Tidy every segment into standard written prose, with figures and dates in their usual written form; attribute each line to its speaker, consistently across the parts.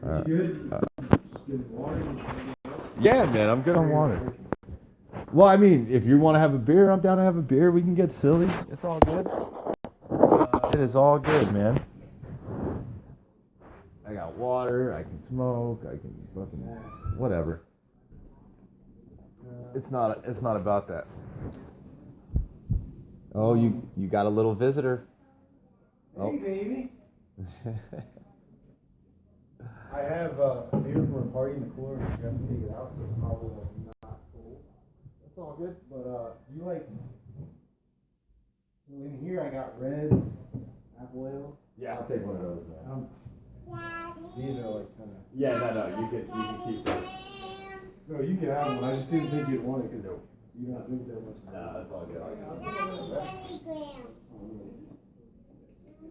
Speaker 1: You good? Good water?
Speaker 2: Yeah, man, I'm good on water. Well, I mean, if you want to have a beer, I'm down to have a beer. We can get silly. It's all good. It is all good, man. I got water. I can smoke. I can fucking whatever. It's not about that. Oh, you got a little visitor.
Speaker 1: Hey, baby. I have a beer from a party in the cooler. You have to take it out, so it's probably not cool. That's all good. But you like? So in here I got Reds, apple ale.
Speaker 2: Yeah, I'll take one of those, man.
Speaker 1: These are like kind of.
Speaker 2: Yeah, no, you can keep that.
Speaker 1: No, you can have one. I just didn't think you'd want it because you don't drink that much.
Speaker 2: Nah, that's all good.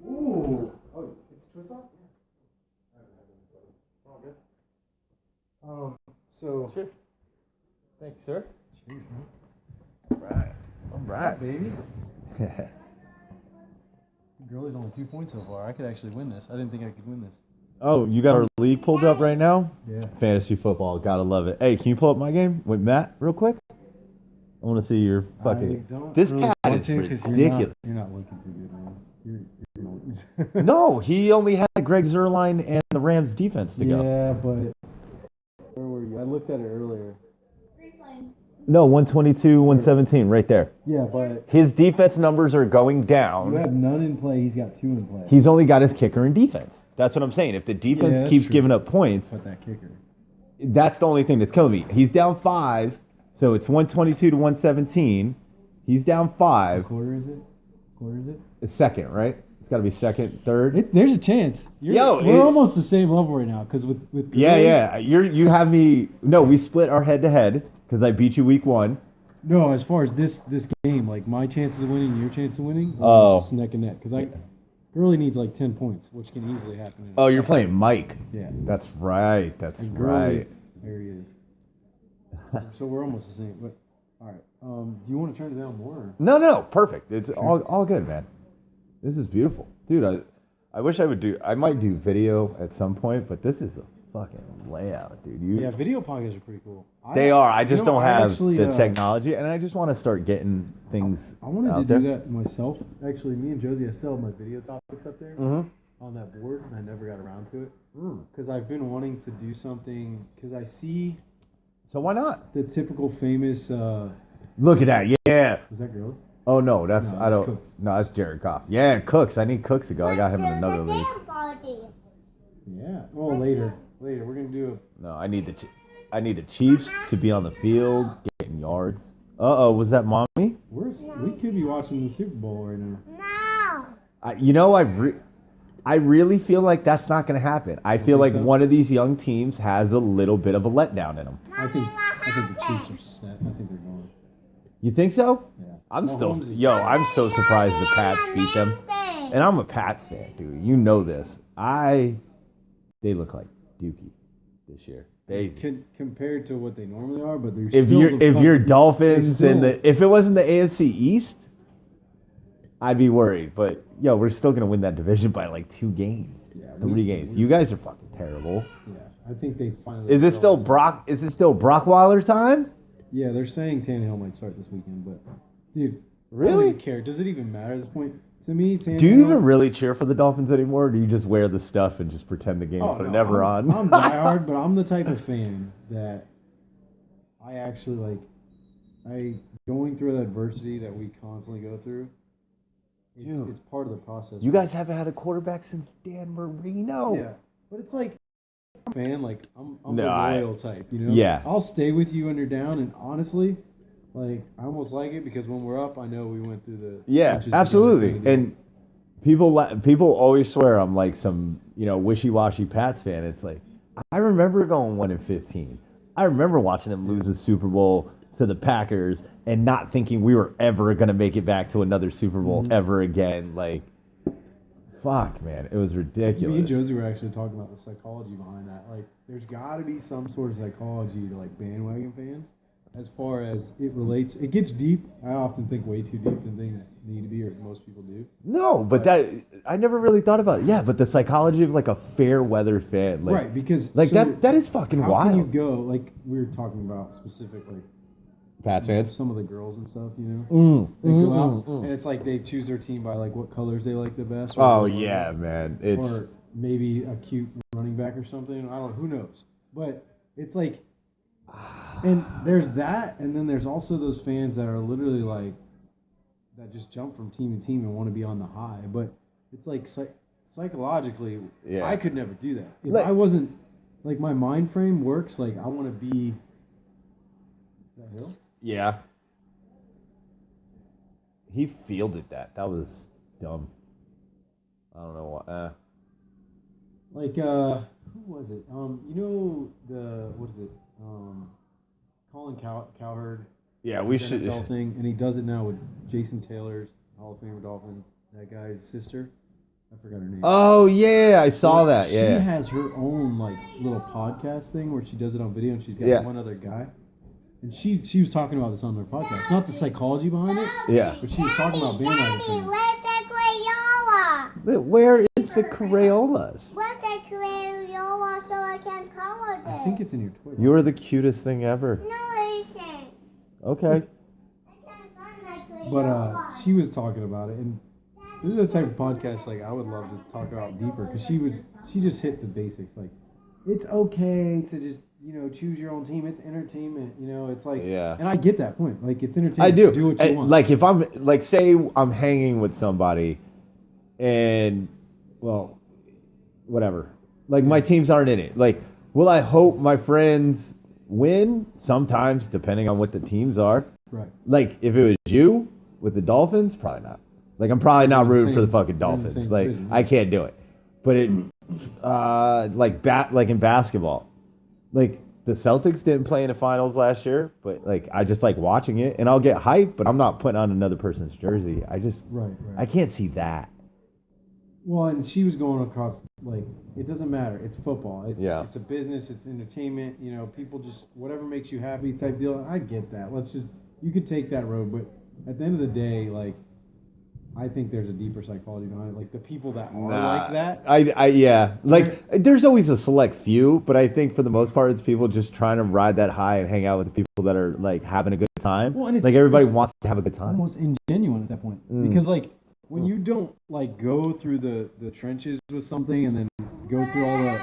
Speaker 1: Ooh. Oh, it's twist off? Yeah. All good. So.
Speaker 2: Sure. Thank you, sir.
Speaker 1: Cheers,
Speaker 2: All right,
Speaker 1: baby. Girlie's only 2 points so far. I could actually win this. I didn't think I could win this.
Speaker 2: Oh, you got our league pulled up right now?
Speaker 1: Yeah.
Speaker 2: Fantasy football, gotta love it. Hey, can you pull up my game with Matt real quick? I want to see your fucking. This
Speaker 1: really
Speaker 2: pad is ridiculous.
Speaker 1: You're not looking too good, man. You're gonna lose.
Speaker 2: No, he only had Greg Zuerlein and the Rams defense to go.
Speaker 1: Yeah, but where were you? I looked at it earlier.
Speaker 2: No, 122, 117, right there.
Speaker 1: Yeah, but
Speaker 2: His defense numbers are going down.
Speaker 1: you have none in play. He's got 2 in play.
Speaker 2: He's only got his kicker and defense. That's what I'm saying. If the defense
Speaker 1: that's
Speaker 2: keeps
Speaker 1: true.
Speaker 2: giving up points,
Speaker 1: But that kicker.
Speaker 2: that's the only thing that's killing me. He's down 5, so it's 122 to 117. He's down 5.
Speaker 1: Quarter is it? Quarter is it?
Speaker 2: It's second, right? It's got to be second, third.
Speaker 1: There's a chance. We're almost the same level right now because with
Speaker 2: Yeah. You have me. No, we split our head to head because I beat you week 1.
Speaker 1: No, as far as this game, like my chances of winning, your chance of winning,
Speaker 2: Oh.
Speaker 1: it's neck and neck because I really needs like 10 points, which can easily happen. In
Speaker 2: Oh, you're playing Mike.
Speaker 1: Yeah.
Speaker 2: That's right. That's
Speaker 1: And Gurley,
Speaker 2: right.
Speaker 1: there he is. So we're almost the same. But all right, do you want to turn it down more?
Speaker 2: No, perfect. It's all good, man. This is beautiful, dude. I wish I might do video at some point, but this is a fucking layout, dude.
Speaker 1: Yeah, video podcasts are pretty cool.
Speaker 2: They are. I just don't have
Speaker 1: actually,
Speaker 2: the technology, and I just want to start getting things.
Speaker 1: I wanted
Speaker 2: out
Speaker 1: to
Speaker 2: there.
Speaker 1: do that myself. Actually, me and Josie, I still have my video topics up there
Speaker 2: Mhm.
Speaker 1: on that board, and I never got around to it because I've been wanting to do something because I see
Speaker 2: So why not?
Speaker 1: the typical famous.
Speaker 2: Look at that. Yeah.
Speaker 1: Was that girl?
Speaker 2: Oh no, that's
Speaker 1: No,
Speaker 2: I
Speaker 1: that's
Speaker 2: don't.
Speaker 1: Cooks.
Speaker 2: No, that's Jared Goff. Yeah, Cooks. I need Cooks to go. I got him in another league.
Speaker 1: Yeah. Oh, later. We're gonna do
Speaker 2: No, I need the Chiefs to be on the field, getting yards. Was that mommy?
Speaker 1: we could be watching the Super Bowl right now.
Speaker 2: I really feel like that's not going to happen. I feel like
Speaker 1: so?
Speaker 2: one of these young teams has a little bit of a letdown in them.
Speaker 1: I think the Chiefs are set. I think they're going.
Speaker 2: You think so?
Speaker 1: Yeah.
Speaker 2: I'm
Speaker 1: Mahomes is-
Speaker 2: I'm so surprised the Pats beat them. And I'm a Pats fan, dude. You know this. They look like Dookie this year. They
Speaker 1: Compared to what they normally are, but they're
Speaker 2: if
Speaker 1: still
Speaker 2: you're
Speaker 1: the
Speaker 2: if you're
Speaker 1: fucking-
Speaker 2: Dolphins
Speaker 1: they
Speaker 2: and
Speaker 1: still-
Speaker 2: if it wasn't the AFC East, I'd be worried. But we're still gonna win that division by like 2 games,
Speaker 1: Yeah,
Speaker 2: 3 games. You guys are fucking terrible.
Speaker 1: Yeah, I think they finally.
Speaker 2: Is it still Brockweiler time?
Speaker 1: Yeah, they're saying Tannehill might start this weekend, but dude,
Speaker 2: Really?
Speaker 1: I don't even care. Does it even matter at this point? To me, Tannehill.
Speaker 2: Do you even really cheer for the Dolphins anymore, or do you just wear the stuff and just pretend the games
Speaker 1: Oh,
Speaker 2: are
Speaker 1: no,
Speaker 2: never
Speaker 1: I'm
Speaker 2: on?
Speaker 1: diehard, but I'm the type of fan that I actually like. Going through the adversity that we constantly go through.
Speaker 2: Dude.
Speaker 1: It's part of the process.
Speaker 2: You guys haven't had a quarterback since Dan Marino.
Speaker 1: Yeah, but it's like, man, like I'm
Speaker 2: No,
Speaker 1: the
Speaker 2: I-
Speaker 1: loyal type, you know.
Speaker 2: Yeah.
Speaker 1: I'll stay with you when you're down, and honestly, like I almost like it because when we're up, I know we went through the
Speaker 2: Yeah,
Speaker 1: trenches together
Speaker 2: absolutely.
Speaker 1: kind of deal.
Speaker 2: And people always swear I'm like some wishy-washy Pats fan. It's like I remember going 1-15. I remember watching them lose the Super Bowl to the Packers and not thinking we were ever gonna make it back to another Super Bowl ever again. Like, fuck, man, it was ridiculous.
Speaker 1: Me and Josie were actually talking about the psychology behind that. Like, there's got to be some sort of psychology to like bandwagon fans. as far as it relates. It gets deep. I often think way too deep than things need to be, or most people do.
Speaker 2: No, but that I never really thought about it. Yeah, but the psychology of like a fair weather fan, like,
Speaker 1: Right, because
Speaker 2: like
Speaker 1: so
Speaker 2: that is fucking
Speaker 1: how
Speaker 2: wild.
Speaker 1: can you go, like we were talking about specifically,
Speaker 2: Pats fans.
Speaker 1: some of the girls and stuff, they go out
Speaker 2: mm.
Speaker 1: and it's like they choose their team by like what colors they like the best.
Speaker 2: Oh yeah, man. It's
Speaker 1: or maybe a cute running back or something. I don't know. Who knows? But it's like, and there's that, and then there's also those fans that are literally like that just jump from team to team and want to be on the high. But it's like psychologically,
Speaker 2: Yeah.
Speaker 1: I could never do that. If
Speaker 2: Like-
Speaker 1: I wasn't like my mind frame works, like I want to be. That hill?
Speaker 2: yeah. He fielded that. That was dumb. I don't know what.
Speaker 1: Like who was it? What is it? Colin Cowherd.
Speaker 2: Yeah, we
Speaker 1: his
Speaker 2: should.
Speaker 1: NFL thing, and he does it now with Jason Taylor's Hall of Famer Dolphin. That guy's sister, I forgot her name.
Speaker 2: Oh yeah, I saw that.
Speaker 1: She
Speaker 2: Yeah.
Speaker 1: has her own like little podcast thing where she does it on video, and she's got
Speaker 2: Yeah.
Speaker 1: one other guy. And she was talking about this on their podcast, not the psychology behind it,
Speaker 2: Yeah.
Speaker 1: but she was talking about bandwagon
Speaker 3: Daddy,
Speaker 1: fans.
Speaker 3: where's the Crayola?
Speaker 2: Where is the Crayolas?
Speaker 3: Where's the Crayola so I can color it?
Speaker 1: I think it's in your Twitter.
Speaker 2: You are the cutest thing ever.
Speaker 3: No, it isn't.
Speaker 2: Okay.
Speaker 3: I can't find the Crayola.
Speaker 1: But she was talking about it, and this is the type of podcast like I would love to talk about deeper because she just hit the basics. Like, it's okay to just choose your own team. It's entertainment. It's like,
Speaker 2: Yeah.
Speaker 1: And I get that point. Like, it's entertainment.
Speaker 2: I do.
Speaker 1: Do what you want.
Speaker 2: Like if I'm like, say I'm hanging with somebody, and well, whatever. Like my teams aren't in it. Like, will I hope my friends win? Sometimes, depending on what the teams are.
Speaker 1: Right.
Speaker 2: Like if it was you with the Dolphins, probably not. Like I'm probably not
Speaker 1: in the
Speaker 2: rooting for the
Speaker 1: same-
Speaker 2: fucking
Speaker 1: we're in the
Speaker 2: Dolphins.
Speaker 1: same
Speaker 2: Like
Speaker 1: division,
Speaker 2: I
Speaker 1: yeah.
Speaker 2: can't do it. But it, like in basketball, like the Celtics didn't play in the finals last year, but like I just like watching it, and I'll get hyped, but I'm not putting on another person's jersey. I just
Speaker 1: Right.
Speaker 2: I can't see that.
Speaker 1: Well, and she was going across like it doesn't matter. It's football. It's a business. It's entertainment. People just whatever makes you happy type deal. I get that. You could take that road, but at the end of the day, like I think there's a deeper psychology behind it. Like the people that are like that.
Speaker 2: Yeah. Like there's always a select few, but I think for the most part, it's people just trying to ride that high and hang out with the people that are like having a good time.
Speaker 1: Well, and
Speaker 2: like everybody
Speaker 1: it's
Speaker 2: wants to have a good time.
Speaker 1: almost ingenuine at that point because like when you don't like go through the trenches with something and then go through all the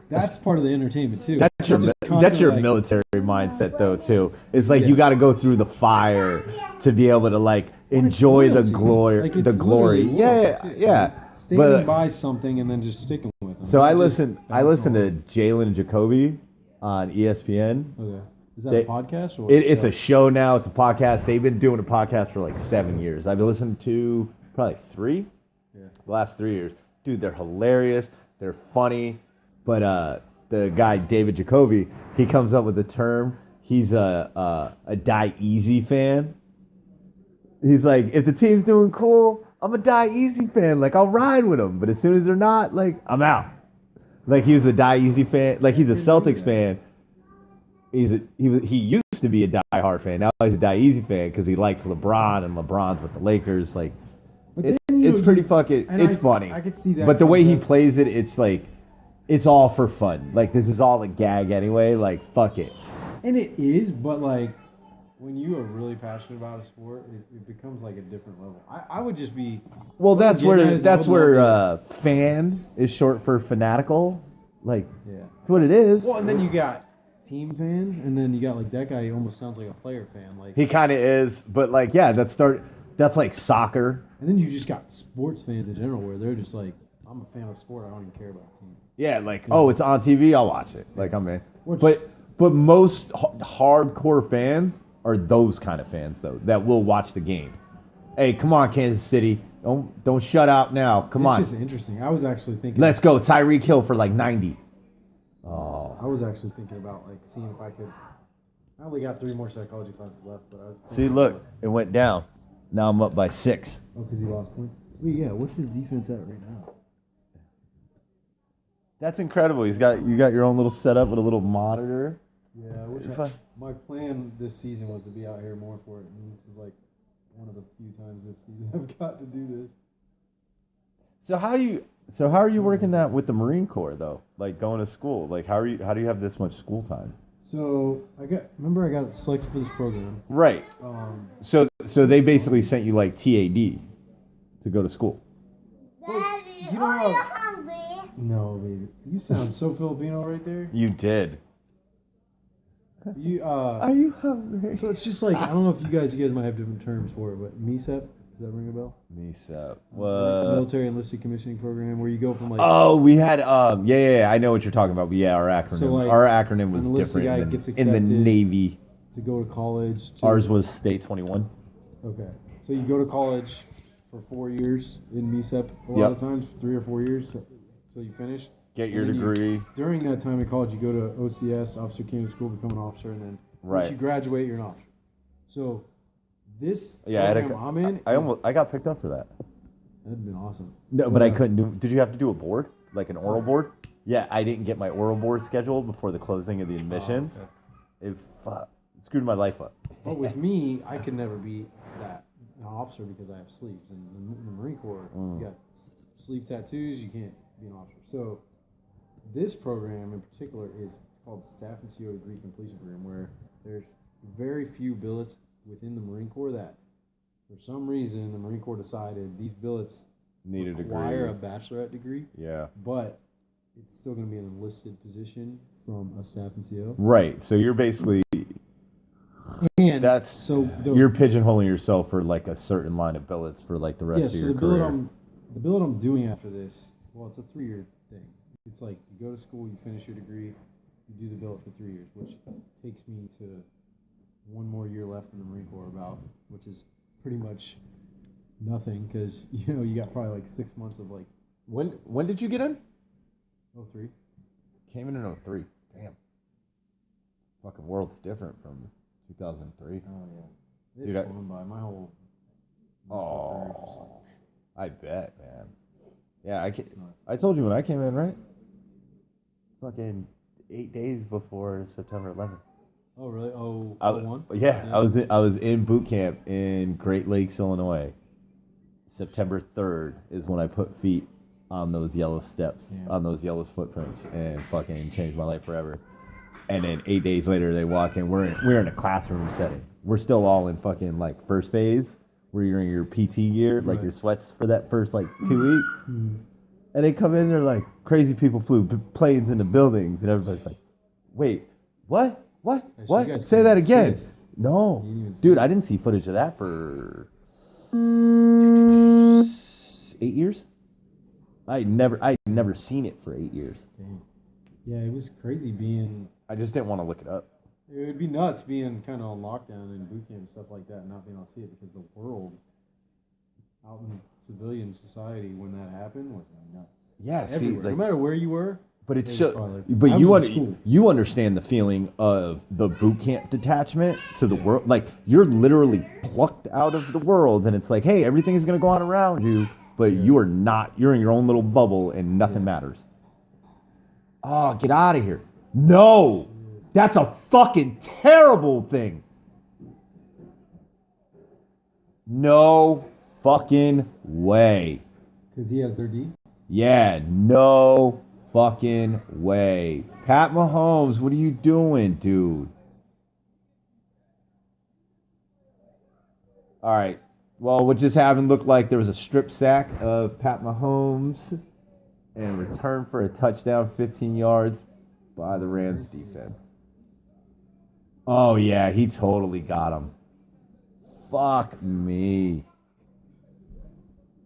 Speaker 1: that's part of the entertainment too.
Speaker 2: That's
Speaker 1: It's
Speaker 2: your
Speaker 1: not just
Speaker 2: that's
Speaker 1: constantly,
Speaker 2: your
Speaker 1: like,
Speaker 2: military mindset though too. It's like
Speaker 1: Yeah.
Speaker 2: you got to go through the fire to be able to like enjoy the
Speaker 1: loyalty.
Speaker 2: glory.
Speaker 1: Like, it's
Speaker 2: the glory.
Speaker 1: literally
Speaker 2: Yeah,
Speaker 1: loyalty, too.
Speaker 2: yeah.
Speaker 1: Standing
Speaker 2: But
Speaker 1: by something and then just sticking with them.
Speaker 2: so I
Speaker 1: Not just
Speaker 2: listen
Speaker 1: bouncing
Speaker 2: to
Speaker 1: off.
Speaker 2: Jalen Jacoby on ESPN.
Speaker 1: Okay. Is that
Speaker 2: They-
Speaker 1: a podcast or
Speaker 2: It's a show now. It's a podcast. They've been doing a podcast for like 7 years. I've been listening to probably 3.
Speaker 1: Yeah.
Speaker 2: The last 3 years. Dude, they're hilarious. They're funny. But the guy, David Jacoby, he comes up with the term. He's a die easy fan. He's like, if the team's doing cool, I'm a die easy fan. Like, I'll ride with them. But as soon as they're not, like, I'm out. Like, he was a die easy fan. Like, he's a Celtics fan. He used to be a die-hard fan. Now he's a die easy fan because he likes LeBron, and LeBron's with the Lakers. Like,
Speaker 1: But
Speaker 2: it's
Speaker 1: then you-
Speaker 2: pretty fucking.
Speaker 1: and
Speaker 2: It's
Speaker 1: I-
Speaker 2: funny.
Speaker 1: I could see that
Speaker 2: But the way he
Speaker 1: concept.
Speaker 2: plays it, it's like, it's all for fun. Like, this is all a gag anyway. Like, fuck it.
Speaker 1: And it is, but like when you are really passionate about a sport, it becomes like a different level. I would just be.
Speaker 2: Well,
Speaker 1: what I'm
Speaker 2: that's
Speaker 1: getting at
Speaker 2: where
Speaker 1: is I would love
Speaker 2: fan is short for fanatical. Like,
Speaker 1: Yeah.
Speaker 2: that's what it is.
Speaker 1: Well, and then you got team fans, and then you got like that guy. He almost sounds like a player fan. Like,
Speaker 2: He kind of is, but like, yeah, that's like soccer.
Speaker 1: and then you just got sports fans in general, where they're just like, I'm a fan of sport. I don't even care about the team.
Speaker 2: Yeah, like, oh, it's on TV, I'll watch it. Like, I'm in.
Speaker 1: Which-
Speaker 2: But most hardcore fans are those kind of fans though that will watch the game. Hey, come on, Kansas City, don't shut out now. Come on,
Speaker 1: It's just interesting. I was actually thinking.
Speaker 2: let's go, Tyreek Hill for like 90. Oh,
Speaker 1: I was actually thinking about like seeing if I could. I only got 3 more psychology classes left, but I was.
Speaker 2: see, look, it went down. Now I'm up by 6.
Speaker 1: Oh, because he lost points. Wait, yeah. What's his defense at right now?
Speaker 2: That's incredible. You got your own little setup with a little monitor.
Speaker 1: Yeah, I wish
Speaker 2: It'd be fun.
Speaker 1: my plan this season was to be out here more for it, and this is like one of the few times this season I've got to do this.
Speaker 2: So how are you working that with the Marine Corps though? Like going to school? Like how do you have this much school time?
Speaker 1: So I got selected for this program.
Speaker 2: Right. So they basically sent you like TAD to go to school.
Speaker 3: Daddy,
Speaker 1: you don't
Speaker 3: are you
Speaker 1: have-
Speaker 3: hungry?
Speaker 1: No, baby, you sound so Filipino right there.
Speaker 2: You did.
Speaker 1: You
Speaker 2: Are you hungry?
Speaker 1: So it's just like I don't know if you guys might have different terms for it, but MESEP, does that ring a bell?
Speaker 2: MESEP.
Speaker 1: Military Enlisted Commissioning Program, where you go from like
Speaker 2: Oh, we had yeah, I know what you're talking about. But yeah, our acronym.
Speaker 1: So, like,
Speaker 2: our acronym was
Speaker 1: an enlisted guy
Speaker 2: different
Speaker 1: gets
Speaker 2: in the
Speaker 1: accepted
Speaker 2: Navy.
Speaker 1: to go to college.
Speaker 2: Ours was State 21.
Speaker 1: Okay, so you go to college for 4 years in MESEP. A lot
Speaker 2: Yep.
Speaker 1: of times, 3 or 4 years, so you finish.
Speaker 2: Get your
Speaker 1: And then
Speaker 2: degree.
Speaker 1: During that time in college, you go to OCS, Officer Candidate School, become an officer, and then
Speaker 2: Right.
Speaker 1: once you graduate, you're an officer. So this
Speaker 2: Yeah, I had
Speaker 1: program I'm in,
Speaker 2: I got picked up for that.
Speaker 1: that'd been awesome.
Speaker 2: No, but I couldn't do. Did you have to do a board, like an oral board? Yeah, I didn't get my oral board scheduled before the closing of the admissions. It screwed my life up.
Speaker 1: But with me, I could never be an officer because I have sleeves. And in the Marine Corps, you got sleeve tattoos, you can't be an officer. So this program in particular it's called Staff and CO Degree Completion Program, where there's very few billets within the Marine Corps that, for some reason, the Marine Corps decided these billets
Speaker 2: Need a
Speaker 1: require a
Speaker 2: degree.
Speaker 1: bachelorette degree,
Speaker 2: Yeah.
Speaker 1: but it's still going to be an enlisted position from a staff and CO.
Speaker 2: Right. So you're basically
Speaker 1: And
Speaker 2: that's
Speaker 1: so
Speaker 2: you're pigeonholing yourself for like a certain line of billets for like the rest of
Speaker 1: so
Speaker 2: your
Speaker 1: the
Speaker 2: career.
Speaker 1: billet I'm doing after this, well, it's a 3-year thing. It's like you go to school, you finish your degree, you do the billet for 3 years, which takes me to 1 more year left in the Marine Corps which is pretty much nothing because you got probably like 6 months of like
Speaker 2: When did you get in?
Speaker 1: 03.
Speaker 2: Came in 03. Damn. Fucking world's different from 2003.
Speaker 1: Oh yeah, it's
Speaker 2: Dude,
Speaker 1: going by my whole.
Speaker 2: Oh, I bet, man. Yeah,
Speaker 1: It's nuts.
Speaker 2: I told you when I came in, right? Fucking 8 days before September 11th.
Speaker 1: Oh really? Oh,
Speaker 2: I,
Speaker 1: 01?
Speaker 2: yeah, I was in boot camp in Great Lakes, Illinois. September 3rd is when I put feet on those yellow steps,
Speaker 1: Yeah.
Speaker 2: on those yellow footprints, and fucking changed my life forever. And then 8 days later, they walk in. We're in a classroom setting. We're still all in fucking like first phase, where you're in your PT gear, like
Speaker 1: Right.
Speaker 2: your sweats for that first like 2 weeks.
Speaker 1: Mhm.
Speaker 2: And they come in, they're like, crazy people flew planes into buildings, and everybody's like, wait, what? What?
Speaker 1: Actually,
Speaker 2: What?
Speaker 1: you guys
Speaker 2: Say that
Speaker 1: didn't see
Speaker 2: again.
Speaker 1: it.
Speaker 2: No.
Speaker 1: You didn't even see
Speaker 2: Dude,
Speaker 1: it.
Speaker 2: I didn't see footage of that for 8 years. I'd never seen it for 8 years.
Speaker 1: Damn. Yeah, it was crazy being.
Speaker 2: I just didn't want to look it up.
Speaker 1: It would be nuts being kind of on lockdown and boot camp and stuff like that, and not being able to see it because the world out in civilian society when that happened was nuts.
Speaker 2: Yeah, see,
Speaker 1: Everywhere,
Speaker 2: like,
Speaker 1: no matter where you were.
Speaker 2: but
Speaker 1: it
Speaker 2: it's
Speaker 1: was
Speaker 2: so,
Speaker 1: probably-
Speaker 2: but
Speaker 1: I
Speaker 2: you
Speaker 1: was in
Speaker 2: under,
Speaker 1: school.
Speaker 2: you understand the feeling of the boot camp detachment to the world. Like you're literally plucked out of the world, and it's like, hey, everything is gonna go on around you, but you are not. You're in your own little bubble, and nothing matters. Oh, get out of here! No, that's a fucking terrible thing. No fucking way.
Speaker 1: Because he has their D.
Speaker 2: Yeah, no fucking way. Pat Mahomes, what are you doing, dude? All right. Well, what just happened looked like there was a strip sack of Pat Mahomes and return for a touchdown, 15 yards by the Rams defense. Oh, yeah, he totally got him. Fuck me.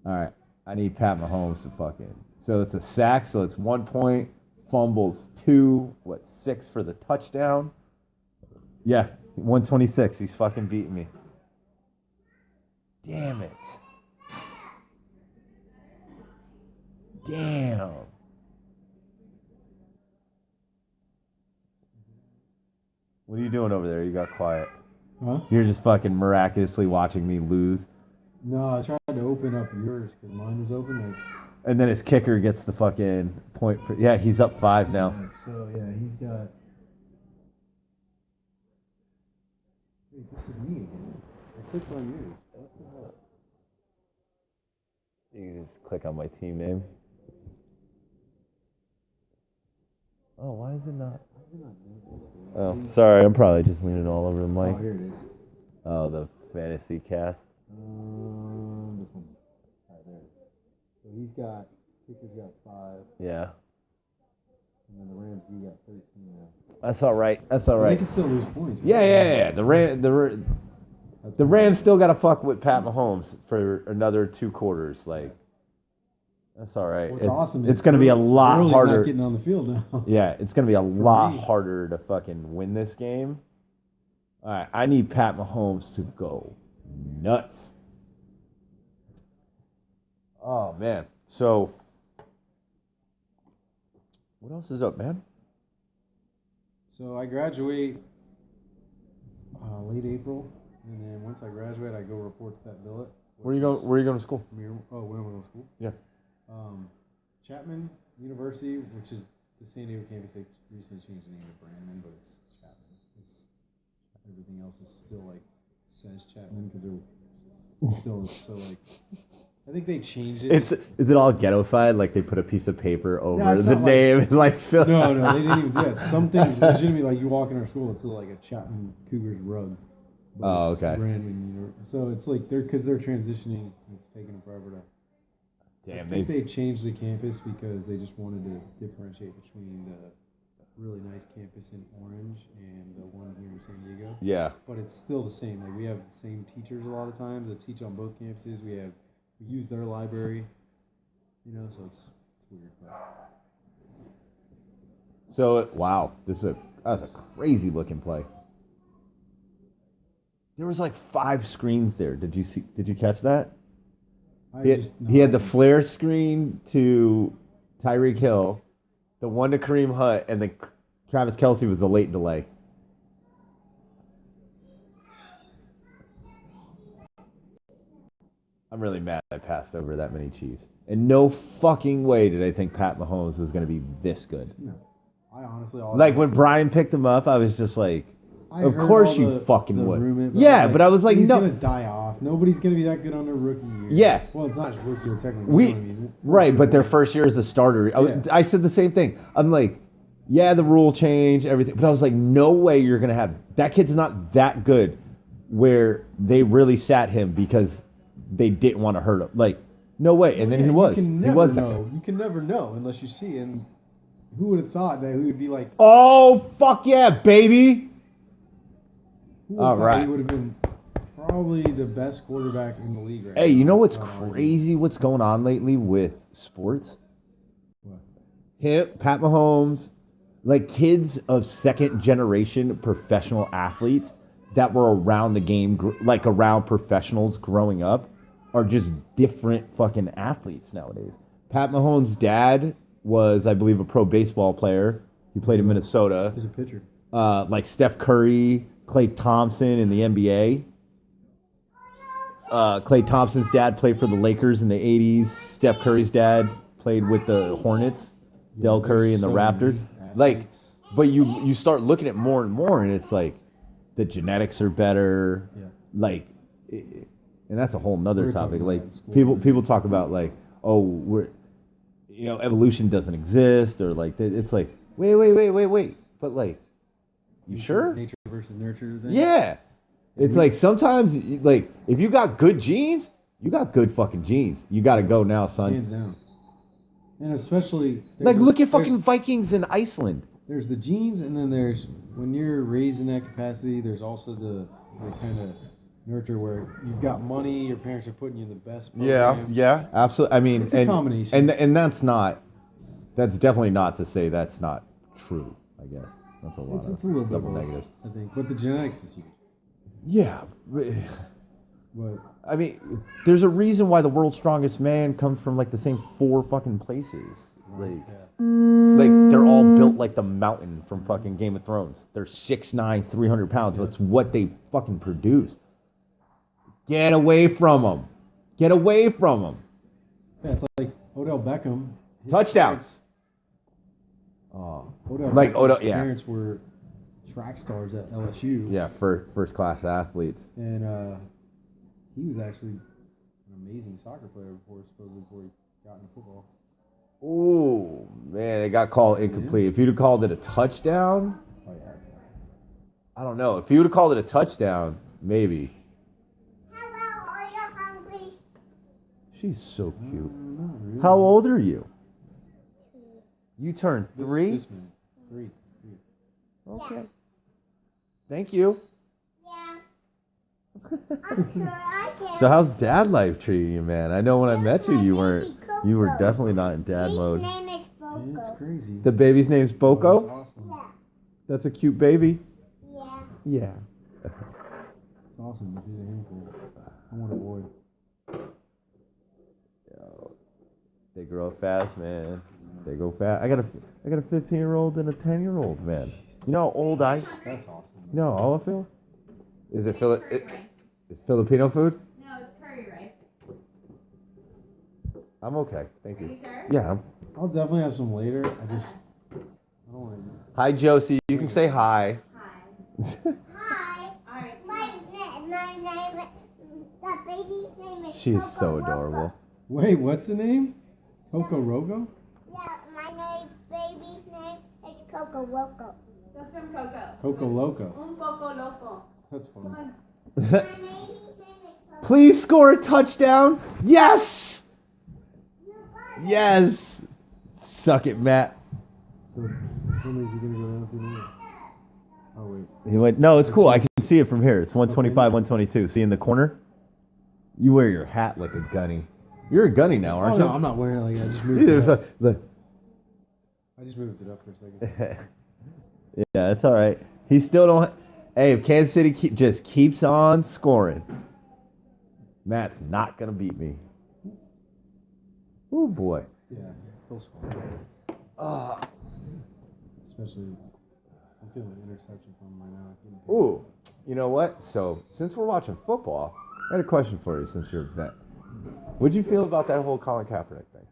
Speaker 2: All right. I need Pat Mahomes to fucking. So it's a sack, so it's 1 point. Fumbles 2. 6 for the touchdown? Yeah, 126. He's fucking beating me. Damn it. Damn. What are you doing over there? You got quiet.
Speaker 1: Huh?
Speaker 2: You're just fucking miraculously watching me lose.
Speaker 1: No, I tried to open up yours because mine was open. Like,
Speaker 2: And then his kicker gets the fucking point. Yeah, he's up 5 now.
Speaker 1: So yeah, he's got. Wait, this is me again. I clicked on you. What the hell?
Speaker 2: You can just click on my team name. Oh, why is it not? Oh, sorry. I'm probably just leaning all over the mic.
Speaker 1: Oh, here it is.
Speaker 2: Oh, the fantasy cast.
Speaker 1: This one. All right, there it is. So he's got, Kicker's got 5,
Speaker 2: Yeah.
Speaker 1: and then the Rams, he got 13 now.
Speaker 2: That's all right. That's all
Speaker 1: They
Speaker 2: right.
Speaker 1: can still lose points.
Speaker 2: Yeah, yeah, yeah. The Rams still got to fuck with Pat Mahomes for another 2 quarters. Like, that's all right.
Speaker 1: What's awesome is
Speaker 2: it's going to be a lot
Speaker 1: Gurley's
Speaker 2: harder.
Speaker 1: not getting on the field now.
Speaker 2: Yeah, it's going to be a lot
Speaker 1: me.
Speaker 2: harder to fucking win this game. All right, I need Pat Mahomes to go nuts. Oh, man. So, what else is up, man?
Speaker 1: So I graduate late April, and then once I graduate, I go report to that billet.
Speaker 2: Where are you going to school?
Speaker 1: Where am I going to school?
Speaker 2: Yeah.
Speaker 1: Chapman University, which is the San Diego campus. They recently changed the name to Brandon, but it's Chapman. Everything else is still like says Chapman because they're still so like. I think they changed it.
Speaker 2: Is it all ghettofied? Like they put a piece of paper over
Speaker 1: it's
Speaker 2: the
Speaker 1: not
Speaker 2: name and like fill
Speaker 1: No, they didn't even do that. Some things legitimately like you walk in our school, it's like a Chapman Cougars rug. But
Speaker 2: Oh,
Speaker 1: it's
Speaker 2: okay.
Speaker 1: Brandon, so it's like they're transitioning. It's taking them forever to.
Speaker 2: Damn,
Speaker 1: I think they changed the campus because they just wanted to differentiate between the really nice campus in Orange and the one here in San Diego.
Speaker 2: Yeah.
Speaker 1: But it's still the same. Like we have the same teachers a lot of times that teach on both campuses. We use their library, so it's weird. But.
Speaker 2: So wow, that's a crazy looking play. There was like 5 screens there. Did you catch that? He had the flare screen to Tyreek Hill, the one to Kareem Hunt, and then Travis Kelce was the late delay. I'm really mad I passed over that many Chiefs. And no fucking way did I think Pat Mahomes was going to be this good.
Speaker 1: No, I honestly
Speaker 2: like when Brian picked him up, I was just like, of
Speaker 1: heard
Speaker 2: course
Speaker 1: all
Speaker 2: you
Speaker 1: the
Speaker 2: fucking would.
Speaker 1: rumor,
Speaker 2: Yeah, but I was like,
Speaker 1: he's
Speaker 2: no.
Speaker 1: gonna die off. Nobody's gonna be that good on their rookie year.
Speaker 2: Yeah.
Speaker 1: Well, it's not just rookie year technically.
Speaker 2: Right, but their first year as a starter. I said the same thing. I'm like, yeah, the rule change, everything. But I was like, no way you're going to have... That kid's not that good where they really sat him because they didn't want to hurt him. Like, no way. And then he was.
Speaker 1: You can
Speaker 2: He
Speaker 1: never
Speaker 2: was that
Speaker 1: know.
Speaker 2: good.
Speaker 1: You can never know unless you see. And who would have thought that he would be like...
Speaker 2: Oh, fuck yeah, baby. All right.
Speaker 1: He would have been probably the best quarterback in the league right now.
Speaker 2: Hey, you know what's
Speaker 1: Without
Speaker 2: crazy? What's going on lately with sports?
Speaker 1: What?
Speaker 2: Pat Mahomes, like kids of second generation professional athletes that were around the game, like around professionals growing up, are just different fucking athletes nowadays. Pat Mahomes' dad was, I believe, a pro baseball player. He played in Minnesota.
Speaker 1: He's a pitcher.
Speaker 2: Like Steph Curry, Klay Thompson in the NBA. Klay Thompson's dad played for the Lakers in the 80s. Steph Curry's dad played with the Hornets. Del Curry and the Raptors. Like, but you start looking at more and more, and it's like the genetics are better.
Speaker 1: Yeah.
Speaker 2: Like, and that's a whole nother
Speaker 1: We were
Speaker 2: topic.
Speaker 1: talking
Speaker 2: Like
Speaker 1: about that in school.
Speaker 2: people talk about like, oh, evolution doesn't exist, or like it's like wait. But like, you sure?
Speaker 1: Nature versus nurture thing?
Speaker 2: Yeah. It's like sometimes, like, if you got good genes, you got good fucking genes. You got to go now, son.
Speaker 1: Hands down. And especially...
Speaker 2: Like, look at fucking Vikings in Iceland.
Speaker 1: There's the genes, and then there's... When you're raised in that capacity, there's also the kind of nurture where you've got money, your parents are putting you in the best programs.
Speaker 2: Yeah, absolutely. I mean,
Speaker 1: It's a combination.
Speaker 2: And that's definitely not to say that's not true, I guess. That's a lot
Speaker 1: It's a little bit
Speaker 2: double
Speaker 1: more,
Speaker 2: negatives.
Speaker 1: I think. But the genetics is huge.
Speaker 2: Yeah.
Speaker 1: But
Speaker 2: I mean, there's a reason why the world's strongest man comes from like the same 4 fucking places. Like they're all built like the mountain from fucking Game of Thrones. They're 6'9", 300 pounds. That's what they fucking produce. Get away from them. Get away from them.
Speaker 1: Yeah, it's like Odell Beckham. His
Speaker 2: Touchdown.
Speaker 1: parents-
Speaker 2: Oh,
Speaker 1: Odell
Speaker 2: Like
Speaker 1: Beckham's
Speaker 2: Odell- yeah.
Speaker 1: parents were track stars at LSU.
Speaker 2: Yeah, first class athletes.
Speaker 1: And he was actually an amazing soccer player before he got into football.
Speaker 2: Ooh, man, it got called incomplete. If you'd have called it a touchdown,
Speaker 1: Oh yeah.
Speaker 2: I don't know. If you would have called it a touchdown, maybe.
Speaker 3: Hello, are you hungry?
Speaker 2: She's so cute.
Speaker 1: Not really.
Speaker 2: How old are you? You turned
Speaker 1: This-
Speaker 2: 3?
Speaker 1: This man. Three.
Speaker 2: Okay. Thank you.
Speaker 3: Yeah. I'm sure I can.
Speaker 2: So how's dad life treating you, man? I know when I met you, you were definitely not in dad
Speaker 3: His
Speaker 2: mode.
Speaker 3: name is Boko.
Speaker 1: It's crazy.
Speaker 2: The baby's name's
Speaker 1: That's
Speaker 2: Boko.
Speaker 1: awesome.
Speaker 3: Yeah.
Speaker 2: That's a cute baby.
Speaker 3: Yeah.
Speaker 2: Yeah.
Speaker 1: It's awesome. But she's a handful. I want a boy.
Speaker 2: Yo, they grow up fast, man. They go fast. I got a 15-year-old and a 10-year-old, man. You know how old I?
Speaker 1: That's awesome.
Speaker 2: You know how old I feel? Is it Filipino food?
Speaker 4: No, it's curry rice.
Speaker 2: I'm okay, thank
Speaker 4: Are you
Speaker 2: you.
Speaker 4: sure?
Speaker 2: Yeah.
Speaker 1: I'll definitely have some later. I don't want to.
Speaker 2: Hi, Josie. You can say hi.
Speaker 4: Hi.
Speaker 3: Hi.
Speaker 4: Alright.
Speaker 3: My name, the baby's name is
Speaker 2: She's
Speaker 3: Coco
Speaker 2: so
Speaker 3: Roco.
Speaker 2: adorable.
Speaker 1: Wait, what's the name? Coco Rogo?
Speaker 3: Yeah, baby's name is Coco Roco.
Speaker 4: That's from Coco.
Speaker 1: Coco Loco.
Speaker 4: Un poco loco.
Speaker 1: That's
Speaker 4: Come
Speaker 1: funny.
Speaker 4: on.
Speaker 3: My baby's name is Coco.
Speaker 2: Please score a touchdown. Yes.
Speaker 3: You got it.
Speaker 2: Yes. Suck it, Matt.
Speaker 1: So, when is he gonna go down to now? Oh wait.
Speaker 2: He went, no, it's cool. I can see it from here. It's 125, 122. See in the corner? You wear your hat like a gunny. You're a gunny now, aren't
Speaker 1: Oh
Speaker 2: you?
Speaker 1: no, I'm not wearing it like that. I just moved it up.
Speaker 2: Look.
Speaker 1: I just moved it up for a second.
Speaker 2: Yeah, it's all right. He still don't. Hey, if Kansas City just keeps on scoring, Matt's not gonna beat me. Oh boy.
Speaker 1: Yeah, he'll score.
Speaker 2: Uh,
Speaker 1: Especially, I'm feeling an interception from him right now.
Speaker 2: ooh, you know what? So since we're watching football, I had a question for you. Since you're a vet, what'd you feel about that whole Colin Kaepernick thing?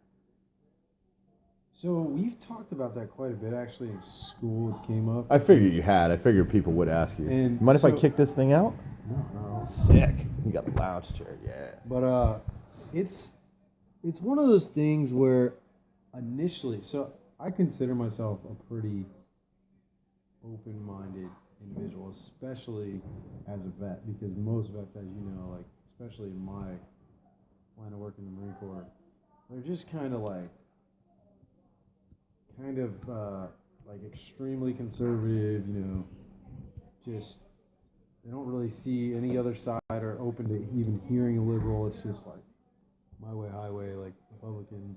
Speaker 1: So we've talked about that quite a bit actually in school. It came up.
Speaker 2: I figured you had. I figured people would ask you.
Speaker 1: And
Speaker 2: Mind if I
Speaker 1: so-
Speaker 2: kick this thing out?
Speaker 1: No.
Speaker 2: Sick. You got a lounge chair, yeah.
Speaker 1: But it's one of those things where initially, so I consider myself a pretty open-minded individual, especially as a vet, because most vets, as you know, like especially in my line of work in the Marine Corps, they're just kind of like extremely conservative, you know, just they don't really see any other side or open to even hearing a liberal. It's just like my way, highway, like Republican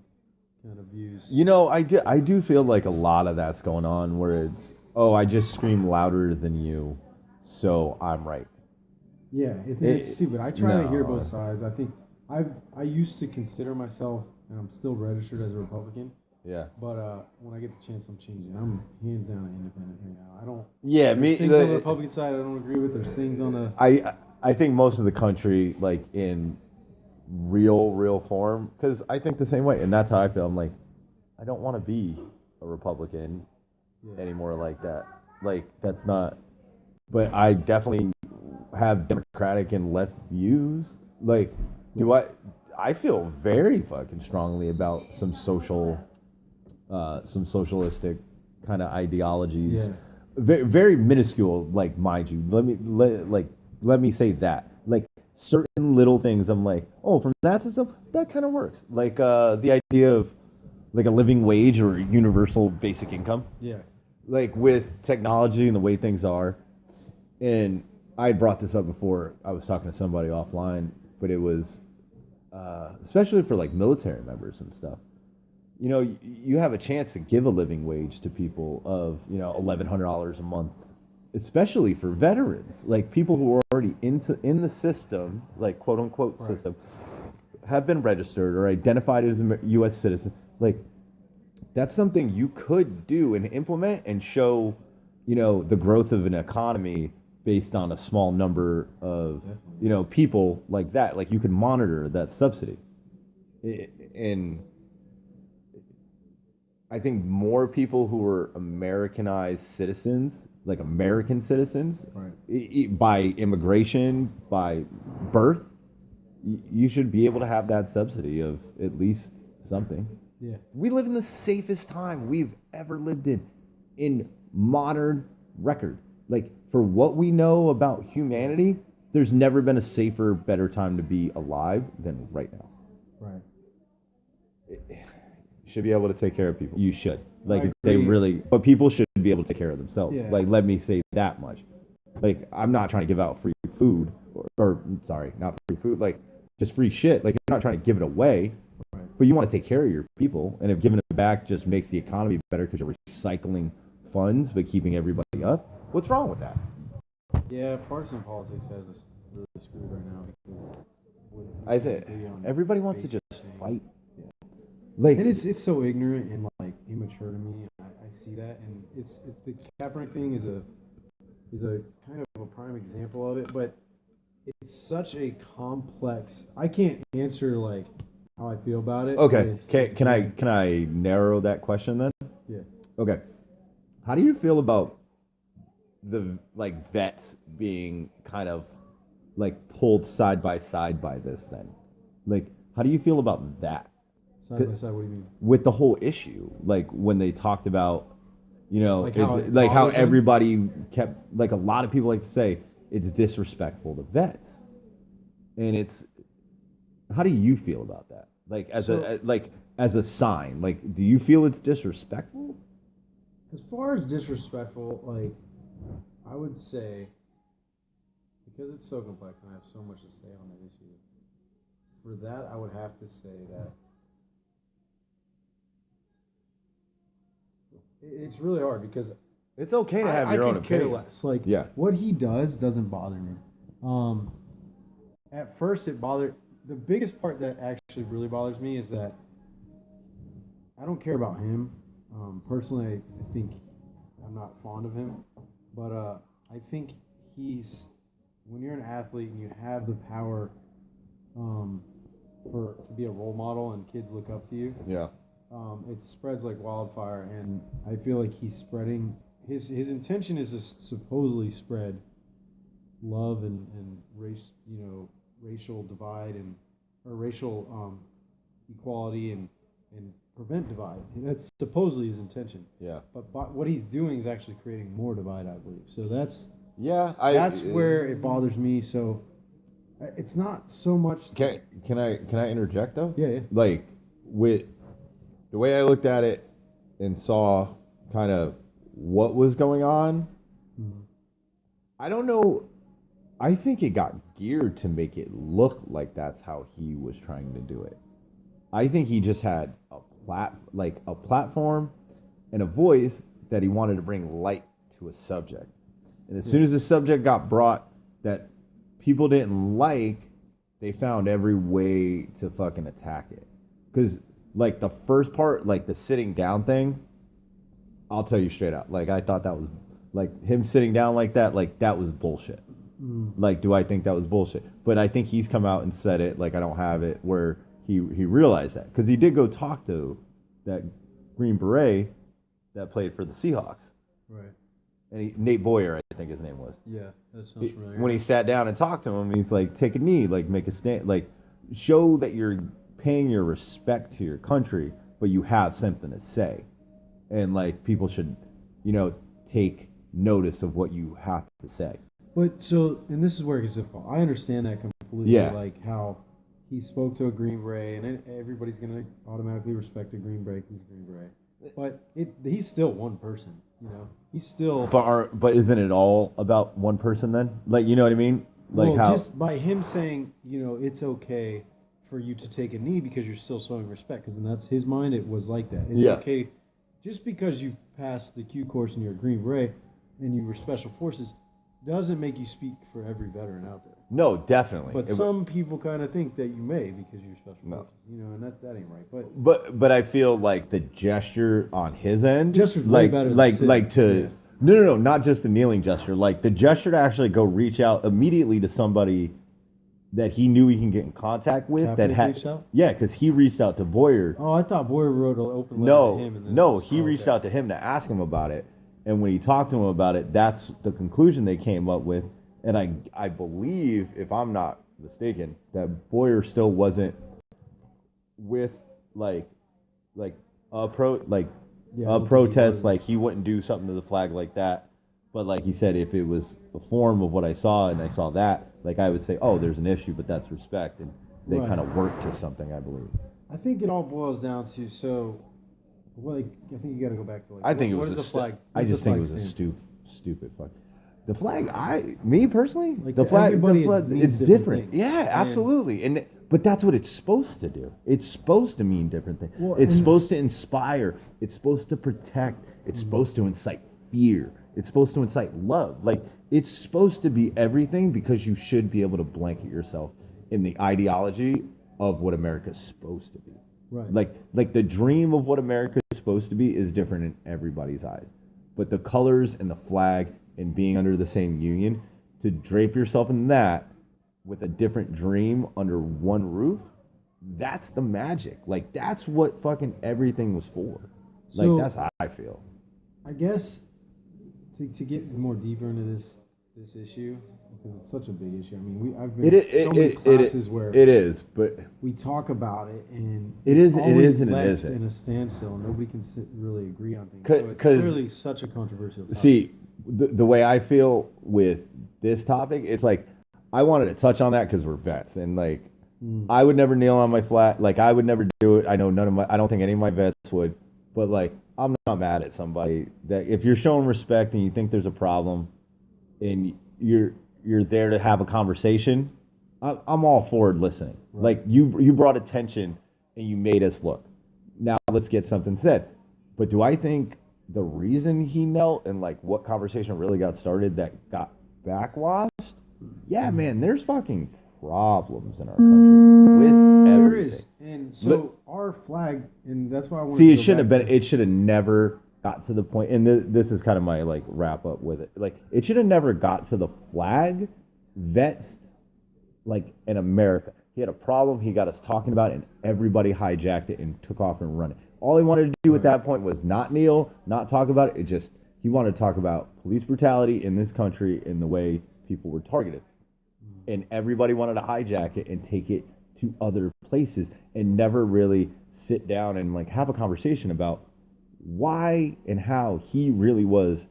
Speaker 1: kind of views.
Speaker 2: You know, I do feel like a lot of that's going on where it's, oh, I just scream louder than you, so I'm right.
Speaker 1: Yeah, it's stupid. I try to hear
Speaker 2: no.
Speaker 1: both sides. I think I used to consider myself, and I'm still registered as a Republican.
Speaker 2: Yeah.
Speaker 1: But when I get the chance, I'm changing. I'm hands down an independent right now. I don't.
Speaker 2: Yeah,
Speaker 1: There's
Speaker 2: me.
Speaker 1: things on the Republican side I don't agree with. There's things on the.
Speaker 2: I think most of the country, like in real form, because I think the same way, and that's how I feel. I'm like, I don't want to be a Republican anymore like that. Like that's not. But I definitely have Democratic and left views. Like, do I feel very fucking strongly about some socialistic kind of ideologies.
Speaker 1: Yeah.
Speaker 2: Very, very minuscule, like mind you. Let me say that. Like certain little things, I'm like, oh, from that system, that kind of works. Like the idea of like a living wage or universal basic income.
Speaker 1: Yeah.
Speaker 2: Like with technology and the way things are, and I brought this up before. I was talking to somebody offline, but it was especially for like military members and stuff. You know, you have a chance to give a living wage to people of, you know, $1,100 a month, especially for veterans, like people who are already in the system, like quote unquote system, have been registered or identified as a U.S. citizen. Like that's something you could do and implement and show, you know, the growth of an economy based on a small number of, you know, people like that. Like you can monitor that subsidy. And I think more people who are Americanized citizens like American citizens,
Speaker 1: Right.
Speaker 2: by immigration, by birth, you should be able to have that subsidy of at least something.
Speaker 1: Yeah.
Speaker 2: We live in the safest time we've ever lived in modern record. Like, for what we know about humanity, there's never been a safer, better time to be alive than right now.
Speaker 1: Right.
Speaker 2: You should be able to take care of people. You should. Like,
Speaker 1: I
Speaker 2: if they
Speaker 1: agree.
Speaker 2: really, but people should be able to take care of themselves.
Speaker 1: Yeah.
Speaker 2: Like, let me say that much. Like, I'm not trying to give out free food, or sorry, not free food, like, just free shit. Like, you're not trying to give it away,
Speaker 1: Right.
Speaker 2: but you want to take care of your people. And if giving it back just makes the economy better because you're recycling funds but keeping everybody up, what's wrong with that?
Speaker 1: Yeah, partisan politics has us really screwed right now. Because
Speaker 2: I think everybody wants to just fight.
Speaker 1: Like, and it's so ignorant and like immature to me. I see that, and it's the Kaepernick thing is a kind of a prime example of it. But it's such a complex. I can't answer like how I feel about it.
Speaker 2: Okay, can I narrow that question then?
Speaker 1: Yeah.
Speaker 2: Okay, how do you feel about the like vets being kind of like pulled side by side by this then? Like, how do you feel about that?
Speaker 1: Side by side, what do you mean?
Speaker 2: With the whole issue, like when they talked about, you know,
Speaker 1: Like how
Speaker 2: it's,
Speaker 1: it
Speaker 2: like how
Speaker 1: bothers them?
Speaker 2: everybody kept, like a lot of people like to say it's disrespectful to vets, and it's, how do you feel about that? Like as a sign, like, do you feel it's disrespectful?
Speaker 1: As far as disrespectful, like I would say, because it's so complex and I have so much to say on that issue, for that I would have to say that it's really hard because
Speaker 2: It's okay to have your own
Speaker 1: could care
Speaker 2: opinion.
Speaker 1: less. Like,
Speaker 2: Yeah.
Speaker 1: what he does doesn't bother me. At first, it bothered. The biggest part that actually really bothers me is that I don't care about him. Personally, I think I'm not fond of him, but I think he's, when you're an athlete and you have the power to be a role model and kids look up to you,
Speaker 2: Yeah.
Speaker 1: it spreads like wildfire, and I feel like he's spreading. His intention is to supposedly spread love and race, racial divide or racial equality and prevent divide. That's supposedly his intention.
Speaker 2: Yeah.
Speaker 1: But what he's doing is actually creating more divide, I believe. So that's
Speaker 2: Yeah.
Speaker 1: where it bothers me. So it's not so much.
Speaker 2: Can I interject though?
Speaker 1: Yeah.
Speaker 2: Like, with the way I looked at it and saw kind of what was going on,
Speaker 1: Mhm.
Speaker 2: I don't know. I think it got geared to make it look like that's how he was trying to do it. I think he just had a platform and a voice that he wanted to bring light to a subject. And as soon as the subject got brought that people didn't like, they found every way to fucking attack it. Because, like, the first part, like the sitting down thing, I'll tell you straight out. Like, I thought that was, like, him sitting down like that was bullshit. Like, do I think that was bullshit? But I think he's come out and said it, like, I don't have it, where he realized that. Because he did go talk to that Green Beret that played for the Seahawks.
Speaker 1: Right.
Speaker 2: And Nate Boyer, I think his name was.
Speaker 1: Yeah, that sounds familiar.
Speaker 2: When he sat down and talked to him, he's like, take a knee, like, make a stand, like, show that you're paying your respect to your country, but you have something to say. And, like, people should, take notice of what you have to say.
Speaker 1: But so, and this is where it gets difficult. I understand that completely.
Speaker 2: Yeah.
Speaker 1: Like how he spoke to a Green Beret, and then everybody's gonna automatically respect a Green Beret because he's a Green Beret. But he's still one person. He's still.
Speaker 2: But isn't it all about one person then? Like, you know what I mean? Like,
Speaker 1: well,
Speaker 2: how?
Speaker 1: just by him saying, it's okay for you to take a knee because you're still showing respect. Because in that's his mind, it was like that. It's
Speaker 2: Yeah.
Speaker 1: okay, just because you passed the Q course and you're a Green Beret and you were Special Forces, doesn't make you speak for every veteran out there.
Speaker 2: No, definitely.
Speaker 1: But some people kind of think that you may because you're Special
Speaker 2: No.
Speaker 1: Forces, and that ain't right.
Speaker 2: But I feel like the gesture on his end,
Speaker 1: Gesture's way better than sitting. Yeah.
Speaker 2: No, not just the kneeling gesture, like the gesture to actually go reach out immediately to somebody that he knew he can get in contact with.
Speaker 1: Kaepernick reached out?
Speaker 2: Yeah, because he reached out to Boyer.
Speaker 1: Oh, I thought Boyer wrote an open letter to him. And then
Speaker 2: He reached out to him to ask him about it, And when he talked to him about it, that's the conclusion they came up with. And I believe, if I'm not mistaken, that Boyer still wasn't with like a protest, like he wouldn't do something to the flag like that. But like he said, if it was a form of what I saw and I saw that, like I would say, oh, there's an issue, but that's respect, and they
Speaker 1: Right.
Speaker 2: kind of work to something, I believe.
Speaker 1: I think it all boils down to I think you got to go back to
Speaker 2: I think it was
Speaker 1: what
Speaker 2: a
Speaker 1: is the flag?
Speaker 2: I
Speaker 1: What does
Speaker 2: just
Speaker 1: the
Speaker 2: think it
Speaker 1: flag
Speaker 2: was a
Speaker 1: stand
Speaker 2: stupid fuck. The flag, me personally,
Speaker 1: Like,
Speaker 2: the
Speaker 1: to
Speaker 2: flag,
Speaker 1: everybody, it means
Speaker 2: it's
Speaker 1: different
Speaker 2: different.
Speaker 1: things.
Speaker 2: Yeah,
Speaker 1: And-
Speaker 2: absolutely. But that's what it's supposed to do. It's supposed to mean different things.
Speaker 1: Well,
Speaker 2: It's
Speaker 1: and-
Speaker 2: supposed to inspire. It's supposed to protect. It's supposed to incite fear. It's supposed to incite love. Like, it's supposed to be everything, because you should be able to blanket yourself in the ideology of what America's supposed to be.
Speaker 1: Right.
Speaker 2: Like the dream of what America is supposed to be is different in everybody's eyes. But the colors and the flag and being under the same union, to drape yourself in that with a different dream under one roof, that's the magic. Like, that's what fucking everything was for. Like,
Speaker 1: So-
Speaker 2: that's how I feel.
Speaker 1: I guess to get more deeper into this issue, because it's such a big issue. I mean, I've been so many classes where
Speaker 2: it is, but
Speaker 1: we talk about it, and
Speaker 2: It
Speaker 1: it's
Speaker 2: is- it
Speaker 1: always
Speaker 2: is and it
Speaker 1: left
Speaker 2: isn't.
Speaker 1: in a standstill, and nobody can really agree on things.
Speaker 2: 'Cause-
Speaker 1: So it's
Speaker 2: 'cause-
Speaker 1: clearly such a controversial topic.
Speaker 2: see, the way I feel with this topic, it's like I wanted to touch on that because we're vets, and like I would never kneel on my flag. Like, I would never do it. I know I don't think any of my vets would, but like, I'm not mad at somebody that if you're showing respect and you think there's a problem, and you're there to have a conversation, I'm all for listening.
Speaker 1: Right.
Speaker 2: Like, you brought attention and you made us look. Now let's get something said. But do I think the reason he knelt and like what conversation really got started that got backwashed? Yeah, man, there's fucking problems in our country with
Speaker 1: There
Speaker 2: everything.
Speaker 1: is, and so
Speaker 2: Look-
Speaker 1: our flag, and that's why I want
Speaker 2: See,
Speaker 1: to
Speaker 2: it
Speaker 1: go
Speaker 2: should have
Speaker 1: back
Speaker 2: been.
Speaker 1: to-
Speaker 2: It should have never got to the point. And this is kind of my like wrap up with it. Like, it should have never got to the flag. Vets, like in America, he had a problem. He got us talking about it, and everybody hijacked it and took off and run it. All he wanted to do at that point was not kneel, not talk about it. He wanted to talk about police brutality in this country and the way people were targeted. And everybody wanted to hijack it and take it to other places and never really sit down and like have a conversation about why and how he really was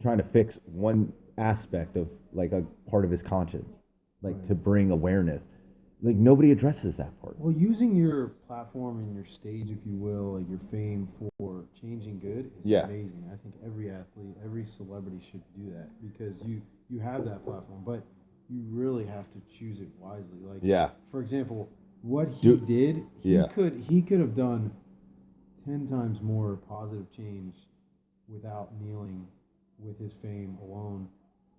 Speaker 2: trying to fix one aspect of like a part of his conscience, like to bring awareness. Like, nobody addresses that part.
Speaker 1: Well, using your platform and your stage, if you will, like your fame for changing good is
Speaker 2: Yeah.
Speaker 1: amazing. I think every athlete, every celebrity should do that, because you have that platform, but you really have to choose it wisely. Like,
Speaker 2: Yeah.
Speaker 1: for example, what he did,
Speaker 2: Yeah.
Speaker 1: he could have done 10 times more positive change without kneeling with his fame alone.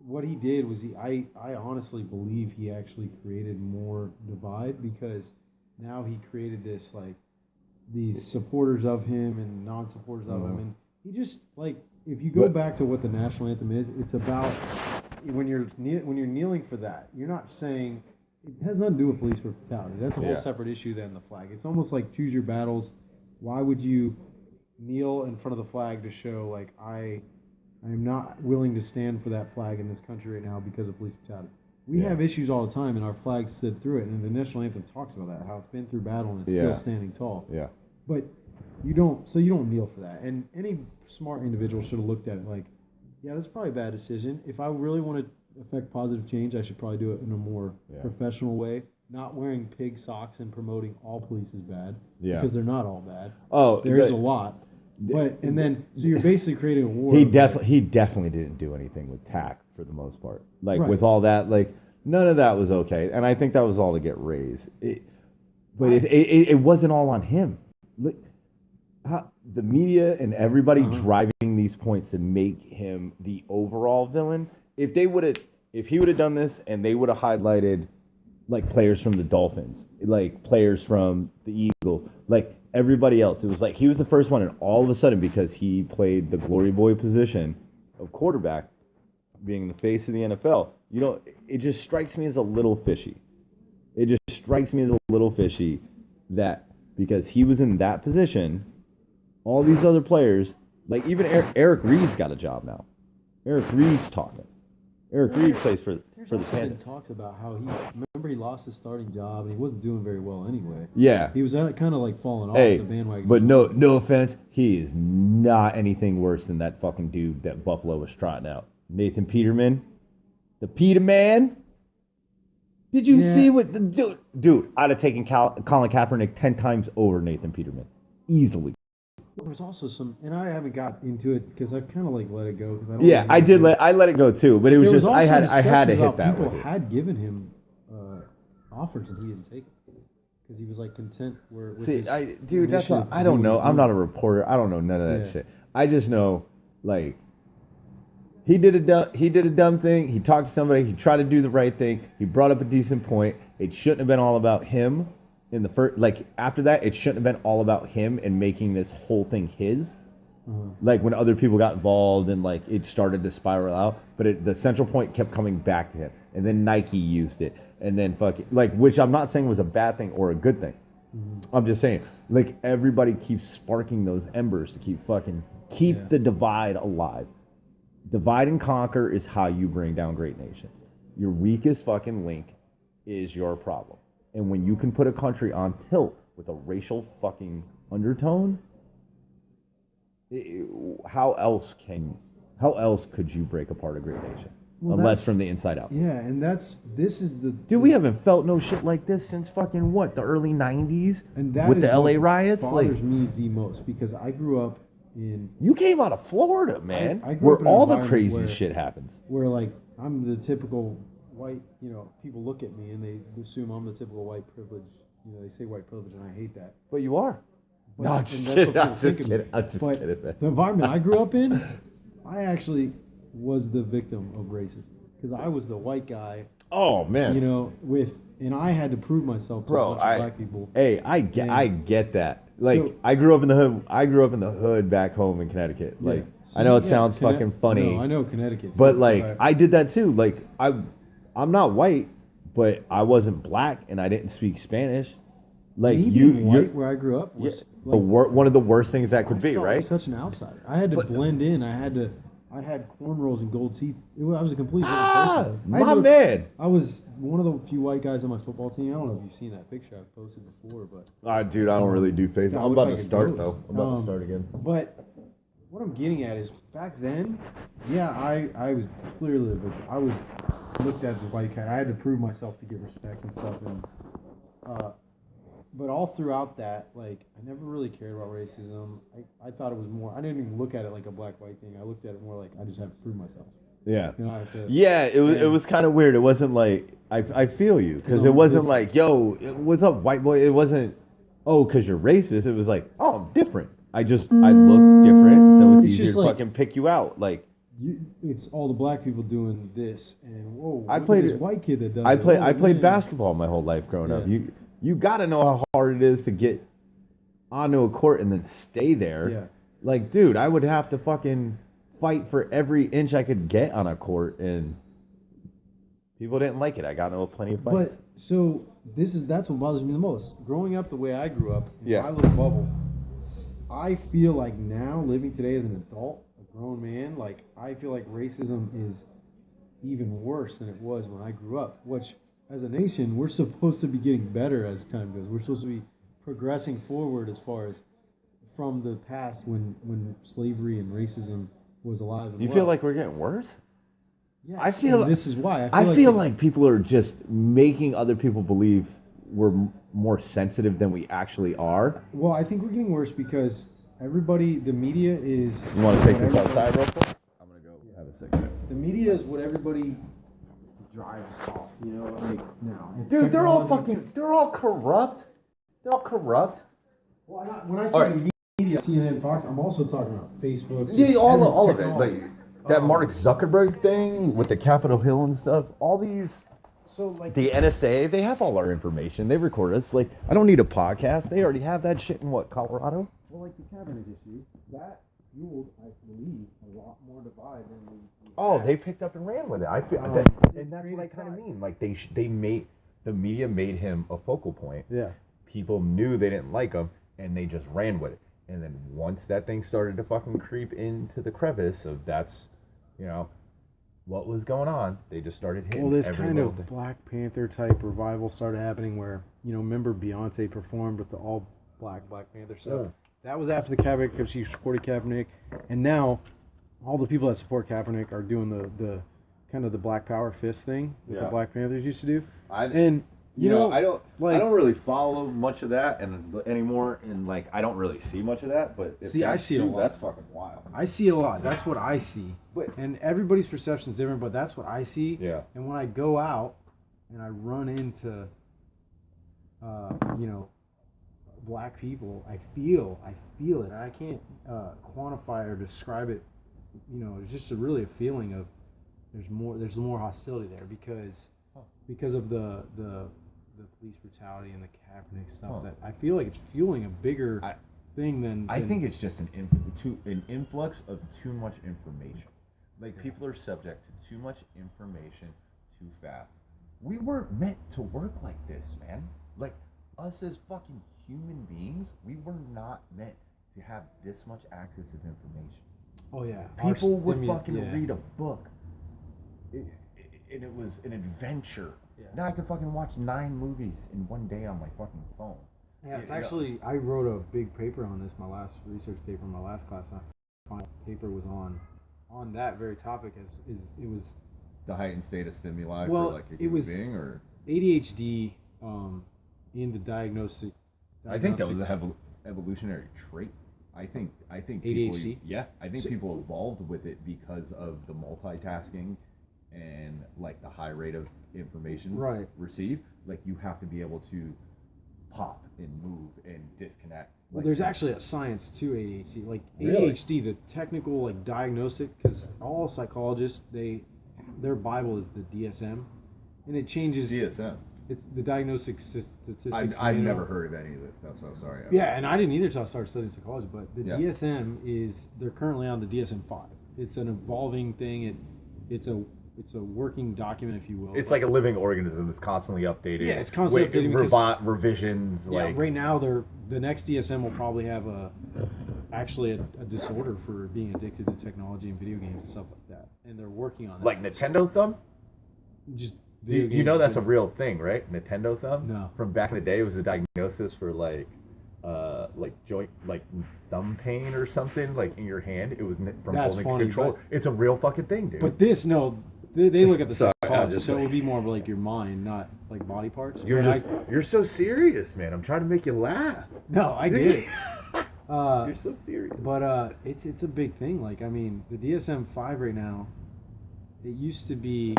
Speaker 1: What he did was I honestly believe he actually created more divide, because now he created this, like, these supporters of him and non-supporters of him, and he just, like, if you go
Speaker 2: But-
Speaker 1: back to what the national anthem is, it's about when you're kneeling for that, you're not saying it has nothing to do with police brutality. That's a whole
Speaker 2: Yeah.
Speaker 1: separate issue than the flag. It's almost like choose your battles. Why would you kneel in front of the flag to show, like, I am not willing to stand for that flag in this country right now because of police brutality? We
Speaker 2: Yeah.
Speaker 1: have issues all the time, and our flag stood through it. And the national anthem talks about that, how it's been through battle and it's
Speaker 2: Yeah.
Speaker 1: still standing tall.
Speaker 2: Yeah.
Speaker 1: But you don't kneel for that. And any smart individual should have looked at it like, yeah, that's probably a bad decision. If I really want to affect positive change, I should probably do it in a more professional way. Not wearing pig socks and promoting all police is bad,
Speaker 2: Yeah.
Speaker 1: because they're not all bad.
Speaker 2: Oh,
Speaker 1: There is a lot. But and then so you're basically creating a war.
Speaker 2: He
Speaker 1: of, like,
Speaker 2: definitely didn't do anything with tact for the most part. Like,
Speaker 1: Right.
Speaker 2: with all that, like, none of that was okay, and I think that was all to get raised. But it wasn't all on him. Look, how the media and everybody driving these points to make him the overall villain. If he would have done this and they would have highlighted like players from the Dolphins, like players from the Eagles, like everybody else, it was like he was the first one, and all of a sudden, because he played the glory boy position of quarterback, being the face of the NFL, it just strikes me as a little fishy. It just strikes me as a little fishy that because he was in that position, all these other players Like even Eric Reed's got a job now. Eric Reed's talking. Eric Reed plays for the Panthers.
Speaker 5: Talks about how he lost his starting job and he wasn't doing very well anyway.
Speaker 2: Yeah.
Speaker 5: He was kind of like falling off
Speaker 2: Hey,
Speaker 5: the bandwagon.
Speaker 2: but no offense, he is not anything worse than that fucking dude that Buffalo was trotting out. Nathan Peterman, the Peterman. Did you see what the dude? I'd have taken Colin Kaepernick 10 times over Nathan Peterman, easily.
Speaker 5: There's also some, and I haven't got into it because I've kind of like let it go because I don't.
Speaker 2: Yeah, I did let it go too, but it was just I had to hit that
Speaker 5: People
Speaker 2: with it.
Speaker 5: had given him offers and he didn't take it because he was like content where. With
Speaker 2: See,
Speaker 5: his
Speaker 2: that's
Speaker 5: initiative
Speaker 2: I
Speaker 5: to
Speaker 2: don't
Speaker 5: do
Speaker 2: know.
Speaker 5: what he's
Speaker 2: I'm not a
Speaker 5: doing.
Speaker 2: reporter. I don't know none of that
Speaker 5: Yeah.
Speaker 2: shit. I just know like he did a dumb thing. He talked to somebody. He tried to do the right thing. He brought up a decent point. It shouldn't have been all about him in the first. Like after that, it shouldn't have been all about him and making this whole thing his. Like when other people got involved and like it started to spiral out, but the central point kept coming back to him, and then Nike used it, and then which I'm not saying was a bad thing or a good thing. I'm just saying like everybody keeps sparking those embers to keep the divide alive. Divide and conquer is how you bring down great nations. Your weakest fucking link is your problem, and when you can put a country on tilt with a racial fucking undertone. How else could you break apart a great nation unless from the inside out?
Speaker 5: Yeah, and this is the
Speaker 2: Dude, we haven't felt no shit like this since fucking what, the early 90s
Speaker 5: and that
Speaker 2: with
Speaker 5: is
Speaker 2: the LA
Speaker 5: what
Speaker 2: riots. Like
Speaker 5: bothers me the most because I grew up in
Speaker 2: you came out of Florida, man,
Speaker 5: I grew
Speaker 2: where
Speaker 5: up in an
Speaker 2: all the
Speaker 5: environment
Speaker 2: crazy
Speaker 5: where-
Speaker 2: shit happens.
Speaker 5: where like I'm the typical white, people look at me and they assume I'm the typical white privilege. They say white privilege and I hate that.
Speaker 2: But you are.
Speaker 5: But-
Speaker 2: No, I'm
Speaker 5: and
Speaker 2: just
Speaker 5: that's
Speaker 2: kidding.
Speaker 5: what
Speaker 2: I'm
Speaker 5: people
Speaker 2: just
Speaker 5: think of me.
Speaker 2: kidding. I'm just
Speaker 5: But
Speaker 2: kidding, man.
Speaker 5: The environment I grew up in, I actually was the victim of racism because I was the white guy,
Speaker 2: Oh man,
Speaker 5: and I had to prove myself to
Speaker 2: bro,
Speaker 5: a bunch of black people.
Speaker 2: Hey, I get that. Like
Speaker 5: So-
Speaker 2: I grew up in the hood. I grew up in the hood back home in Connecticut. Like
Speaker 5: Yeah.
Speaker 2: I know it
Speaker 5: Yeah,
Speaker 2: sounds fucking funny.
Speaker 5: No, I know Connecticut.
Speaker 2: But
Speaker 5: too,
Speaker 2: like
Speaker 5: but
Speaker 2: I did that too. Like I'm not white, but I wasn't black and I didn't speak Spanish. Like
Speaker 5: me
Speaker 2: you,
Speaker 5: being
Speaker 2: you're
Speaker 5: white where I grew up was
Speaker 2: one of the worst things that could
Speaker 5: I
Speaker 2: be,
Speaker 5: felt
Speaker 2: right?
Speaker 5: like such an outsider. I had to blend in. I had cornrows and gold teeth. I was a complete different person. I
Speaker 2: My
Speaker 5: had to-
Speaker 2: man.
Speaker 5: I was one of the few white guys on my football team. I don't know if you've seen that picture I've posted before, but
Speaker 2: Dude, I don't really do face.
Speaker 5: I
Speaker 2: I'm
Speaker 5: look
Speaker 2: about
Speaker 5: like
Speaker 2: to
Speaker 5: a
Speaker 2: start
Speaker 5: ghost.
Speaker 2: though. I'm about to start again.
Speaker 5: But what I'm getting at is back then, I was clearly the victim. I was looked at as a white cat. I had to prove myself to get respect and stuff. And but all throughout that, like I never really cared about racism. I thought it was more. I didn't even look at it like a black-white thing. I looked at it more like I just have to prove myself.
Speaker 2: Yeah.
Speaker 5: I have to,
Speaker 2: Yeah, it was kind of weird. It wasn't like I feel you because it wasn't like what's up, white boy. It wasn't because you're racist. It was like I'm different. I look different, so it's
Speaker 5: It's
Speaker 2: easier
Speaker 5: just
Speaker 2: to
Speaker 5: like-
Speaker 2: fucking pick you out. Like
Speaker 5: it's all the black people doing this, and whoa,
Speaker 2: I
Speaker 5: look at
Speaker 2: played
Speaker 5: this
Speaker 2: it-
Speaker 5: white kid that does.
Speaker 2: I
Speaker 5: it.
Speaker 2: played
Speaker 5: Oh,
Speaker 2: I played
Speaker 5: man.
Speaker 2: basketball my whole life growing up.
Speaker 5: Yeah.
Speaker 2: You got to know how hard it is to get onto a court and then stay there.
Speaker 5: Yeah.
Speaker 2: Like, dude, I would have to fucking fight for every inch I could get on a court, and people didn't like it. I got into plenty of fights.
Speaker 5: But so that's what bothers me the most. Growing up the way I grew up in
Speaker 2: Yeah.
Speaker 5: my little bubble, I feel like now living today as an adult, a grown man, like I feel like racism is even worse than it was when I grew up. Which, as a nation, we're supposed to be getting better as time goes. We're supposed to be progressing forward as far as from the past when slavery and racism was alive. And
Speaker 2: You
Speaker 5: well.
Speaker 2: feel like we're getting worse?
Speaker 5: Yes,
Speaker 2: I feel-
Speaker 5: and this is why
Speaker 2: I feel like people are just making other people believe we're more sensitive than we actually are.
Speaker 5: Well, I think we're getting worse because everybody, the media is.
Speaker 2: You want to take this
Speaker 5: what
Speaker 2: outside real quick? I'm gonna go have a cigarette.
Speaker 5: The media is what everybody drives off. Like now. It's
Speaker 2: Dude, they're all
Speaker 5: technology.
Speaker 2: they're all corrupt. They're all corrupt.
Speaker 5: Well, when I say
Speaker 2: All right.
Speaker 5: the media, CNN, Fox, I'm also talking about Facebook.
Speaker 2: Yeah,
Speaker 5: just
Speaker 2: all
Speaker 5: every
Speaker 2: of it.
Speaker 5: technology.
Speaker 2: Like that Mark Zuckerberg thing with the Capitol Hill and stuff. All these.
Speaker 5: So like
Speaker 2: The NSA, they have all our information. They record us. Like, I don't need a podcast. They already have that shit in what, Colorado?
Speaker 5: well, like the Kaepernick issue, that fueled, I believe, a lot more divide than we
Speaker 2: Oh,
Speaker 5: had.
Speaker 2: they picked up and ran with it. I feel,
Speaker 5: They
Speaker 2: and that's what I
Speaker 5: created
Speaker 2: kind of
Speaker 5: sides.
Speaker 2: mean. Like they made the media made him a focal point.
Speaker 5: Yeah.
Speaker 2: People knew they didn't like him, and they just ran with it.
Speaker 6: And then once that thing started to fucking creep into the crevice of that's, you know, what was going on, they just started hitting.
Speaker 5: Well, this
Speaker 6: every
Speaker 5: kind
Speaker 6: little
Speaker 5: of
Speaker 6: thing.
Speaker 5: Black Panther type revival started happening where, remember Beyonce performed with the all Black Panther stuff?
Speaker 6: Yeah.
Speaker 5: That was after the Kaepernick because she supported Kaepernick. And now all the people that support Kaepernick are doing the kind of the Black Power fist thing that the
Speaker 2: Yeah.
Speaker 5: Black Panthers used to do.
Speaker 2: I,
Speaker 5: And,
Speaker 2: I don't
Speaker 5: like-
Speaker 2: I don't really follow much of that anymore, and like I don't really see much of that. But if
Speaker 5: See, I
Speaker 2: that's
Speaker 5: see it a
Speaker 2: true,
Speaker 5: lot.
Speaker 2: That's fucking wild.
Speaker 5: I see it a lot. That's what I see.
Speaker 2: But
Speaker 5: And everybody's perception is different, but that's what I see.
Speaker 6: Yeah.
Speaker 5: And when I go out and I run into, black people, I feel it. I can't quantify or describe it. It's just really a feeling of there's more hostility there because of the police brutality and the Kaepernick stuff.
Speaker 2: Huh.
Speaker 5: That I feel like it's fueling a bigger thing than.
Speaker 2: I think it's just an influx of too much information. Like people are subject to too much information too fast. We weren't meant to work like this, man. Like us as fucking human beings, we were not meant to have this much access of information.
Speaker 5: Oh yeah,
Speaker 2: People would fucking read a book, and it was an adventure.
Speaker 5: Yeah.
Speaker 2: Now I can fucking watch 9 movies in one day on my fucking phone.
Speaker 5: Yeah, it's
Speaker 2: Yeah.
Speaker 5: actually, I wrote a big paper on this, my last research paper in my last class, and my final paper was on that very topic. It was
Speaker 2: The heightened state of stimuli
Speaker 5: Well,
Speaker 2: for like a
Speaker 5: it
Speaker 2: human
Speaker 5: was-
Speaker 2: being, or
Speaker 5: ADHD in the diagnostic.
Speaker 2: I think that was an evolutionary trait. I think people,
Speaker 5: ADHD?
Speaker 2: yeah, I think
Speaker 5: So-
Speaker 2: people evolved with it because of the multitasking and like the high rate of information
Speaker 5: Right.
Speaker 2: received. Like you have to be able to pop and move and disconnect.
Speaker 5: Well,
Speaker 2: Like,
Speaker 5: there's actually a science to ADHD. Like
Speaker 2: Really?
Speaker 5: ADHD, the technical like diagnostic, because all psychologists their Bible is the DSM, and it changes.
Speaker 2: DSM.
Speaker 5: It's the Diagnostic Statistics.
Speaker 2: I've
Speaker 5: Manual.
Speaker 2: never heard of any of this stuff, so I'm sorry.
Speaker 5: Yeah, and I didn't either until I started studying psychology. But the
Speaker 2: Yeah.
Speaker 5: DSM they're currently on the DSM-5. It's an evolving thing. It's a working document, if you will.
Speaker 6: It's like a living organism. It's constantly updated.
Speaker 5: Yeah, it's constantly updating because-
Speaker 6: revisions.
Speaker 5: yeah.
Speaker 6: Like
Speaker 5: Right now, the next DSM will probably have a disorder for being addicted to technology and video games and stuff like that, and they're working on that.
Speaker 6: like Nintendo Thumb.
Speaker 5: Just
Speaker 6: You,
Speaker 5: video
Speaker 6: you know
Speaker 5: games
Speaker 6: that's a
Speaker 5: and-
Speaker 6: real thing, right? Nintendo Thumb.
Speaker 5: No.
Speaker 6: From back in the day, it was a diagnosis for like joint, like thumb pain or something, like in your hand. It was from
Speaker 5: That's
Speaker 6: holding
Speaker 5: funny,
Speaker 6: control.
Speaker 5: but-
Speaker 6: It's a real fucking thing, dude.
Speaker 5: But this, no, they look at the
Speaker 6: Sorry, I'm
Speaker 5: psychology,
Speaker 6: just
Speaker 5: so it
Speaker 6: like-
Speaker 5: would be more of like your mind, not like body parts.
Speaker 6: you're
Speaker 5: But
Speaker 6: just you're so serious, man. I'm trying to make you laugh.
Speaker 5: no, I get it.
Speaker 6: You're so serious.
Speaker 5: But it's a big thing. Like I mean, the DSM-5 right now, it used to be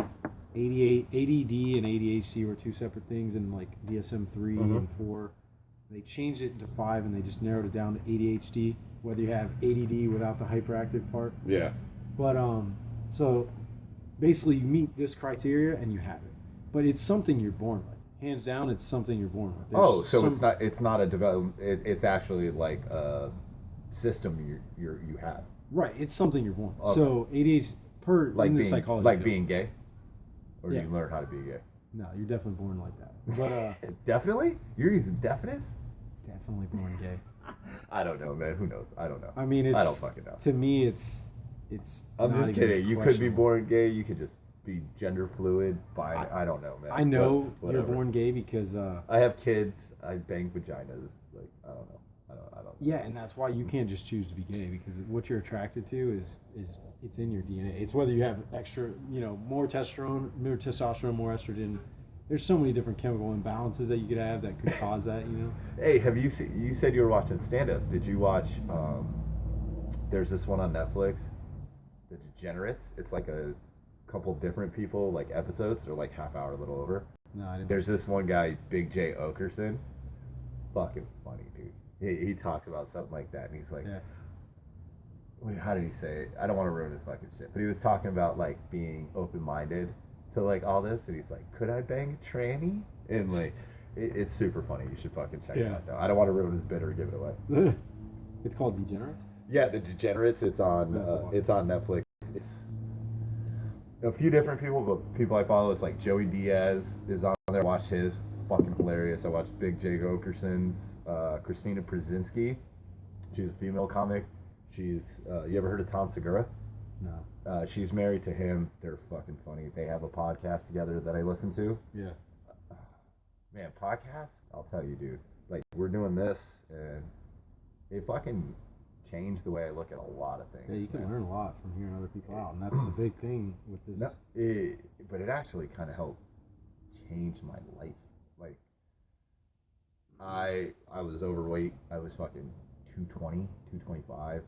Speaker 5: ADD and ADHD were two separate things, and like DSM-3
Speaker 6: Mhm.
Speaker 5: and 4, they changed it to 5, and they just narrowed it down to ADHD. Whether you have ADD without the hyperactive part,
Speaker 6: Yeah.
Speaker 5: but so basically you meet this criteria and you have it. But it's something you're born with. Hands down, it's something you're born with.
Speaker 6: Oh,
Speaker 5: There's
Speaker 6: so
Speaker 5: some-
Speaker 6: it's not a development. It's actually like a system you have.
Speaker 5: right. It's something you're born with.
Speaker 6: Okay.
Speaker 5: So ADHD
Speaker 6: Like
Speaker 5: in the
Speaker 6: being
Speaker 5: psychology
Speaker 6: like
Speaker 5: field.
Speaker 6: being gay, or
Speaker 5: Yeah.
Speaker 6: you learn how to be gay.
Speaker 5: No, you're definitely born like that. But
Speaker 6: Definitely, you're using definites.
Speaker 5: definitely born gay.
Speaker 6: I don't know, man. Who knows? I don't know.
Speaker 5: I mean, it's
Speaker 6: I don't fucking know.
Speaker 5: to me, it's
Speaker 6: I'm
Speaker 5: not
Speaker 6: just
Speaker 5: even
Speaker 6: kidding. You could be
Speaker 5: questionable.
Speaker 6: born gay. You could just be gender fluid. I don't know, man.
Speaker 5: I know
Speaker 6: But
Speaker 5: you're
Speaker 6: whatever.
Speaker 5: born gay because
Speaker 6: I have kids. I bang vaginas. Like I don't know. I don't.
Speaker 5: yeah, and that's why you can't just choose to be gay because what you're attracted to is it's in your DNA. It's whether you have extra, more testosterone, more estrogen. There's so many different chemical imbalances that you could have that could cause that.
Speaker 6: Hey, have you seen? You said you were watching stand up. Did you watch? There's this one on Netflix, The Degenerates. It's like a couple different people, like episodes. They're like half hour, a little over.
Speaker 5: No, I didn't.
Speaker 6: There's this one guy, Big J Okerson. Fucking funny, dude. He talks about something like that, and he's like,
Speaker 5: Yeah.
Speaker 6: wait, how did he say it? I don't want to ruin his fucking shit. But he was talking about like being open-minded to like all this, and he's like, could I bang a tranny? And like, it's super funny. You should fucking check it
Speaker 5: Yeah.
Speaker 6: out. Though. I don't want to ruin his bit or give it away.
Speaker 5: It's called Degenerates.
Speaker 6: Yeah, The Degenerates. It's on Netflix. It's a few different people, but people I follow. It's like Joey Diaz is on there. Watch his, fucking hilarious. I watched Big J Okerson's, Christina Przinski. She's a female comic. She's you ever heard of Tom Segura?
Speaker 5: No.
Speaker 6: She's married to him. They're fucking funny. They have a podcast together that I listen to.
Speaker 5: Yeah.
Speaker 6: Man, podcasts, I'll tell you, dude. Like, we're doing this, and it fucking changed the way I look at a lot of things.
Speaker 5: Yeah, you can
Speaker 6: man.
Speaker 5: learn a lot from hearing other people out, and that's the big thing with this.
Speaker 6: No, but it actually kind of helped change my life. Like, I was overweight. I was fucking 220, 225,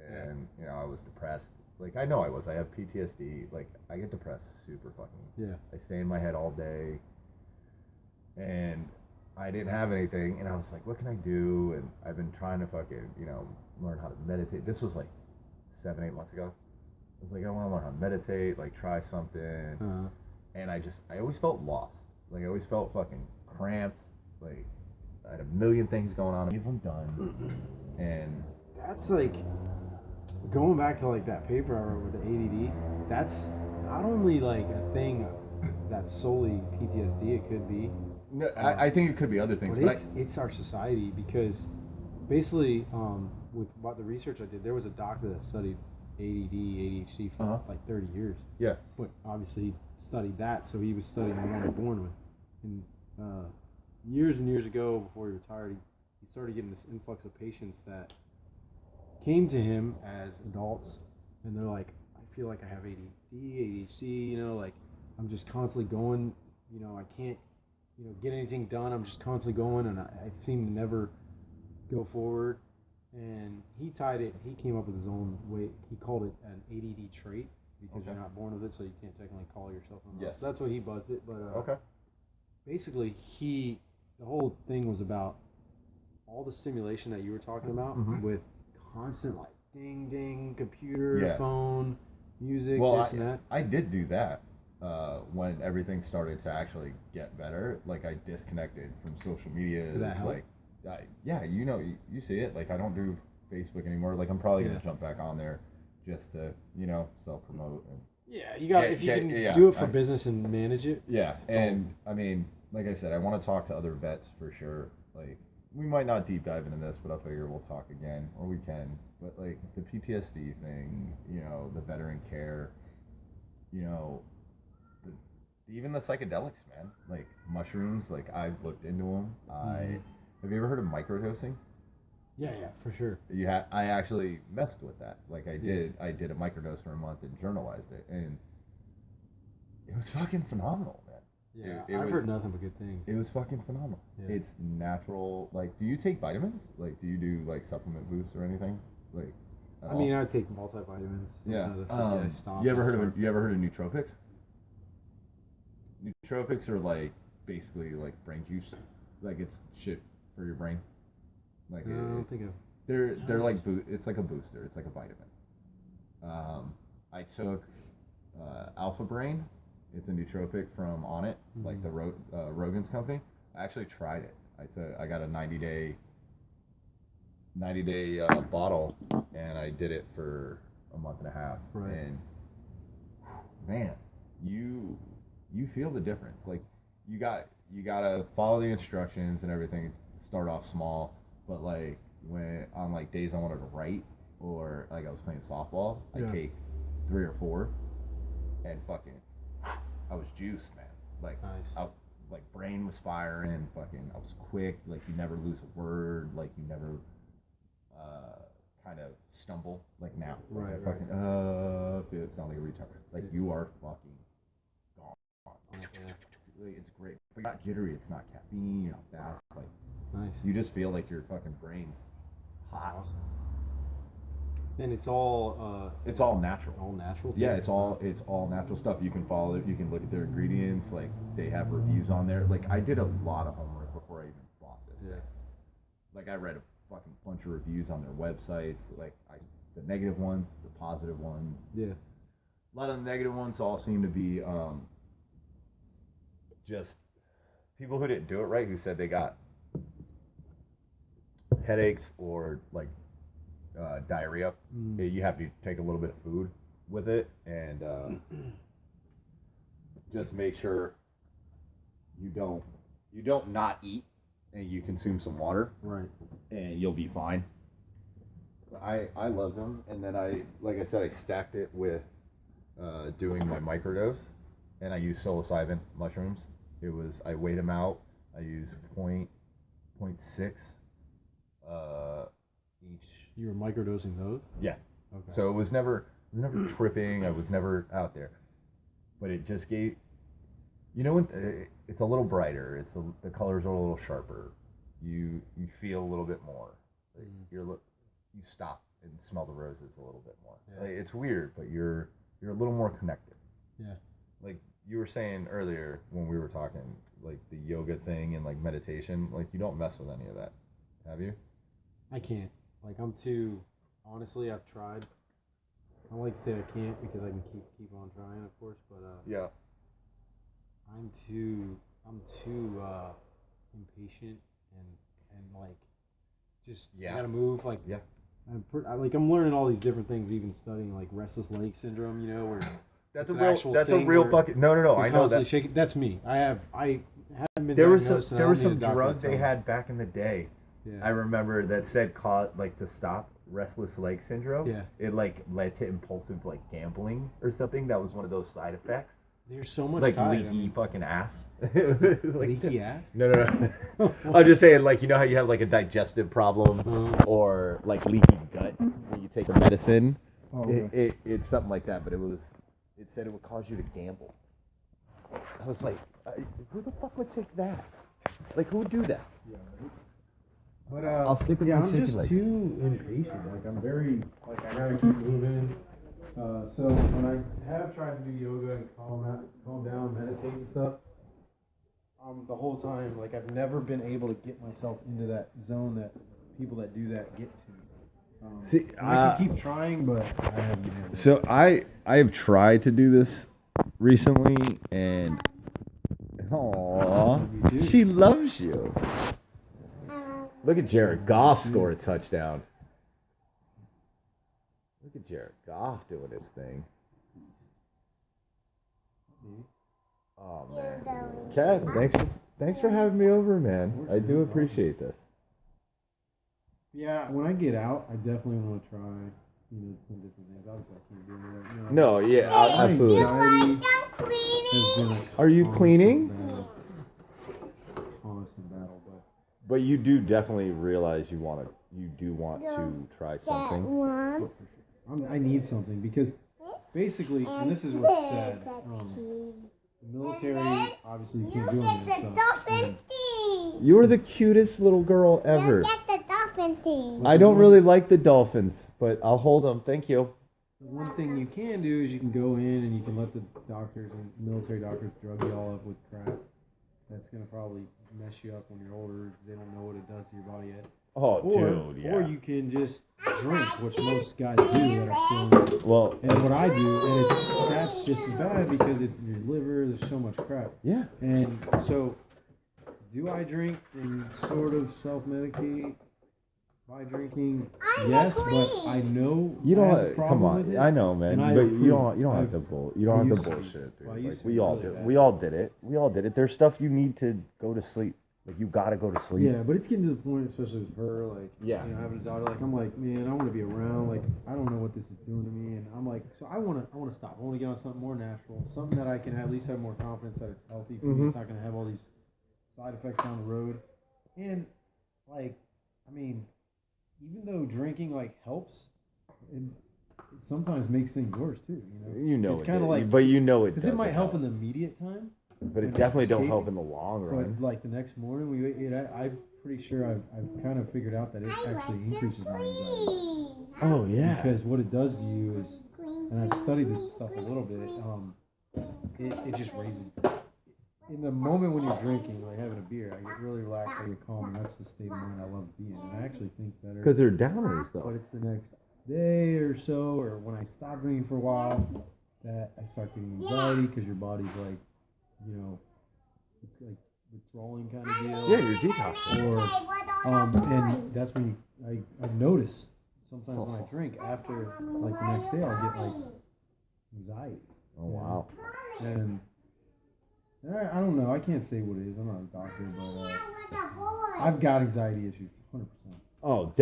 Speaker 6: and you know I was depressed. Like I know I was. I have PTSD. Like I get depressed super fucking.
Speaker 5: Yeah.
Speaker 6: I stay in my head all day, and I didn't have anything. And I was like, what can I do? And I've been trying to fucking learn how to meditate. This was like 7-8 months ago. I was like, I want to learn how to meditate. Like try something.
Speaker 5: Uh-huh.
Speaker 6: And I always felt lost. Like I always felt fucking cramped. Like I had a million things going on. Leave them done. And
Speaker 5: That's like going back to like that paper I wrote with the ADD. That's not only like a thing that's solely PTSD. It could be,
Speaker 6: no, I think it could be other things.
Speaker 5: but
Speaker 6: But
Speaker 5: it's our society because basically with what the research I did, there was a doctor that studied ADD, ADHD for
Speaker 6: Uh-huh.
Speaker 5: like 30 years.
Speaker 6: yeah,
Speaker 5: But obviously he studied that, so he was studying the one we're born with. And years and years ago, before he retired, he started getting this influx of patients that came to him as adults, and they're like, I feel like I have ADD, ADHD, you know, like I'm just constantly going, you know, I can't, you know, get anything done. I'm just constantly going, and I seem to never go forward. And he came up with his own way. He called it an ADD trait because
Speaker 6: Okay.
Speaker 5: you're not born with it, so you can't technically call yourself one.
Speaker 6: Yes.
Speaker 5: So that's what he buzzed it. But
Speaker 6: okay.
Speaker 5: basically, the whole thing was about all the stimulation that you were talking about
Speaker 6: Mhm.
Speaker 5: with constant like ding ding, computer,
Speaker 6: Yeah.
Speaker 5: phone, music,
Speaker 6: Well,
Speaker 5: this and that.
Speaker 6: I did do that when everything started to actually get better. Like I disconnected from social media.
Speaker 5: Did that
Speaker 6: It's
Speaker 5: help?
Speaker 6: like, yeah, you know, you see it. Like I don't do Facebook anymore. Like I'm probably gonna
Speaker 5: Yeah.
Speaker 6: jump back on there just to self promote and
Speaker 5: Yeah, you got
Speaker 6: Yeah,
Speaker 5: if you
Speaker 6: yeah,
Speaker 5: can
Speaker 6: yeah,
Speaker 5: do it for
Speaker 6: I-
Speaker 5: business and manage it.
Speaker 6: yeah.
Speaker 5: It's all-
Speaker 6: And I mean, like I said, I want to talk to other vets for sure. Like we might not deep dive into this, but I figure we'll talk again, or we can. But like the PTSD thing, the veteran care, the, even the psychedelics, man. Like mushrooms, like I've looked into them. Have you ever heard of microdosing?
Speaker 5: Yeah, for sure.
Speaker 6: I actually messed with that. Like I did a microdose for a month and journalized it, and it was fucking phenomenal, man.
Speaker 5: Yeah,
Speaker 6: It
Speaker 5: I've
Speaker 6: was-
Speaker 5: heard nothing but good things.
Speaker 6: It was fucking phenomenal.
Speaker 5: Yeah.
Speaker 6: It's natural. Like, do you take vitamins? Like, do you do like supplement boosts or anything? Like, at
Speaker 5: I
Speaker 6: all?
Speaker 5: mean, I take multivitamins.
Speaker 6: yeah.
Speaker 5: I stopped.
Speaker 6: You ever heard of nootropics? Nootropics are like basically like brain juice. Like it's shit for your brain. Like
Speaker 5: I don't think I've.
Speaker 6: they're like it's like a booster. It's like a vitamin. I took Alpha Brain. It's a nootropic from Onnit, like the Rogan's company. I actually tried it. I got a 90-day bottle, and I did it for a month and a half.
Speaker 5: Right.
Speaker 6: And man, you feel the difference. Like you gotta follow the instructions and everything. Start off small, but like when on like days I wanted to write or like I was playing softball,
Speaker 5: Yeah.
Speaker 6: I take 3 or 4, and fucking I was juiced, man. Like
Speaker 5: Nice.
Speaker 6: like brain was firing, fucking I was quick. Like you never lose a word. Like you never kind of stumble. Like now, like
Speaker 5: Right,
Speaker 6: I fucking it sounds like a retard. Like you are fucking gone.
Speaker 5: Yeah.
Speaker 6: Like, it's great. But you're not jittery. It's not caffeine. You're not fast. Like
Speaker 5: Nice.
Speaker 6: you just feel like your fucking brain's
Speaker 5: That's
Speaker 6: hot.
Speaker 5: awesome. And it's all
Speaker 6: It's all natural.
Speaker 5: natural. Too?
Speaker 6: Yeah, it's all natural stuff. You can follow it. You can look at their ingredients. Like they have reviews on there. Like I did a lot of homework before I even bought this.
Speaker 5: Yeah.
Speaker 6: thing. Like I read a fucking bunch of reviews on their websites. Like the negative ones, the positive ones.
Speaker 5: Yeah.
Speaker 6: A lot of the negative ones all seem to be just people who didn't do it right, who said they got headaches or like diarrhea. You have to take a little bit of food with it, and just make sure you don't not eat, and you consume some water,
Speaker 5: Right.
Speaker 6: and you'll be fine. I loved them, and then like I said, I stacked it with doing my microdose, and I used psilocybin mushrooms. I weighed them out. I used point 0.6 each.
Speaker 5: You were microdosing those?
Speaker 6: Yeah.
Speaker 5: Okay.
Speaker 6: So it was never tripping. I was never out there, but it just gave. It's a little brighter. The colors are a little sharper. You feel a little bit more. Like you stop and smell the roses a little bit more.
Speaker 5: Yeah.
Speaker 6: Like, it's weird, but you're a little more connected.
Speaker 5: Yeah.
Speaker 6: Like you were saying earlier when we were talking, like the yoga thing and like meditation, like you don't mess with any of that, have you?
Speaker 5: I can't. Like I'm too. Honestly, I've tried. I don't like to say I can't because I can keep on trying, of course. But
Speaker 6: Yeah.
Speaker 5: I'm too impatient and like just
Speaker 6: Yeah.
Speaker 5: I gotta move. Like
Speaker 6: Yeah.
Speaker 5: I'm learning all these different things, even studying like restless leg syndrome. You know, where
Speaker 6: That's
Speaker 5: it's
Speaker 6: a
Speaker 5: an
Speaker 6: real.
Speaker 5: actual
Speaker 6: That's a
Speaker 5: thing
Speaker 6: real
Speaker 5: where
Speaker 6: fucking. No.
Speaker 5: you're
Speaker 6: I know
Speaker 5: constantly
Speaker 6: that.
Speaker 5: shaking. That's me. I haven't been
Speaker 6: There was
Speaker 5: diagnosed. and I
Speaker 6: there
Speaker 5: don't
Speaker 6: was
Speaker 5: need a
Speaker 6: some
Speaker 5: doctor
Speaker 6: drug
Speaker 5: to tell
Speaker 6: they
Speaker 5: me.
Speaker 6: had back in the day.
Speaker 5: Yeah.
Speaker 6: I remember that said like to stop restless leg syndrome.
Speaker 5: Yeah.
Speaker 6: It like led to impulsive like gambling or something. That was one of those side effects.
Speaker 5: There's so much
Speaker 6: Like
Speaker 5: tied.
Speaker 6: leaky
Speaker 5: I mean,
Speaker 6: fucking ass.
Speaker 5: leaky ass.
Speaker 6: No. I'm just saying, like, you know how you have like a digestive problem
Speaker 5: Uh-huh.
Speaker 6: or like leaky gut when you take a medicine.
Speaker 5: Oh, okay.
Speaker 6: It's something like that, but it said it would cause you to gamble. I was like, who the fuck would take that? Like, who would do that?
Speaker 5: But
Speaker 6: I'll sleep with
Speaker 5: yeah,
Speaker 6: my
Speaker 5: I'm
Speaker 6: chicken
Speaker 5: just
Speaker 6: legs.
Speaker 5: too impatient. Like I'm very like I gotta keep moving. So when I have tried to do yoga and calm down, meditate and stuff, the whole time like I've never been able to get myself into that zone that people that do that get to.
Speaker 2: See,
Speaker 5: and I can keep trying, but I haven't been able to.
Speaker 2: So I have tried to do this recently, and
Speaker 5: You do.
Speaker 2: she loves you. Look at Jared Goff score a touchdown. Look at Jared Goff doing his thing. Oh man, Kev, thanks for having me over, man. I do appreciate this.
Speaker 5: Yeah, when I get out, I definitely want to try, some different things. Obviously, I can't do it.
Speaker 2: No, yeah,
Speaker 5: My
Speaker 2: absolutely.
Speaker 5: anxiety
Speaker 3: I'm
Speaker 5: has
Speaker 3: cleaning.
Speaker 5: been a
Speaker 2: Are you
Speaker 5: constant
Speaker 2: cleaning?
Speaker 5: Constant battle, but
Speaker 2: But you do definitely realize you do want to try
Speaker 3: That
Speaker 2: something.
Speaker 3: one.
Speaker 5: I need something because basically, and this is what's said. The military, obviously, you
Speaker 3: You
Speaker 5: can't do
Speaker 3: get
Speaker 5: any of this
Speaker 3: the
Speaker 5: stuff.
Speaker 3: dolphin
Speaker 5: And
Speaker 3: thing.
Speaker 2: You're the cutest little girl ever.
Speaker 3: You get the dolphin thing.
Speaker 2: I don't really like the dolphins, but I'll hold them. Thank you.
Speaker 5: The one thing you can do is you can go in and you can let the doctors and military doctors drug you all up with crap. That's gonna probably mess you up when you're older because they don't know what it does to your body yet.
Speaker 2: Oh,
Speaker 5: Or you can just drink, which most guys do that are feeling.
Speaker 2: Well,
Speaker 5: And what I do, and that's just as bad because it's your liver. There's so much crap.
Speaker 2: yeah.
Speaker 5: And so, do I drink and sort of self-medicate by drinking?
Speaker 3: I'm
Speaker 5: Yes,
Speaker 3: the
Speaker 5: but
Speaker 3: queen.
Speaker 5: I know
Speaker 2: You
Speaker 5: I have a
Speaker 2: don't.
Speaker 5: problem
Speaker 2: Come
Speaker 5: with
Speaker 2: on.
Speaker 5: it.
Speaker 2: I know, man.
Speaker 5: and I
Speaker 2: But
Speaker 5: approve.
Speaker 2: you don't have
Speaker 5: I've-
Speaker 2: to bull. You
Speaker 5: I
Speaker 2: don't have
Speaker 5: used
Speaker 2: to
Speaker 5: to.
Speaker 2: bullshit, dude.
Speaker 5: Well, I
Speaker 2: Like,
Speaker 5: used to
Speaker 2: we
Speaker 5: be
Speaker 2: all
Speaker 5: really
Speaker 2: do.
Speaker 5: bad.
Speaker 2: We all did it. We all did it. There's stuff you need to go to sleep. Like you gotta go to sleep.
Speaker 5: Yeah, but it's getting to the point, especially with her, like,
Speaker 2: Yeah.
Speaker 5: having a daughter. Like, I'm like, man, I want to be around. Like, I don't know what this is doing to me, and I'm like, so I want to stop. I want to get on something more natural, something that I can at least have more confidence that it's healthy for me. It's not going to have all these side effects down the road. And like, I mean, even though drinking like helps, it sometimes makes things worse too.
Speaker 2: You know
Speaker 5: it's
Speaker 2: it.
Speaker 5: kind of
Speaker 2: did.
Speaker 5: like,
Speaker 2: but you know it.
Speaker 5: because it might
Speaker 2: doesn't
Speaker 5: help in the immediate time.
Speaker 2: But it
Speaker 5: when
Speaker 2: definitely
Speaker 5: it's
Speaker 2: don't
Speaker 5: escaping.
Speaker 2: help in the long run.
Speaker 5: But like the next morning, I'm pretty sure I've kind of figured out that it
Speaker 3: I
Speaker 5: actually
Speaker 3: like
Speaker 5: increases
Speaker 3: to
Speaker 5: my anxiety.
Speaker 3: clean.
Speaker 2: Oh yeah.
Speaker 5: Because what it does to you is,
Speaker 3: Clean,
Speaker 5: and I've studied this
Speaker 3: clean,
Speaker 5: stuff a
Speaker 3: clean,
Speaker 5: little bit,
Speaker 3: clean.
Speaker 5: it just raises. In the moment when you're drinking, like having a beer, I get really relaxed, I get calm, and that's the state of mind I love to be in. And I actually think better.
Speaker 2: Because they're downers
Speaker 5: But
Speaker 2: though.
Speaker 5: it's the next day or so, or when I stop drinking for a while, that I start getting anxiety because your body's like, it's like withdrawing kind of deal.
Speaker 2: Yeah, you're detoxing.
Speaker 5: Or, and that's when I notice sometimes when I drink after like the next day I'll get like anxiety.
Speaker 2: Oh wow.
Speaker 5: And I don't know. I can't say what it is. I'm not a doctor, but I've got anxiety issues, 100%.
Speaker 2: Oh,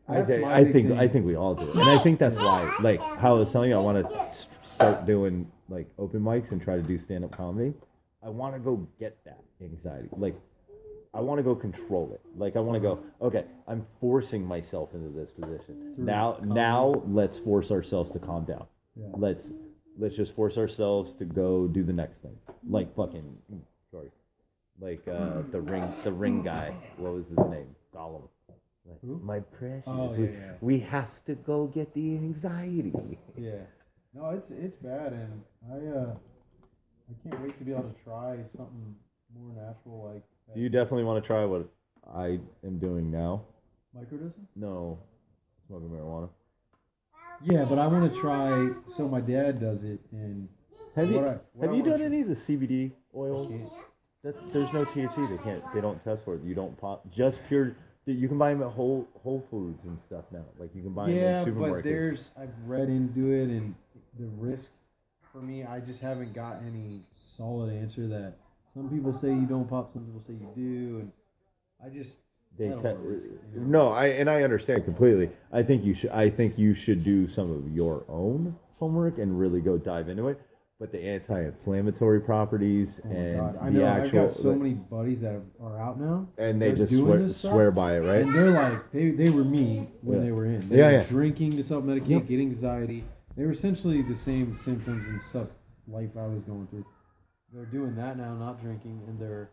Speaker 5: That's my
Speaker 2: I
Speaker 5: big
Speaker 2: think
Speaker 5: thing.
Speaker 2: I think we all do, and I think that's why. Like how I was telling you, I want to start doing like open mics and try to do stand up comedy. I want to go get that anxiety. Like I want to go control it. Like I want to go. Okay, I'm forcing myself into this position.
Speaker 5: Through
Speaker 2: Now let's force ourselves to calm down.
Speaker 5: Yeah.
Speaker 2: Let's just force ourselves to go do the next thing. Like fucking sorry, like the ring guy. What was his name? Gollum. Like,
Speaker 5: Who?
Speaker 2: my precious.
Speaker 5: Oh,
Speaker 2: we,
Speaker 5: yeah, yeah.
Speaker 2: we have to go get the anxiety.
Speaker 5: Yeah. No, it's bad, and I can't wait to be able to try something more natural like.
Speaker 2: Do you definitely want to try what I am doing now?
Speaker 5: Microdosing?
Speaker 2: No, smoking marijuana.
Speaker 5: Yeah, but I want to try. So my dad does it, and
Speaker 2: Have you
Speaker 5: what
Speaker 2: have
Speaker 5: I
Speaker 2: you
Speaker 5: wanna
Speaker 2: done
Speaker 5: try-
Speaker 2: any of the CBD oils?
Speaker 5: Can't-
Speaker 2: There's no THC. They don't test for it. You don't pop. Just pure. You can buy them at Whole Foods and stuff now. Like you can buy
Speaker 5: Yeah,
Speaker 2: them in supermarkets.
Speaker 5: but I've read into it, and the risk for me, I just haven't got any solid answer. That some people say you don't pop, some people say you do, and I just
Speaker 2: They
Speaker 5: I don't
Speaker 2: te-
Speaker 5: wanna risk it, you know?
Speaker 2: No, I understand completely. I think you should do some of your own homework and really go dive into it. But the anti-inflammatory properties
Speaker 5: Oh my
Speaker 2: and
Speaker 5: God. I
Speaker 2: the
Speaker 5: know
Speaker 2: actual
Speaker 5: I've got so many buddies that are out now,
Speaker 2: and they
Speaker 5: they're
Speaker 2: just
Speaker 5: doing
Speaker 2: swear,
Speaker 5: this stuff,
Speaker 2: swear by it, right?
Speaker 5: and they're like they were me when
Speaker 2: Yeah.
Speaker 5: they were in. They
Speaker 2: Yeah,
Speaker 5: were
Speaker 2: yeah.
Speaker 5: drinking to self-medicate,
Speaker 2: Yep.
Speaker 5: getting anxiety. They were essentially the same symptoms and stuff life I was going through. They're doing that now, not drinking, and they're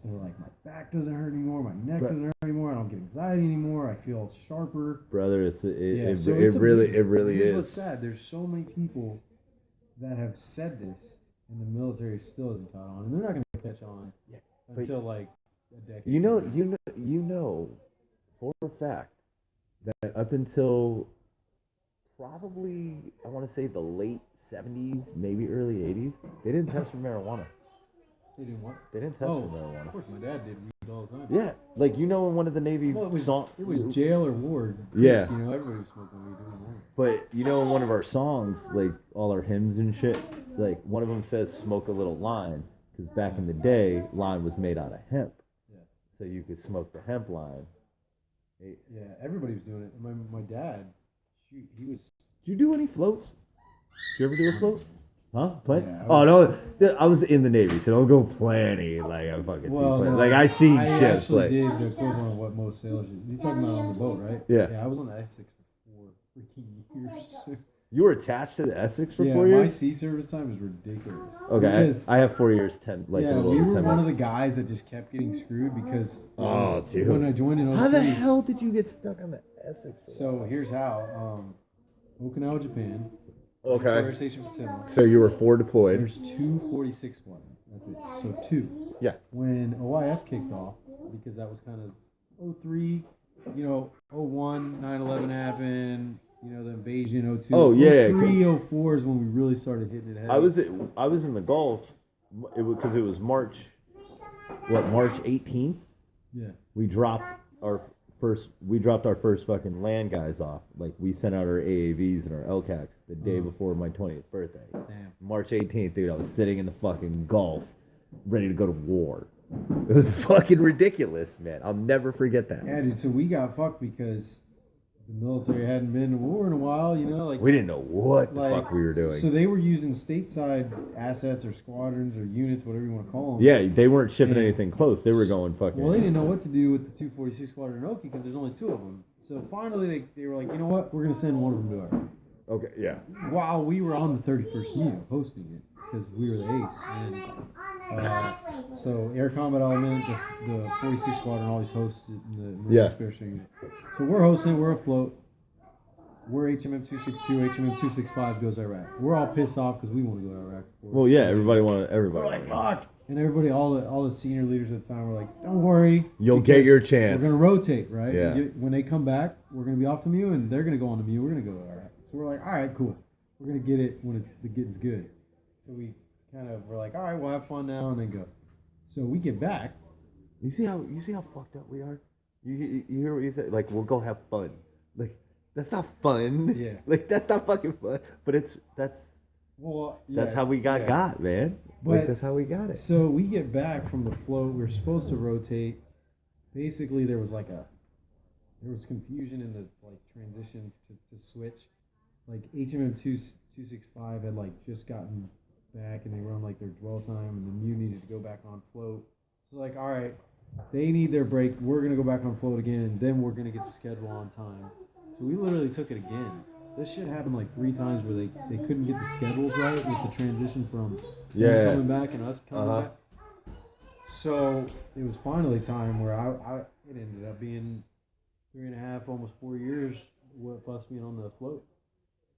Speaker 5: like, my back doesn't hurt anymore, my neck
Speaker 2: But-
Speaker 5: doesn't hurt anymore, I don't get anxiety anymore, I feel sharper.
Speaker 2: Brother, it
Speaker 5: So
Speaker 2: it
Speaker 5: it's a
Speaker 2: really
Speaker 5: big-
Speaker 2: it really
Speaker 5: here's
Speaker 2: is.
Speaker 5: what's sad. There's so many people that have said this, and the military still isn't caught on, and they're not going to catch on
Speaker 2: Yeah, but-
Speaker 5: until like a decade.
Speaker 2: You know,
Speaker 5: from now.
Speaker 2: you know, for a fact that up until probably I want to say the late '70s, maybe early '80s, they didn't test for marijuana.
Speaker 5: They didn't want.
Speaker 2: They didn't test
Speaker 5: Oh,
Speaker 2: for
Speaker 5: of
Speaker 2: marijuana.
Speaker 5: course, my dad did weed all the time.
Speaker 2: Yeah, like you know, in one of the Navy
Speaker 5: Well,
Speaker 2: songs.
Speaker 5: it was jail or ward.
Speaker 2: Yeah.
Speaker 5: You know, everybody was smoking weed doing that.
Speaker 2: But you know, in one of our songs, like all our hymns and shit, like one of them says "smoke a little line," because back in the day, line was made out of hemp.
Speaker 5: Yeah.
Speaker 2: So you could smoke the hemp line. Hey,
Speaker 5: Yeah, everybody was doing it. My dad, shoot, he was.
Speaker 2: did you do any floats? Did you ever do a float? Huh? Play?
Speaker 5: Yeah, I
Speaker 2: Oh no, I was in the Navy, so don't go planning like I fucking
Speaker 5: Well,
Speaker 2: play.
Speaker 5: no,
Speaker 2: Like I seen
Speaker 5: I
Speaker 2: ships
Speaker 5: actually
Speaker 2: like.
Speaker 5: did the equivalent of what most sailors do. You're talking about on the boat, right?
Speaker 2: Yeah.
Speaker 5: Yeah, I was on the Essex for 4 freaking years.
Speaker 2: You were attached to the Essex for
Speaker 5: yeah,
Speaker 2: 4
Speaker 5: my
Speaker 2: years.
Speaker 5: sea service time is ridiculous.
Speaker 2: Okay,
Speaker 5: Because-
Speaker 2: I have 4 years, 10 like a
Speaker 5: yeah,
Speaker 2: little
Speaker 5: we
Speaker 2: over
Speaker 5: were
Speaker 2: 10
Speaker 5: one of
Speaker 2: months.
Speaker 5: the guys that just kept getting screwed because
Speaker 2: Oh, dude.
Speaker 5: when I joined in 03,
Speaker 2: How the hell did you get stuck on the Essex? For
Speaker 5: So here's how. Okinawa, Japan.
Speaker 2: Okay.
Speaker 5: Fire Station Futenma.
Speaker 2: So you were 4 deployed.
Speaker 5: There's 246 squadrons. That's it. So 2.
Speaker 2: Yeah.
Speaker 5: When OIF kicked off, because that was kind of 03, you know, 01, 9/11 happened, you know, the invasion, 02.
Speaker 2: Oh, yeah,
Speaker 5: 03, 04 is when we really started hitting it heavy.
Speaker 2: I was in the Gulf. Because it was March 18th.
Speaker 5: Yeah.
Speaker 2: We dropped our first fucking land guys off. Like we sent out our AAVs and our LCACs the day before my 20th birthday.
Speaker 5: Damn.
Speaker 2: March 18th, dude. I was sitting in the fucking Gulf, ready to go to war. It was fucking ridiculous, man. I'll never forget that.
Speaker 5: Yeah, dude. So we got fucked because the military hadn't been to war in a while, you know, like.
Speaker 2: We didn't know what the
Speaker 5: like,
Speaker 2: fuck we were doing.
Speaker 5: So they were using stateside assets or squadrons or units, whatever you want to call them.
Speaker 2: Yeah, they weren't shipping
Speaker 5: Yeah.
Speaker 2: anything close. They were going fucking.
Speaker 5: Well, they didn't know what to do with the 246 Squadron in Oki because there's only 2 of them. So finally, they were like, you know what? We're going to send one of them to Iraq.
Speaker 2: Okay, yeah.
Speaker 5: While we were on the 31st MEO hosting it because we were the ace. And so Air Combat Element, the 46 Squadron always hosts it in the Marine
Speaker 2: Yeah.
Speaker 5: Expeditionary Unit. So we're hosting it, we're afloat. We're HMM 262, HMM 265 goes Iraq. We're all pissed off because we want to go to Iraq.
Speaker 2: Well, yeah. Everybody wanted. Everybody.
Speaker 5: We're like,
Speaker 2: wanted.
Speaker 5: fuck. And everybody, all the senior leaders at the time were like, don't worry.
Speaker 2: You'll
Speaker 5: because
Speaker 2: get your
Speaker 5: We're
Speaker 2: chance.
Speaker 5: going to rotate, right?
Speaker 2: Yeah.
Speaker 5: When they come back, we're going to be off to MEU, and they're going to go on to MEU. We're going to go to Iraq. So we're like, all right, cool. We're going to get it when the getting's good. So we kind of were like, all right, we'll have fun now and then go. So we get back.
Speaker 2: You see how fucked up we are. You hear what you said? Like we'll go have fun. Like that's not fun.
Speaker 5: Yeah.
Speaker 2: Like that's not fucking fun. But that's
Speaker 5: Well,
Speaker 2: how we got, man. Like
Speaker 5: But-
Speaker 2: that's how we got it.
Speaker 5: So we get back from the float. We were supposed to rotate. Basically, there was like a there was confusion in the like transition to switch. Like HMM 265 had like just gotten back and they were on like their dwell time, and then you needed to go back on float. So like, all right, they need their break. We're gonna go back on float again, and then we're gonna get the schedule on time. So we literally took it again. This shit happened like 3 times where they couldn't get the schedules right with the transition from them coming back and us coming back. So it was finally time where it ended up being 3.5, almost 4 years with us being on the float.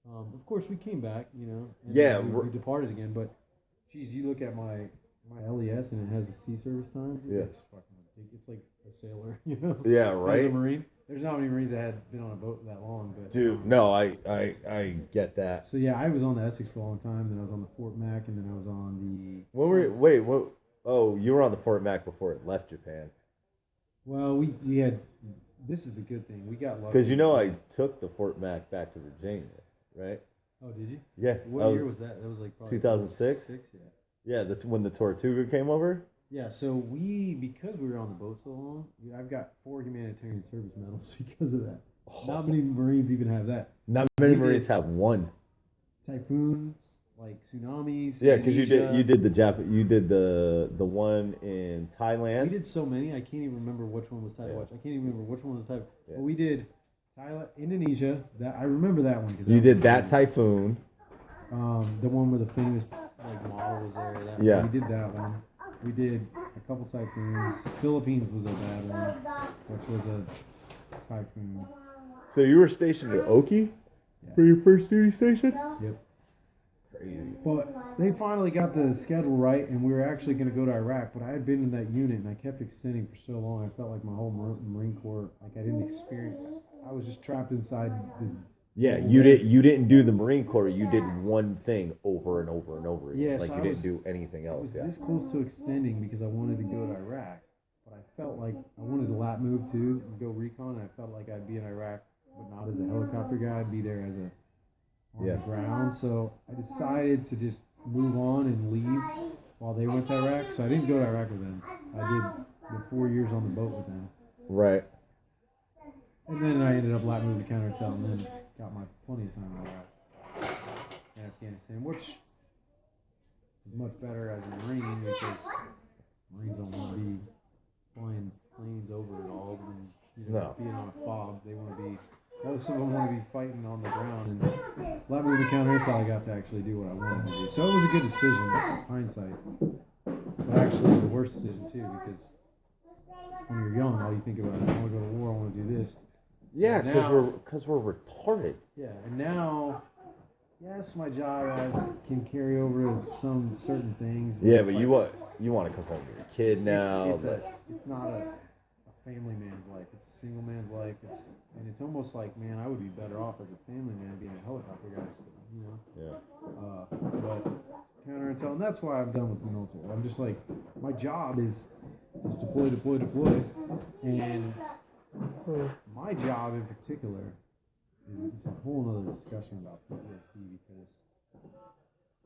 Speaker 5: Of course, we came back, you know. And we departed again. But, geez, you look at my LES and it has a sea service time.
Speaker 2: Yeah.
Speaker 5: It's fucking ridiculous. It's like a sailor, you know.
Speaker 2: Yeah,
Speaker 5: As a
Speaker 2: right.
Speaker 5: Marine, there's not many Marines that had been on a boat that long, but
Speaker 2: Dude, no, I get that.
Speaker 5: So yeah, I was on the Essex for a long time. Then I was on the Fort Mac, and then I was on
Speaker 2: What? Oh, you were on the Fort Mac before it left Japan.
Speaker 5: Well, we had. This is the good thing. We got lucky.
Speaker 2: Because you know I took the Fort Mac back to Virginia, right?
Speaker 5: Oh, did you?
Speaker 2: Yeah.
Speaker 5: What year was that? That was like probably
Speaker 2: 2006?
Speaker 5: 6, yeah.
Speaker 2: Yeah, when the Tortuga came over.
Speaker 5: Yeah, so because we were on the boat so long, I've got 4 humanitarian service medals because of that. Not many Marines even have that.
Speaker 2: Not many Marines have one.
Speaker 5: Typhoons, like tsunamis.
Speaker 2: Yeah, because you did
Speaker 5: Indonesia.
Speaker 2: the one in Thailand.
Speaker 5: We did so many, I can't even remember which one was Thailand.
Speaker 2: Yeah.
Speaker 5: I can't even remember which one was Thailand.
Speaker 2: Yeah.
Speaker 5: But we did Thailand, Indonesia. That I remember that one.
Speaker 2: You did that typhoon.
Speaker 5: The one where the famous like model was there.
Speaker 2: Yeah.
Speaker 5: We did that one. We did a couple typhoons. Philippines was a bad one, which was a typhoon.
Speaker 2: So you were stationed at Oki
Speaker 5: Yeah.
Speaker 2: for your first duty station?
Speaker 5: Yep.
Speaker 2: Crazy.
Speaker 5: But they finally got the schedule right, and we were actually going to go to Iraq. But I had been in that unit, and I kept extending for so long. I felt like my whole Marine Corps, like I didn't experience. I was just trapped inside this.
Speaker 2: Yeah, you didn't do the Marine Corps. You did one thing over and over and over again.
Speaker 5: Yeah,
Speaker 2: like
Speaker 5: so
Speaker 2: you
Speaker 5: I
Speaker 2: didn't
Speaker 5: was-
Speaker 2: do anything
Speaker 5: I
Speaker 2: else.
Speaker 5: was
Speaker 2: Yeah.
Speaker 5: this close to extending because I wanted to go to Iraq, but I felt like I wanted to lap move too and go recon, and I felt like I'd be in Iraq, but not as a helicopter guy. I'd be there as a on
Speaker 2: Yeah.
Speaker 5: the ground. So I decided to just move on and leave while they went to Iraq. So I didn't go to Iraq with them. I did the 4 years on the boat with them,
Speaker 2: Right.
Speaker 5: and then I ended up lap moving to counterintel, and then got my plenty of time in Iraq and Afghanistan, which is much better as a Marine because Marines don't want to be flying planes over it all and
Speaker 2: No.
Speaker 5: being on a fob. They want to be. Most of them want to be fighting on the ground, and lap moving counterintel, I got to actually do what I wanted to do. So it was a good decision, hindsight. But actually, the worst decision too, because when you're young, all you think about is I want to go to war, I want to do this.
Speaker 2: Yeah,
Speaker 5: Now-
Speaker 2: because we're retarded.
Speaker 5: Yeah, and now, yes, my job can carry over to some certain things.
Speaker 2: Yeah,
Speaker 5: it's
Speaker 2: but
Speaker 5: like-
Speaker 2: you want to come home to your kid now.
Speaker 5: It's
Speaker 2: but-
Speaker 5: not a family man's life. It's a single man's life. And it's almost like, man, I would be better off as a family man being a helicopter guy, you know.
Speaker 2: yeah.
Speaker 5: But counterintel, and that's why I'm done with the military. I'm just like, my job is deploy, and my job in particular is it's a whole other discussion about PTSD because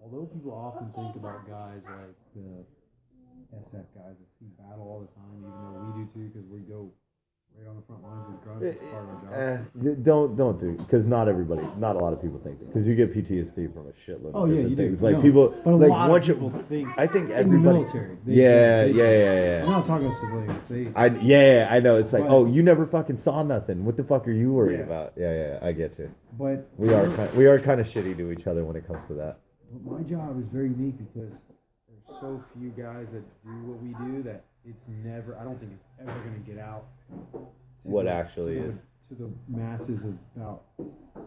Speaker 5: although people often think about guys like the SF guys that see battle all the time, even though we do too, because we go right on the front lines with grunts. It's part of our job.
Speaker 2: Don't do because not a lot of people think that because you get PTSD from a shitload.
Speaker 5: Oh
Speaker 2: of
Speaker 5: yeah,
Speaker 2: different
Speaker 5: you do.
Speaker 2: things. Like
Speaker 5: No,
Speaker 2: people,
Speaker 5: but a
Speaker 2: like
Speaker 5: lot
Speaker 2: once
Speaker 5: of people think.
Speaker 2: I think
Speaker 5: in the
Speaker 2: everybody.
Speaker 5: military.
Speaker 2: Yeah.
Speaker 5: I'm not talking about civilians.
Speaker 2: I know. It's like,
Speaker 5: But-
Speaker 2: oh, you never fucking saw nothing. What the fuck are you worried
Speaker 5: Yeah.
Speaker 2: about? Yeah, I get you.
Speaker 5: But
Speaker 2: We are kind of shitty to each other when it comes to that.
Speaker 5: But my job is very unique because there's so few guys that do what we do that it's never. I don't think it's ever going to get out.
Speaker 2: What actually is.
Speaker 5: To the masses about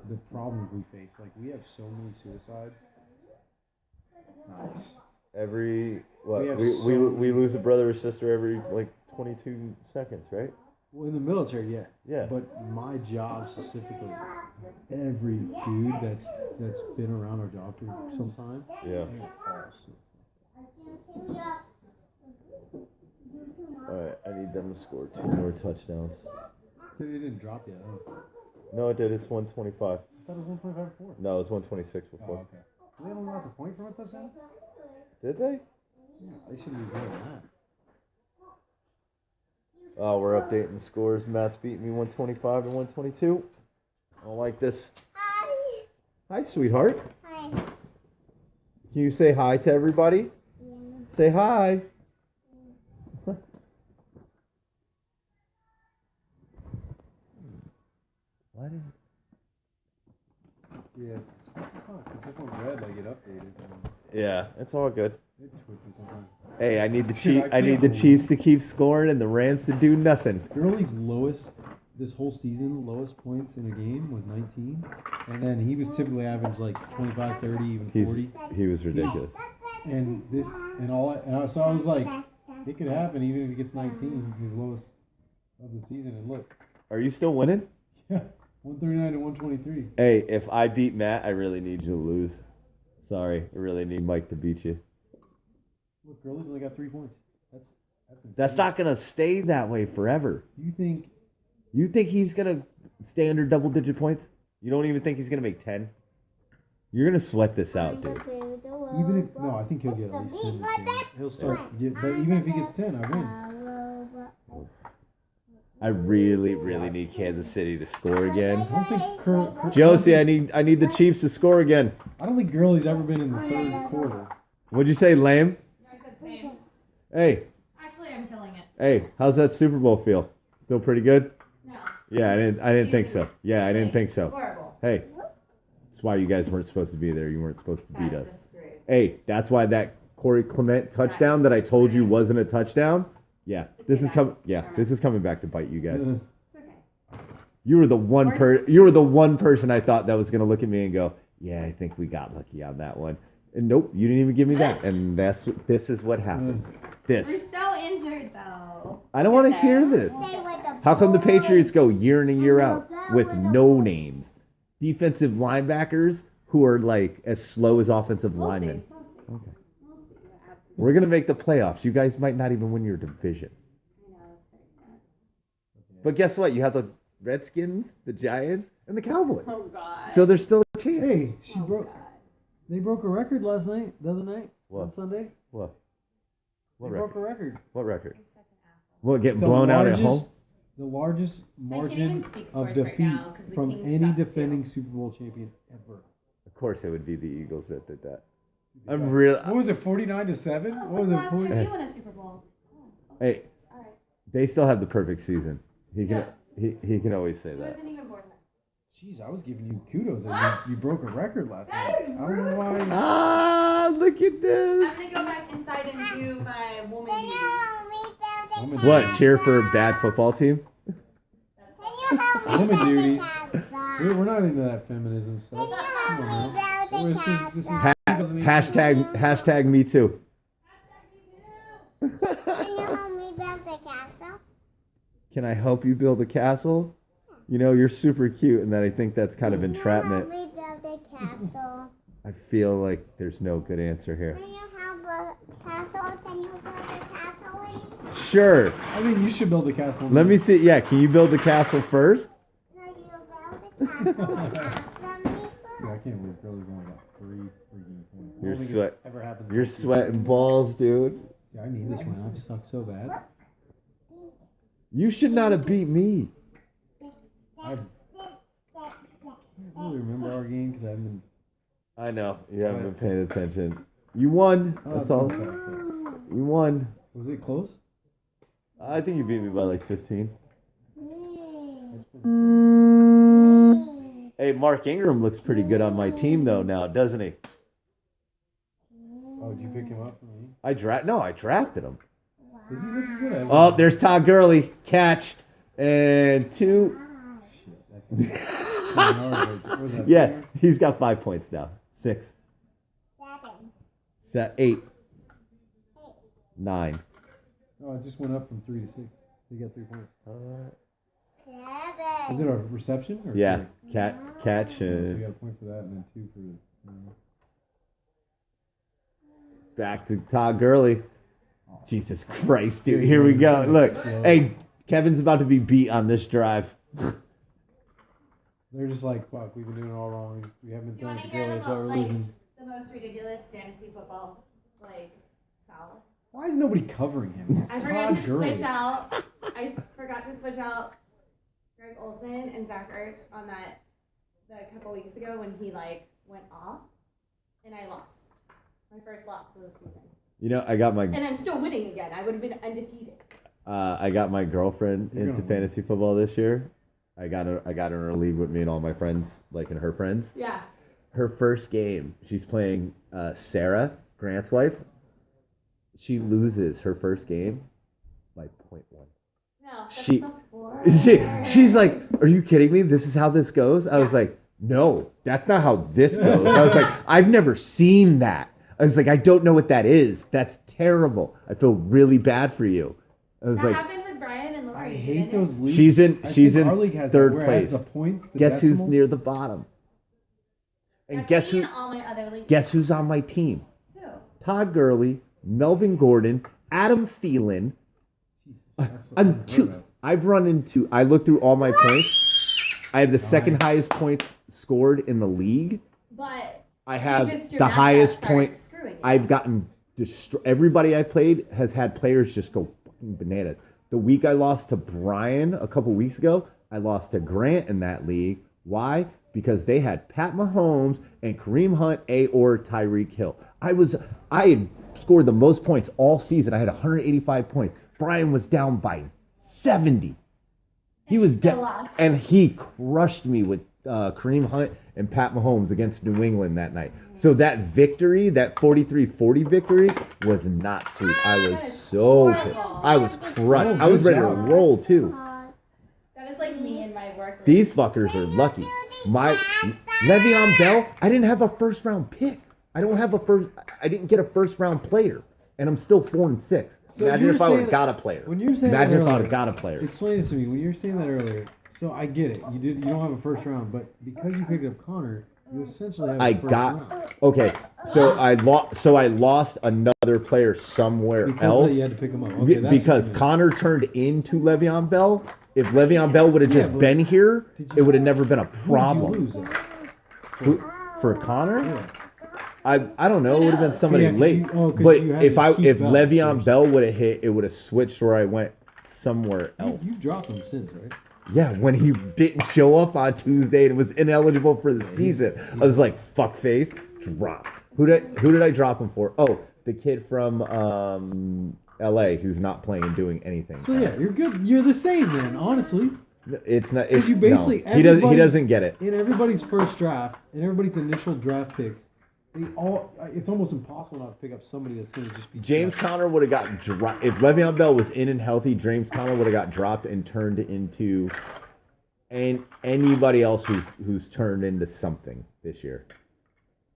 Speaker 5: the problems we face. Like we have so many suicides. Nice.
Speaker 2: Every what
Speaker 5: We have
Speaker 2: we
Speaker 5: so many-
Speaker 2: lose a brother or sister every like 22 seconds, right?
Speaker 5: Well, in the military, yeah.
Speaker 2: Yeah.
Speaker 5: But my job specifically, every dude that's been around our job for some time,
Speaker 2: Yeah.
Speaker 5: they're all suicides.
Speaker 2: All right, I need them to score 2 more touchdowns.
Speaker 5: Dude, it didn't drop yet. Huh?
Speaker 2: No, it did. It's 125.
Speaker 5: I thought it was 1.5 before.
Speaker 2: No, it's 126
Speaker 5: Oh,
Speaker 2: before.
Speaker 5: okay. They only lost a point from a touchdown?
Speaker 2: Did they?
Speaker 5: Yeah, they should be better than that.
Speaker 2: Oh, we're updating the scores. Matt's beating me 125 and 122. I don't like this.
Speaker 3: Hi.
Speaker 2: Hi, sweetheart.
Speaker 3: Hi.
Speaker 2: Can you say hi to everybody?
Speaker 3: Yeah.
Speaker 2: Say hi. Why did
Speaker 5: Yeah. It's on red, like it updated.
Speaker 2: Yeah, it's all good.
Speaker 5: It twitches sometimes.
Speaker 2: Hey, I need the
Speaker 5: Dude, I
Speaker 2: I need
Speaker 5: can't
Speaker 2: the
Speaker 5: believe-
Speaker 2: Chiefs to keep scoring and the Rams to do nothing.
Speaker 5: Gurley's lowest this whole season, lowest points in a game was 19. And then he was typically average like 25, 30, even 40.
Speaker 2: He was ridiculous.
Speaker 5: And this and all so I was like, it could happen even if he gets 19, his lowest of the season. And look,
Speaker 2: Are you still winning?
Speaker 5: yeah, 139 to 123.
Speaker 2: Hey, if I beat Matt, I really need you to lose. Sorry, I really need Mike to beat you.
Speaker 5: Look, Gurley's only got 3 points. That's insane.
Speaker 2: That's not gonna stay that way forever.
Speaker 5: You think?
Speaker 2: You think he's gonna stay under double-digit points? You don't even think he's gonna make 10? You're gonna sweat this out, dude.
Speaker 5: Even if no, I think he'll get at least 10 this game. He'll start. But even if he gets 10, I win.
Speaker 2: I really, really need Kansas City to score again.
Speaker 5: I don't think
Speaker 2: Josie, I need the Chiefs to score again.
Speaker 5: I don't think Gurley's ever been in the third quarter.
Speaker 2: What'd you say, lame?
Speaker 4: I said same.
Speaker 2: Hey,
Speaker 4: Actually, I'm killing it.
Speaker 2: hey, how's that Super Bowl feel? Still pretty good?
Speaker 4: No.
Speaker 2: Yeah, I didn't think so. Yeah, I didn't think so.
Speaker 4: Horrible.
Speaker 2: Hey, that's why you guys weren't supposed to be there. You weren't supposed to beat us.
Speaker 4: That's just great.
Speaker 2: Hey, that's why that Corey Clement touchdown that I told you wasn't a touchdown. Yeah, this is coming. Yeah, this is coming back to bite you guys.
Speaker 4: It's okay.
Speaker 2: You were the one person I thought that was gonna look at me and go, "Yeah, I think we got lucky on that one." And nope, you didn't even give me that. And this is what happens.
Speaker 4: We're
Speaker 2: This.
Speaker 4: so injured though.
Speaker 2: I don't want to hear this. How come the Patriots go year in and year out with no names? Defensive linebackers who are like as slow as offensive linemen.
Speaker 4: We'll see.
Speaker 2: Okay.
Speaker 4: We'll see what happens.
Speaker 2: We're gonna make the playoffs. You guys might not even win your division.
Speaker 4: I know, it's very sad.
Speaker 2: But guess what? You have the Redskins, the Giants, and the Cowboys.
Speaker 4: Oh God.
Speaker 2: So there's still a chance.
Speaker 5: Hey, she
Speaker 4: Oh,
Speaker 5: broke.
Speaker 4: God.
Speaker 5: They broke a record the other night,
Speaker 2: What?
Speaker 5: on Sunday.
Speaker 2: What?
Speaker 5: They
Speaker 2: What
Speaker 5: broke
Speaker 2: record?
Speaker 5: a record.
Speaker 2: What record?
Speaker 4: You're such an asshole.
Speaker 2: What, getting blown out at home?
Speaker 5: The largest
Speaker 4: I can't even
Speaker 5: margin
Speaker 4: speak
Speaker 5: of
Speaker 4: sports right
Speaker 5: defeat
Speaker 4: now 'cause the
Speaker 5: from
Speaker 4: Kings
Speaker 5: any
Speaker 4: suck, too.
Speaker 5: defending Super Bowl champion ever.
Speaker 2: Of course, it would be the Eagles that did that. I'm real.
Speaker 5: What was it? 49-7.
Speaker 4: Oh,
Speaker 5: What was it?
Speaker 4: last
Speaker 5: 40?
Speaker 4: year you won a Super Bowl. Oh,
Speaker 2: Hey,
Speaker 4: all right.
Speaker 2: they still have the perfect season. He can
Speaker 4: Still.
Speaker 2: he can always say
Speaker 4: He
Speaker 2: that.
Speaker 4: wasn't even born then.
Speaker 5: Jeez, I was giving you kudos. That you broke a record last
Speaker 4: That
Speaker 5: night.
Speaker 4: is
Speaker 5: I don't know why.
Speaker 2: Ah, look at
Speaker 4: I'm
Speaker 2: this.
Speaker 4: gonna go back inside and do my woman
Speaker 3: Can
Speaker 4: duty.
Speaker 3: you help me build a
Speaker 2: What?
Speaker 3: castle?
Speaker 2: Cheer for a bad football team?
Speaker 3: Can you help me
Speaker 5: Woman
Speaker 3: build a
Speaker 5: duties.
Speaker 3: castle?
Speaker 5: We're not into that feminism stuff.
Speaker 3: Can you
Speaker 5: Come
Speaker 3: help
Speaker 5: on
Speaker 3: me
Speaker 5: now.
Speaker 3: build a
Speaker 5: This is
Speaker 3: castle?
Speaker 5: 2018.
Speaker 2: Hashtag me too.
Speaker 3: Can you help me build a castle?
Speaker 2: Can I help you build a castle? You know, you're super cute, and then I think that's kind of entrapment.
Speaker 3: Can you help me build a castle?
Speaker 2: I feel like there's no good answer here.
Speaker 3: Can you help a castle? Can you build a castle with me?
Speaker 2: Sure.
Speaker 5: I think you should build a castle.
Speaker 2: Let me see. Yeah, can you build the castle first?
Speaker 3: Can you build a castle after me
Speaker 5: Dude, I can't believe Gurley's only got 3 freaking points. I
Speaker 2: You're
Speaker 5: don't think
Speaker 2: sweat-
Speaker 5: it's ever happened.
Speaker 2: You're sweating balls, dude.
Speaker 5: Yeah, I need this one. I've sucked so bad.
Speaker 2: You should not have beat me.
Speaker 5: I don't really remember our game because I haven't been.
Speaker 2: I know. You haven't been paying attention. You won.
Speaker 5: Oh,
Speaker 2: That's all.
Speaker 5: one fact,
Speaker 2: You won.
Speaker 5: though. Was it close?
Speaker 2: I think you beat me by like 15. Hey, Mark Ingram looks pretty good on my team though now, doesn't he?
Speaker 5: Oh, did you pick him up for me?
Speaker 2: I drafted him.
Speaker 5: Is he looking good? I
Speaker 2: Oh, there's Todd Gurley. Catch. And 2.
Speaker 5: Shit, that's what was that?
Speaker 2: Yeah, he's got 5 points now. 6. 8. 9.
Speaker 5: Oh, it just went up from 3 to 6. He got 3 points.
Speaker 3: Seven.
Speaker 5: Was it a reception? Or
Speaker 2: Yeah,
Speaker 5: three?
Speaker 2: catch.
Speaker 5: So you got a point for that and then 2 for the.
Speaker 2: Back to Todd Gurley. Jesus Christ, dude. Here we go. Look. Hey, Kevin's about to be beat on this drive.
Speaker 5: They're just like, fuck, we've been doing it all wrong. We haven't
Speaker 4: Do you
Speaker 5: done
Speaker 4: want
Speaker 5: it
Speaker 4: to
Speaker 5: to
Speaker 4: hear
Speaker 5: Gurley,
Speaker 4: the
Speaker 5: that's why we're
Speaker 4: like
Speaker 5: losing.
Speaker 4: the most ridiculous fantasy football like foul?
Speaker 5: Why is nobody covering him? It's
Speaker 4: I forgot to
Speaker 5: Todd Gurley.
Speaker 4: switch out. I forgot to switch out Greg Olson and Zach Ertz on that a couple weeks ago when he like went off, and I lost my first loss of the season.
Speaker 2: You know, I got my
Speaker 4: And I'm still winning again. I would have been undefeated.
Speaker 2: I got my girlfriend
Speaker 5: You're
Speaker 2: into
Speaker 5: gonna win.
Speaker 2: fantasy football this year. I got her in a league with me and all my friends, like and her friends.
Speaker 4: Yeah.
Speaker 2: Her first game, she's playing Sarah, Grant's wife. She loses her first game by 0.1.
Speaker 4: No. That's
Speaker 2: She-
Speaker 4: the worst.
Speaker 2: She's like, "Are you kidding me? This is how this goes?" I was
Speaker 4: Yeah.
Speaker 2: like, "No, that's not how this goes." I was like, "I've never seen that." I was like, "I don't know what that is. That's terrible. I feel really bad for you." I was
Speaker 4: That
Speaker 2: like,
Speaker 4: happened with Brian and Lori.
Speaker 5: I
Speaker 4: didn't
Speaker 5: hate
Speaker 4: it?
Speaker 5: those leagues.
Speaker 2: She's in-
Speaker 5: I
Speaker 2: she's
Speaker 5: think
Speaker 2: in
Speaker 5: our league has
Speaker 2: third
Speaker 5: that, where it has
Speaker 2: place.
Speaker 5: The points, the
Speaker 2: "Guess who's
Speaker 5: decimals.
Speaker 2: near the bottom?" And
Speaker 4: That's
Speaker 2: guess
Speaker 4: me
Speaker 2: who?
Speaker 4: and all my other leagues.
Speaker 2: Guess who's on my team?
Speaker 4: Who?
Speaker 2: Todd Gurley, Melvin Gordon, Adam Thielen.
Speaker 5: Jesus, that's
Speaker 2: I'm
Speaker 5: unheard
Speaker 2: two.
Speaker 5: of.
Speaker 2: I've run into. I looked through all my points. I have the second highest points scored in the league.
Speaker 4: But
Speaker 2: I have
Speaker 4: just your
Speaker 2: the
Speaker 4: matchups
Speaker 2: highest
Speaker 4: are
Speaker 2: point.
Speaker 4: screwing you.
Speaker 2: I've gotten everybody I played has had players just go fucking bananas. The week I lost to Brian a couple weeks ago, I lost to Grant in that league. Why? Because they had Pat Mahomes and Kareem Hunt, or Tyreek Hill. I had scored the most points all season. I had 185 points. Brian was down by 70. He was
Speaker 4: still
Speaker 2: down,
Speaker 4: lost.
Speaker 2: and he crushed me with Kareem Hunt and Pat Mahomes against New England that night. So that victory, that 43-40 victory, was not sweet. I
Speaker 4: That
Speaker 2: was
Speaker 4: is
Speaker 2: so
Speaker 4: horrible.
Speaker 2: pissed. I was crushed.
Speaker 5: Oh,
Speaker 2: I was
Speaker 5: good
Speaker 2: ready to
Speaker 5: job.
Speaker 2: roll too.
Speaker 4: That is like me and my work.
Speaker 2: These fuckers are lucky. My Le'Veon Bell, I didn't have a first round pick. I didn't get a first round player, and I'm still 4-6.
Speaker 5: So
Speaker 2: Imagine
Speaker 5: you
Speaker 2: if
Speaker 5: were
Speaker 2: I would
Speaker 5: saying
Speaker 2: have got a player.
Speaker 5: When you were saying
Speaker 2: Imagine
Speaker 5: that
Speaker 2: if I would
Speaker 5: earlier,
Speaker 2: have got a player.
Speaker 5: Explain this to me. When you were saying that earlier, so I get it. You don't have a first round, but because you picked up Connor, you essentially have a
Speaker 2: I
Speaker 5: first
Speaker 2: got
Speaker 5: round.
Speaker 2: okay. So I lost another player somewhere
Speaker 5: Because
Speaker 2: else.
Speaker 5: you had to pick him up. Okay, that's what
Speaker 2: Because
Speaker 5: you meant.
Speaker 2: Connor turned into Le'Veon Bell. If Le'Veon Bell would have
Speaker 5: Yeah,
Speaker 2: just
Speaker 5: but
Speaker 2: been here,
Speaker 5: did you-
Speaker 2: it would have never been a
Speaker 5: Who did you
Speaker 2: problem.
Speaker 5: lose, though?
Speaker 2: Who- For Connor,
Speaker 5: Yeah.
Speaker 2: I don't know. It would have been somebody
Speaker 5: Yeah, 'cause
Speaker 2: late.
Speaker 5: you- oh, 'cause
Speaker 2: But
Speaker 5: you had
Speaker 2: if
Speaker 5: to keep Bell
Speaker 2: Le'Veon
Speaker 5: first.
Speaker 2: Bell would have hit, it would have switched where I went somewhere else.
Speaker 5: You've dropped him since, right?
Speaker 2: Yeah, when he didn't show up on Tuesday and was ineligible for the season, I was like, "Fuck face, drop." Who did I drop him for? Oh, the kid from L.A. who's not playing and doing anything.
Speaker 5: So yeah, you're good. You're the same then, honestly.
Speaker 2: It's not. It's
Speaker 5: you basically
Speaker 2: no. He does. He
Speaker 5: everybody-
Speaker 2: doesn't get it.
Speaker 5: In everybody's first draft, in everybody's initial draft picks, it's almost impossible not to pick up somebody that's going to just be
Speaker 2: James
Speaker 5: trash.
Speaker 2: Conner would have got dropped if Le'Veon Bell was in and healthy. James Conner would have got dropped and turned into, and anybody else who's turned into something this year.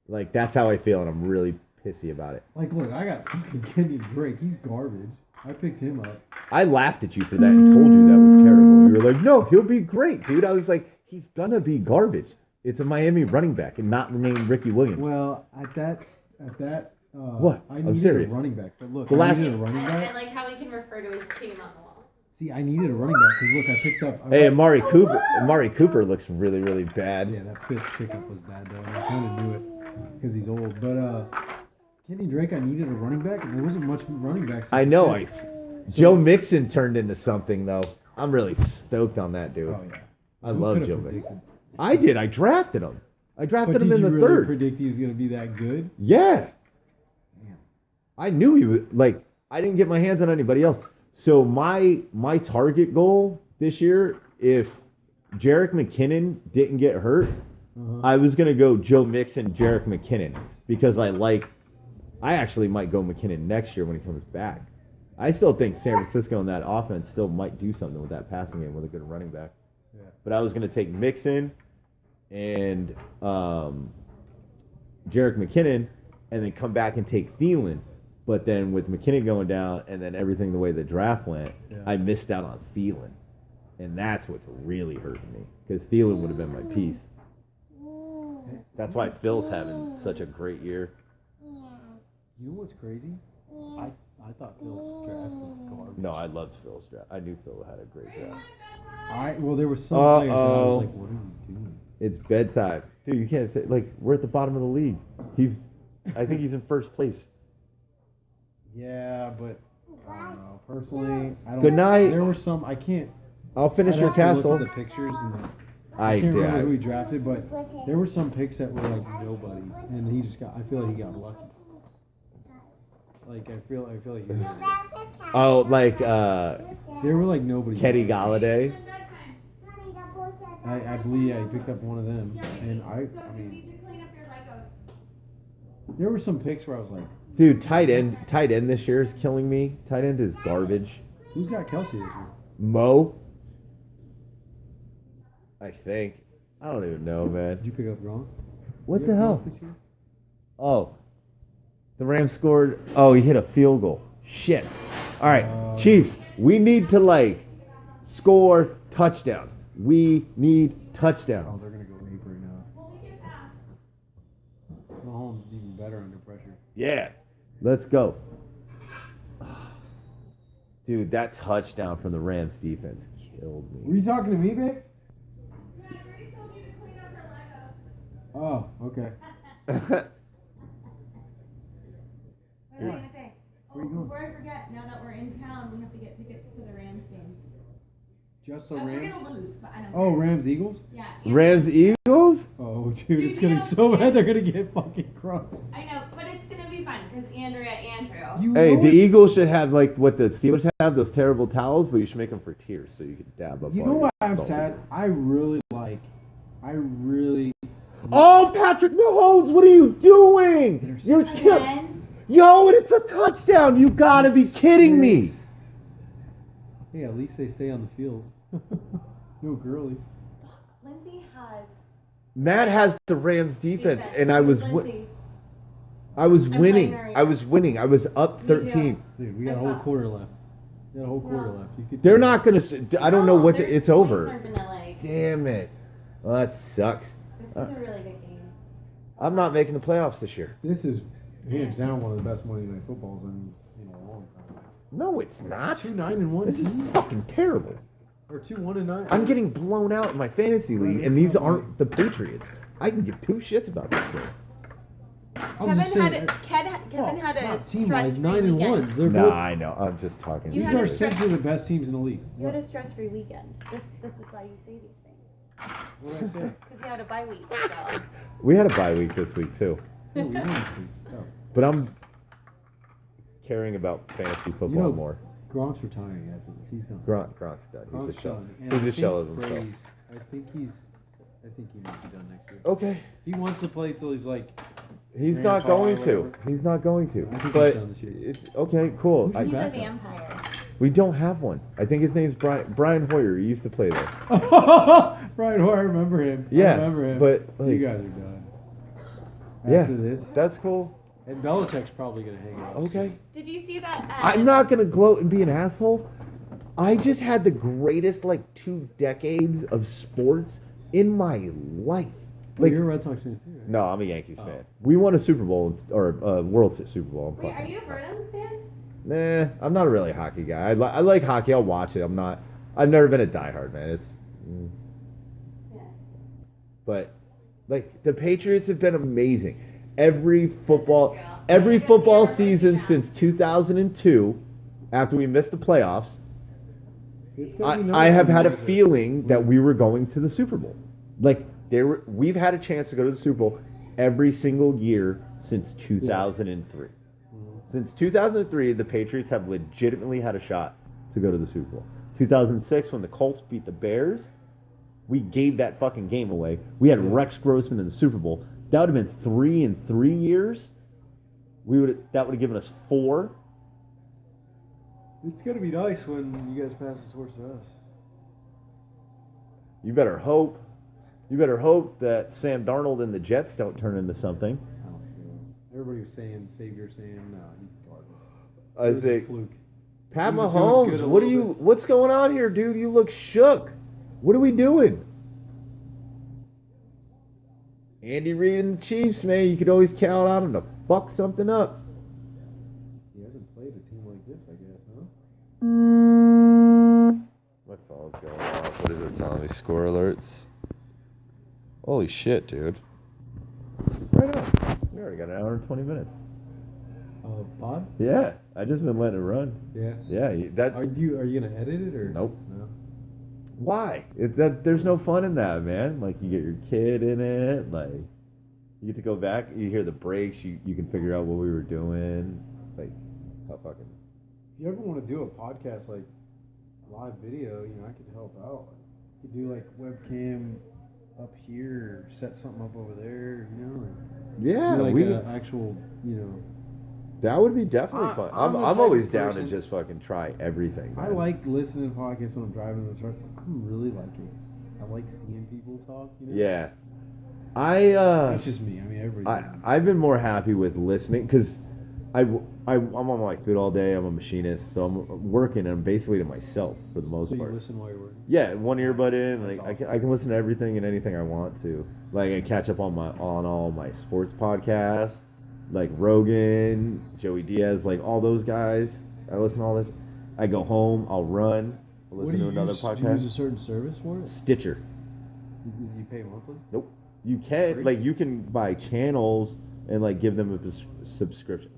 Speaker 2: Like that's how I feel, and I'm really pissy about it.
Speaker 5: Like, look, I got fucking Kenyon Drake. He's garbage. I picked him up.
Speaker 2: I laughed at you for that and told you that was terrible. You were like, "No, he'll be great, dude." I was like, "He's gonna be garbage." It's a Miami running back and not named Ricky Williams.
Speaker 5: Well, at that,
Speaker 2: What?
Speaker 5: I
Speaker 2: I'm
Speaker 5: needed
Speaker 2: serious.
Speaker 5: a running back. But look,
Speaker 2: The
Speaker 5: I
Speaker 2: last-
Speaker 5: needed a running
Speaker 4: I
Speaker 5: back.
Speaker 4: like how we can refer to his team on the wall.
Speaker 5: See, I needed a running back because look, I picked up.
Speaker 2: Hey, Amari Cooper. Amari Cooper looks really, really bad.
Speaker 5: Yeah, that Fitz pickup was bad though, and I kind of knew it because he's old. But Kenny Drake, I needed a running back, and there wasn't much running backs.
Speaker 2: I know. Joe Mixon turned into something though. I'm really stoked on that dude.
Speaker 5: Oh yeah.
Speaker 2: I
Speaker 5: Who
Speaker 2: love
Speaker 5: could've
Speaker 2: Joe
Speaker 5: predicted?
Speaker 2: Mixon. I did. I drafted him. I drafted
Speaker 5: But
Speaker 2: him
Speaker 5: did
Speaker 2: in
Speaker 5: you
Speaker 2: the
Speaker 5: really
Speaker 2: third.
Speaker 5: predict he was going to be that good?
Speaker 2: Yeah.
Speaker 5: Damn.
Speaker 2: I knew he was like. I didn't get my hands on anybody else. So my target goal this year, if Jerick McKinnon didn't get hurt, I was gonna go Joe Mixon, Jerick McKinnon because I actually might go McKinnon next year when he comes back. I still think San Francisco and that offense still might do something with that passing game with a good running back.
Speaker 5: Yeah.
Speaker 2: But I was gonna take Mixon and Jerick McKinnon, and then come back and take Thielen. But then with McKinnon going down and then everything the way the draft went,
Speaker 5: Yeah.
Speaker 2: I missed out on Thielen. And that's what's really hurting me. Because Thielen would have been my piece. That's why Phil's having such a great year.
Speaker 5: You know what's crazy? I thought Phil's draft was garbage.
Speaker 2: No, I loved Phil's draft. I knew Phil had a great draft.
Speaker 5: Well, there were some players that I
Speaker 2: Uh-oh.
Speaker 5: was like, what are you doing?
Speaker 2: It's bedtime. Dude, you can't say, we're at the bottom of the league. I think he's in first place.
Speaker 5: Yeah, but I don't know. Personally, I don't.
Speaker 2: Good night.
Speaker 5: There were some. I can't.
Speaker 2: I'll finish
Speaker 5: I'd
Speaker 2: your
Speaker 5: have to
Speaker 2: castle.
Speaker 5: Look at the pictures and
Speaker 2: I
Speaker 5: I can't remember who he
Speaker 2: did.
Speaker 5: drafted, but there were some picks that were like nobodies, and he just got. I feel like he got lucky. Like I feel like he.
Speaker 3: You built a castle.
Speaker 2: Oh, like
Speaker 5: They were like nobody.
Speaker 2: Kenny Galladay.
Speaker 3: Mommy, the boy said
Speaker 5: I believe I picked up one of them, and I mean,
Speaker 4: need to clean up your Legos.
Speaker 5: there were some picks where I was like,
Speaker 2: Dude, tight end this year is killing me. Tight end is garbage.
Speaker 5: who's got Kelsey this year?
Speaker 2: Mo, I think. I don't even know, man.
Speaker 5: Did you pick up Gronk?
Speaker 2: What
Speaker 5: You
Speaker 2: the
Speaker 5: have
Speaker 2: hell?
Speaker 5: Gronk this year?
Speaker 2: Oh, the Rams scored. Oh, he hit a field goal. Shit. All right, Chiefs. We need to like score touchdowns. We need
Speaker 5: Oh,
Speaker 2: touchdowns.
Speaker 5: they're gonna go ape right now.
Speaker 4: Well, we get past.
Speaker 5: Mahomes is even better under pressure.
Speaker 2: Yeah, let's go. Dude, that touchdown from the Rams defense killed
Speaker 5: Were
Speaker 2: me.
Speaker 5: you talking to me, babe?
Speaker 4: Yeah, Grace told you to clean up her Legos.
Speaker 5: Oh, okay.
Speaker 4: What was I gonna say?
Speaker 5: Where you going?
Speaker 4: Before I forget, now that we're in town, we have to get tickets to the Rams game.
Speaker 5: Just the
Speaker 4: We're
Speaker 5: Rams.
Speaker 4: gonna lose, but I don't
Speaker 5: Oh,
Speaker 4: care.
Speaker 5: Rams Eagles.
Speaker 4: Yeah.
Speaker 2: Rams Eagles?
Speaker 5: Oh, dude,
Speaker 4: Dude,
Speaker 5: it's
Speaker 4: you
Speaker 5: gonna be
Speaker 4: know-
Speaker 5: so bad. They're gonna get fucking crushed.
Speaker 4: I know, but it's gonna be fun because Andrew.
Speaker 5: You
Speaker 2: Hey,
Speaker 5: know
Speaker 2: the
Speaker 5: what-
Speaker 2: Eagles should have like what the Steelers have, those terrible towels, but you should make them for tiers so you can dab up.
Speaker 5: You
Speaker 2: all
Speaker 5: know
Speaker 2: your
Speaker 5: what I'm
Speaker 2: salt.
Speaker 5: sad? I really.
Speaker 2: Oh, Patrick Mahomes, what are you doing? You're killing. Yo, and it's a touchdown. You gotta be kidding me.
Speaker 5: Hey, at least they stay on the field. No Gurley.
Speaker 4: Lindsay has
Speaker 2: Matt has the Rams defense, and I was
Speaker 4: Lindsay.
Speaker 2: winning.
Speaker 4: playing her,
Speaker 2: I was winning. I was up
Speaker 4: Me too.
Speaker 2: 13.
Speaker 5: Dude, we got a
Speaker 4: I
Speaker 5: whole
Speaker 4: thought-
Speaker 5: quarter left. We got a whole quarter
Speaker 4: No.
Speaker 5: left. You could.
Speaker 2: They're not gonna. I don't know
Speaker 4: No,
Speaker 2: what.
Speaker 4: their
Speaker 2: It's
Speaker 4: points
Speaker 2: over.
Speaker 4: aren't gonna, like,
Speaker 2: Damn it. Well, that sucks.
Speaker 4: This is a really good game.
Speaker 2: I'm not making the playoffs this year.
Speaker 5: This is hands down one of the best Monday Night Footballs in a long time.
Speaker 2: No, it's not.
Speaker 5: 2-9-1.
Speaker 2: This is fucking terrible.
Speaker 5: Or 2-1-9.
Speaker 2: I'm getting blown out in my fantasy league, and these aren't the Patriots. I can give two shits about this game.
Speaker 5: I'm just saying,
Speaker 4: Kevin had a
Speaker 5: not team-wise,
Speaker 4: stress-free
Speaker 5: 9-1.
Speaker 4: weekend.
Speaker 5: They're
Speaker 2: Nah,
Speaker 5: both,
Speaker 2: I know. I'm just talking.
Speaker 4: You
Speaker 5: these
Speaker 4: had
Speaker 5: are
Speaker 4: a stress-
Speaker 5: essentially the best teams in the league.
Speaker 7: You had a stress-free weekend. This is why you say these things.
Speaker 5: What did I say?
Speaker 7: Because you had a bye week. So.
Speaker 2: We had a bye week this week too,
Speaker 5: No, we won this week. Oh.
Speaker 2: but I'm caring about fantasy football
Speaker 5: You know,
Speaker 2: more.
Speaker 5: Gronk's retiring after this. He's done.
Speaker 2: Gronk's done. He's
Speaker 5: Gronk's
Speaker 2: a shell.
Speaker 5: done. And
Speaker 2: He's
Speaker 5: I
Speaker 2: a shell
Speaker 5: think
Speaker 2: of himself.
Speaker 5: Brady's- I think he might be done next year.
Speaker 2: Okay.
Speaker 5: He wants to play till he's like.
Speaker 2: He's not
Speaker 5: Grandpa or
Speaker 2: going to.
Speaker 5: whatever.
Speaker 2: He's not going to.
Speaker 5: I think he's
Speaker 2: But
Speaker 5: done this year.
Speaker 2: it's okay. Cool.
Speaker 5: Who's your
Speaker 7: He's a
Speaker 5: backup?
Speaker 7: vampire.
Speaker 2: We don't have one. I think his name's Brian Hoyer. He used to play there.
Speaker 5: Brian Hoyer, I remember him.
Speaker 2: Yeah,
Speaker 5: I remember him.
Speaker 2: but,
Speaker 5: you
Speaker 2: like-
Speaker 5: guys are done.
Speaker 2: Yeah.
Speaker 5: After this,
Speaker 2: That's cool.
Speaker 5: and Belichick's probably gonna hang out.
Speaker 2: Okay.
Speaker 4: Did you see that?
Speaker 2: I'm not gonna gloat and be an asshole. I just had the greatest like 2 decades of sports in my life.
Speaker 5: Well,
Speaker 2: Like,
Speaker 5: you're a Red Sox fan too, right?
Speaker 2: no, I'm a Yankees
Speaker 5: Oh.
Speaker 2: fan. We won a Super Bowl or a World Super Bowl. I'm
Speaker 4: Wait, are
Speaker 2: fucking-
Speaker 4: you a Bruins fan?
Speaker 2: Nah, I'm not a really hockey guy. I like hockey. I'll watch it. I'm not. I've never been a diehard man. It's.
Speaker 4: Yeah.
Speaker 2: But, like the Patriots have been amazing. Every football
Speaker 4: Let's just
Speaker 2: football
Speaker 4: get
Speaker 2: season
Speaker 4: everybody
Speaker 2: since 2002, after we missed the playoffs,
Speaker 5: It's gonna be nice
Speaker 2: I have
Speaker 5: when
Speaker 2: had a
Speaker 5: you guys are-
Speaker 2: feeling that we were going to the Super Bowl. Like we've had a chance to go to the Super Bowl every single year since 2003. Since 2003, the Patriots have legitimately had a shot to go to the Super Bowl. 2006, when the Colts beat the Bears, we gave that fucking game away. We had Rex Grossman in the Super Bowl. That would have been 3 in 3 years. That would have given us 4.
Speaker 5: It's gonna be nice when you guys pass the torch to us.
Speaker 2: You better hope. You better hope that Sam Darnold and the Jets don't turn into something.
Speaker 5: I don't feel it. Everybody was saying Savior Sam. No, he's garbage.
Speaker 2: I
Speaker 5: It was a
Speaker 2: think
Speaker 5: fluke.
Speaker 2: Pat
Speaker 5: He was doing
Speaker 2: Mahomes.
Speaker 5: good a
Speaker 2: What are
Speaker 5: little
Speaker 2: you?
Speaker 5: bit.
Speaker 2: What's going on here, dude? You look shook. What are we doing? Andy Reid and the Chiefs, man. You could always count on him to fuck something up.
Speaker 5: He hasn't played a team like this, I guess, huh?
Speaker 6: My phone's going off. What is it telling me? Score alerts. Holy shit, dude.
Speaker 2: Right on. We already got an hour and 20 minutes.
Speaker 5: Pod?
Speaker 2: Yeah, I just been letting it run.
Speaker 5: Yeah.
Speaker 2: Yeah, that.
Speaker 5: Are you gonna edit it or?
Speaker 2: Nope.
Speaker 5: No.
Speaker 2: Why? There's no fun in that, man. Like you get your kid in it, like you get to go back. You hear the breaks. You can figure out what we were doing. Like how fucking.
Speaker 5: If you ever want to do a podcast like live video, I could help out. You could do like webcam up here, set something up over there,
Speaker 2: Yeah,
Speaker 5: do like
Speaker 2: we.
Speaker 5: an actual,
Speaker 2: That would be definitely fun.
Speaker 5: I'm
Speaker 2: I'm
Speaker 5: the type
Speaker 2: always
Speaker 5: of
Speaker 2: down to
Speaker 5: person-
Speaker 2: just fucking try everything.
Speaker 5: I
Speaker 2: man.
Speaker 5: like listening to podcasts when I'm driving in the truck. I'm really like it. I like seeing people talk.
Speaker 2: Yeah,
Speaker 5: That's just me. I mean, everybody.
Speaker 2: I've been more happy with listening because I'm on my foot all day. I'm a machinist, so I'm working and I'm basically to myself for the most
Speaker 5: So you
Speaker 2: part.
Speaker 5: listen while you're working.
Speaker 2: Yeah, one earbud in.
Speaker 5: That's
Speaker 2: Like I can listen to everything and anything I want to. Like I catch up on all my sports podcasts, like Rogan, Joey Diaz, like all those guys. I listen to all this. I go home, I'll run, I'll
Speaker 5: What
Speaker 2: listen
Speaker 5: do
Speaker 2: to
Speaker 5: you
Speaker 2: another
Speaker 5: use? Do you
Speaker 2: podcast.
Speaker 5: use a certain service for it?
Speaker 2: Stitcher.
Speaker 5: Do you pay monthly?
Speaker 2: Nope. You can
Speaker 5: Free?
Speaker 2: like you can buy channels and like give them a prescription.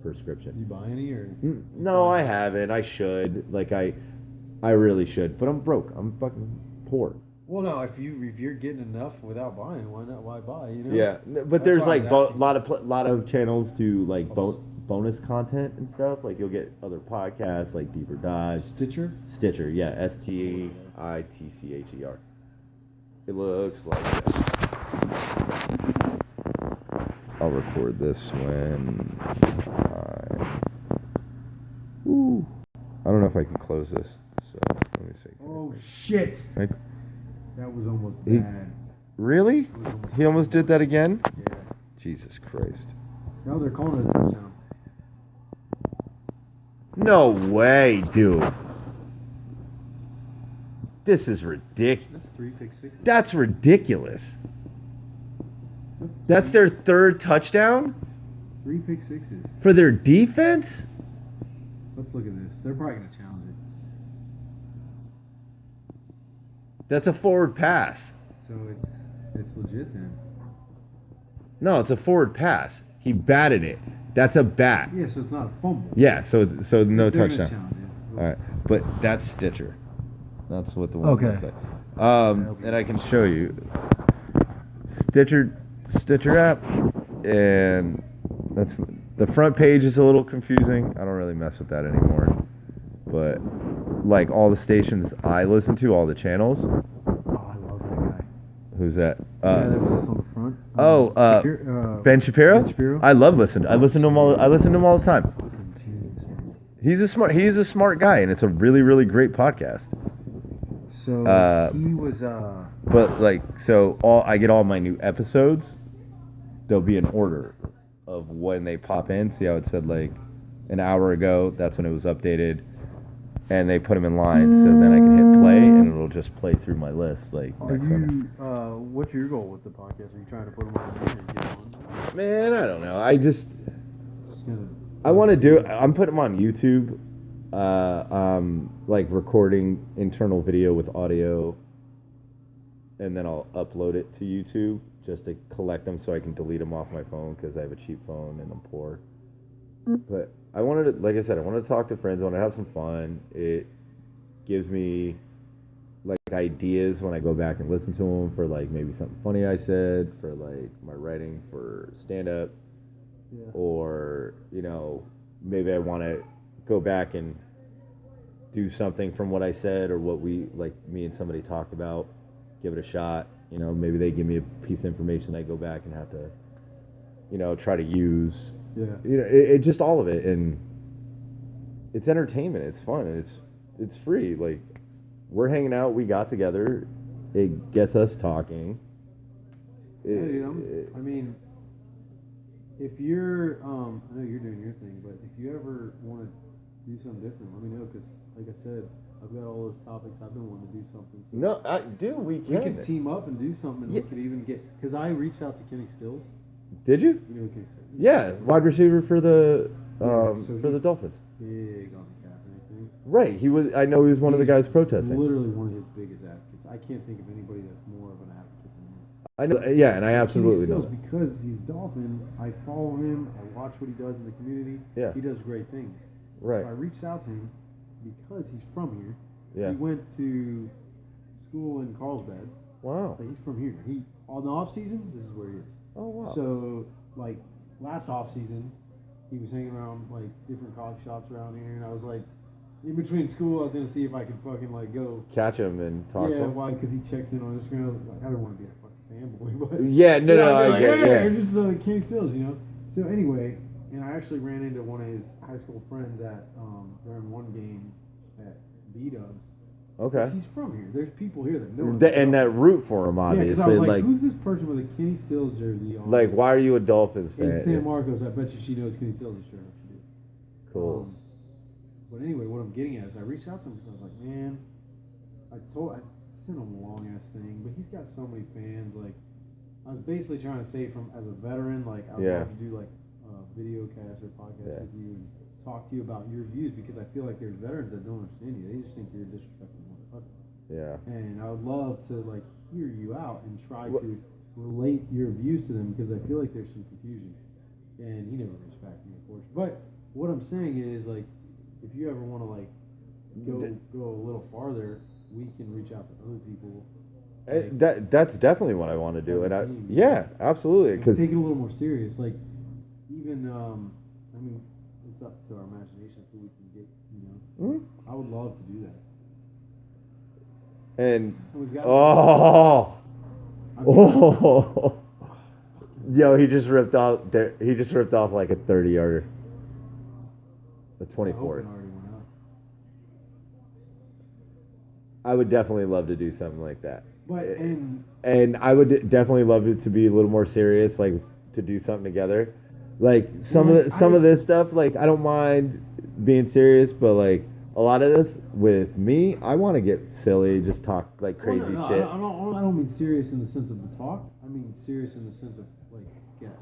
Speaker 5: Do you buy any or?
Speaker 2: No, I haven't. I should. Like I really should. But I'm broke. I'm fucking poor.
Speaker 5: Well, no. If you're getting enough without buying, why not? Why buy?
Speaker 2: Yeah, but
Speaker 5: That's
Speaker 2: there's
Speaker 5: why I
Speaker 2: like
Speaker 5: was asking.
Speaker 2: lot of channels do like
Speaker 5: Oh,
Speaker 2: bonus content and stuff. Like you'll get other podcasts like Deeper Dives.
Speaker 5: Stitcher.
Speaker 2: Stitcher, yeah, STITCHER. It looks like this. I'll record this when Ooh. I don't know if I can close this. So let me see.
Speaker 5: Oh shit!
Speaker 2: Like,
Speaker 5: That was almost
Speaker 2: He-
Speaker 5: bad.
Speaker 2: really?
Speaker 5: It was almost
Speaker 2: He almost did that again?
Speaker 5: Yeah.
Speaker 2: Jesus Christ.
Speaker 5: Now they're calling it a touchdown.
Speaker 2: No way, dude. This is ridiculous.
Speaker 5: That's 3 pick sixes.
Speaker 2: That's ridiculous. That's their third touchdown
Speaker 5: 3 pick sixes.
Speaker 2: for their defense?
Speaker 5: Let's look at this. They're probably gonna challenge it.
Speaker 2: That's a forward pass.
Speaker 5: So it's legit then.
Speaker 2: No, it's a forward pass. He batted it. That's a bat.
Speaker 5: Yeah, so it's not a fumble.
Speaker 2: Yeah, so no
Speaker 5: They're gonna
Speaker 2: touchdown.
Speaker 5: challenge it.
Speaker 2: All right, but that's Stitcher. That's what the one
Speaker 5: Okay.
Speaker 2: looks like. And I can show you Stitcher app, and that's the front page is a little confusing. I don't really mess with that anymore. But like all the stations I listen to, all the channels.
Speaker 5: Oh, I love that guy.
Speaker 2: Who's that?
Speaker 5: Yeah, that was just on the front.
Speaker 2: Ben Shapiro.
Speaker 5: Ben Shapiro?
Speaker 2: I love listening. I listen to him all. I listen to him all the time.
Speaker 5: Fucking genius, man.
Speaker 2: He's a smart guy, and it's a really, really great podcast.
Speaker 5: So he was
Speaker 2: But like, so I get all my new episodes. They'll be in order of when they pop in. See how it said like an hour ago? That's when it was updated, and they put them in line. So then I can hit play, and it'll just play through my list. Like,
Speaker 5: Are
Speaker 2: next Sunday.
Speaker 5: you? What's your goal with the podcast? Are you trying to put them on the or get on?
Speaker 2: Man, I don't know. I
Speaker 5: Just gonna-
Speaker 2: want to do. I'm putting them on YouTube. Like recording internal video with audio, and then I'll upload it to YouTube just to collect them so I can delete them off my phone because I have a cheap phone and I'm poor. But I wanted to, like I said, I wanted to talk to friends. I want to have some fun. It gives me like ideas when I go back and listen to them for like maybe something funny I said, for like my writing for stand up,
Speaker 5: Yeah.
Speaker 2: or maybe I want to go back and do something from what I said or what me and somebody talked about, give it a shot. Maybe they give me a piece of information I go back and have to try to use.
Speaker 5: Yeah.
Speaker 2: It just all of it, and it's entertainment, it's fun, and it's free. Like, we're hanging out, we got together, it gets us talking.
Speaker 5: Yeah, dude, I mean, if you're, I know you're doing your thing, but if you ever want to do something different, let me know, because, like I said, I've got all those topics. I've been wanting to do something. So
Speaker 2: No, we
Speaker 5: we
Speaker 2: can.
Speaker 5: could team up and do something. And
Speaker 2: Yeah.
Speaker 5: we could even get, because I reached out to Kenny Stills.
Speaker 2: Did you?
Speaker 5: You know who Kenny Stills is?
Speaker 2: Yeah, wide receiver for the
Speaker 5: Yeah, so
Speaker 2: for the
Speaker 5: he's-
Speaker 2: Dolphins.
Speaker 5: Big on the Kaepernick thing.
Speaker 2: Right. He was. I know he was one of the guys protesting.
Speaker 5: Literally one of his biggest advocates. I can't think of anybody that's more of an advocate than him.
Speaker 2: I know. Yeah, and I
Speaker 5: Kenny
Speaker 2: absolutely know
Speaker 5: Stills,
Speaker 2: that.
Speaker 5: because he's Dolphin, I follow him. I watch what he does in the community.
Speaker 2: Yeah.
Speaker 5: He does great things.
Speaker 2: Right.
Speaker 5: So I reached out to him because he's from here.
Speaker 2: Yeah.
Speaker 5: He went to school in Carlsbad.
Speaker 2: Wow.
Speaker 5: But he's from here. He on the off season, this is where he is.
Speaker 2: Oh wow.
Speaker 5: So like last off season, he was hanging around like different coffee shops around here, and I was like, in between school, I was gonna see if I could fucking like go.
Speaker 2: Catch him and talk to
Speaker 5: Yeah,
Speaker 2: him.
Speaker 5: why? Because he checks in on Instagram. Like, I don't want to be a fucking fanboy, but
Speaker 2: Yeah, no, no,
Speaker 5: I'd be
Speaker 2: I
Speaker 5: like,
Speaker 2: get,
Speaker 5: hey,
Speaker 2: yeah.
Speaker 5: it's just Kenny Stills, you know. So anyway, and I actually ran into one of his high school friends at during one game at B-Dubs.
Speaker 2: Okay.
Speaker 5: He's from here. There's people here that know him.
Speaker 2: And that root for him,
Speaker 5: Yeah, because I
Speaker 2: obviously.
Speaker 5: was like,
Speaker 2: like,
Speaker 5: who's this person with a Kenny Stills jersey on?
Speaker 2: like, why are you a Dolphins fan?
Speaker 5: In San Marcos, I bet you she knows Kenny Stills' shirt. She did.
Speaker 2: Cool.
Speaker 5: But anyway, what I'm getting at is I reached out to him because I was like, man, I sent him a long ass thing, but he's got so many fans. Like, I was basically trying to say from as a veteran, like I would
Speaker 2: Yeah.
Speaker 5: love to do like a video cast or podcast
Speaker 2: Yeah.
Speaker 5: with you and talk to you about your views, because I feel like there's veterans that don't understand you. They just think you're a disrespectful motherfucker.
Speaker 2: Yeah.
Speaker 5: And I would love to like hear you out and try
Speaker 2: What-
Speaker 5: to relate your views to them, because I feel like there's some confusion. And he never gets back to me, of course. But what I'm saying is, like, if you ever want to like go a little farther, we can reach out to other people. Like,
Speaker 2: That's definitely what I want to do,
Speaker 5: As
Speaker 2: and
Speaker 5: a
Speaker 2: I
Speaker 5: team.
Speaker 2: yeah, absolutely,
Speaker 5: and
Speaker 2: because
Speaker 5: take it a little more serious. Like, even I mean, it's up to our imagination who we can get. You know, I would love to do that.
Speaker 2: and
Speaker 5: We've got I mean,
Speaker 2: oh, yo, he just ripped off there. He just ripped off like a 30-yarder, a
Speaker 5: I hope
Speaker 2: 24.
Speaker 5: it already went out.
Speaker 2: I would definitely love to do something like that.
Speaker 5: But
Speaker 2: And I would definitely love it to be a little more serious, like to do something together. Like some
Speaker 5: Well,
Speaker 2: of this stuff, like I don't mind being serious, but like a lot of this with me, I want to get silly, just talk like
Speaker 5: well,
Speaker 2: crazy
Speaker 5: no,
Speaker 2: shit.
Speaker 5: I don't mean serious in the sense of the talk. I mean serious in the sense of like guests.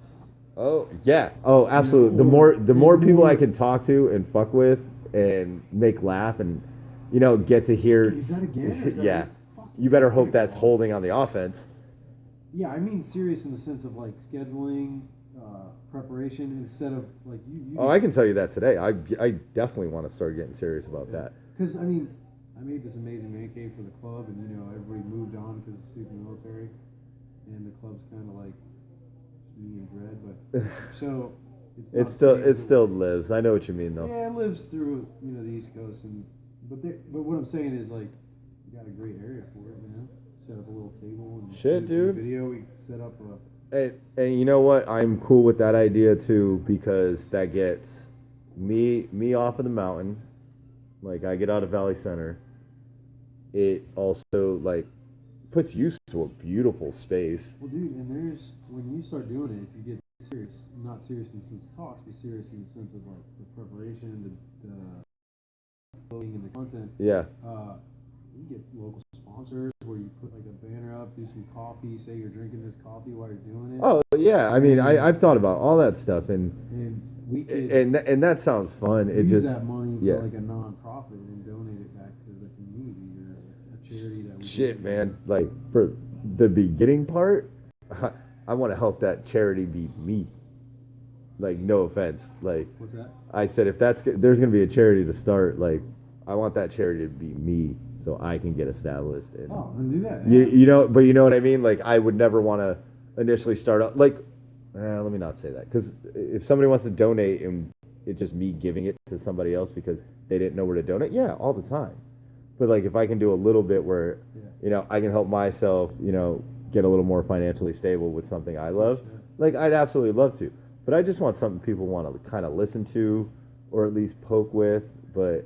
Speaker 2: Oh yeah, oh absolutely.
Speaker 5: or
Speaker 2: The more people I
Speaker 5: more-
Speaker 2: can talk to and fuck with and make laugh and get to hear,
Speaker 5: Is that again? Or is that
Speaker 2: yeah.
Speaker 5: like, fuck,
Speaker 2: You better
Speaker 5: it's
Speaker 2: hope
Speaker 5: like-
Speaker 2: that's holding on the offense.
Speaker 5: Yeah, I mean serious in the sense of like scheduling, preparation, instead of like you.
Speaker 2: Oh, I can tell you that today. I definitely want to start getting serious about that.
Speaker 5: Because I mean, I made this amazing man cave for the club, and everybody moved on because it's super military, and the club's kind of like me and dread. But so it's not
Speaker 2: It
Speaker 5: safe to-
Speaker 2: still lives. I know what you mean though.
Speaker 5: Yeah, it lives through the East Coast, but what I'm saying is like you got a great area for it, Set up a little table and
Speaker 2: Shit,
Speaker 5: do
Speaker 2: dude.
Speaker 5: Video. We set up a.
Speaker 2: And you know what? I'm cool with that idea too, because that gets me off of the mountain. Like I get out of Valley Center. It also like puts you to a beautiful space.
Speaker 5: Well, dude, and when you start doing it, if you get serious, not serious in the sense of talks, but serious in the sense of like the preparation, the clothing, and the content.
Speaker 2: Yeah.
Speaker 5: You get local sponsors where you put like a banner up, do some coffee, say you're drinking this coffee while you're doing it.
Speaker 2: Oh yeah. I mean, I've thought about all that stuff, and
Speaker 5: we could
Speaker 2: and that sounds fun. It
Speaker 5: use
Speaker 2: just
Speaker 5: that money
Speaker 2: yeah.
Speaker 5: for like a non-profit and donate it back to the community or a charity that we
Speaker 2: shit,
Speaker 5: do.
Speaker 2: man. Like for the beginning part, I want to help that charity be me. Like no offense, like
Speaker 5: What's that?
Speaker 2: I said, if there's gonna be a charity to start, like I want that charity to be me, so I can get established. And
Speaker 5: Oh, then do that.
Speaker 2: but you know what I mean. Like I would never want to initially start up. Like, let me not say that, because if somebody wants to donate and it's just me giving it to somebody else because they didn't know where to donate, yeah, all the time. But like if I can do a little bit where, I can help myself, get a little more financially stable with something I love, like I'd absolutely love to. But I just want something people want to kind of listen to, or at least poke with. But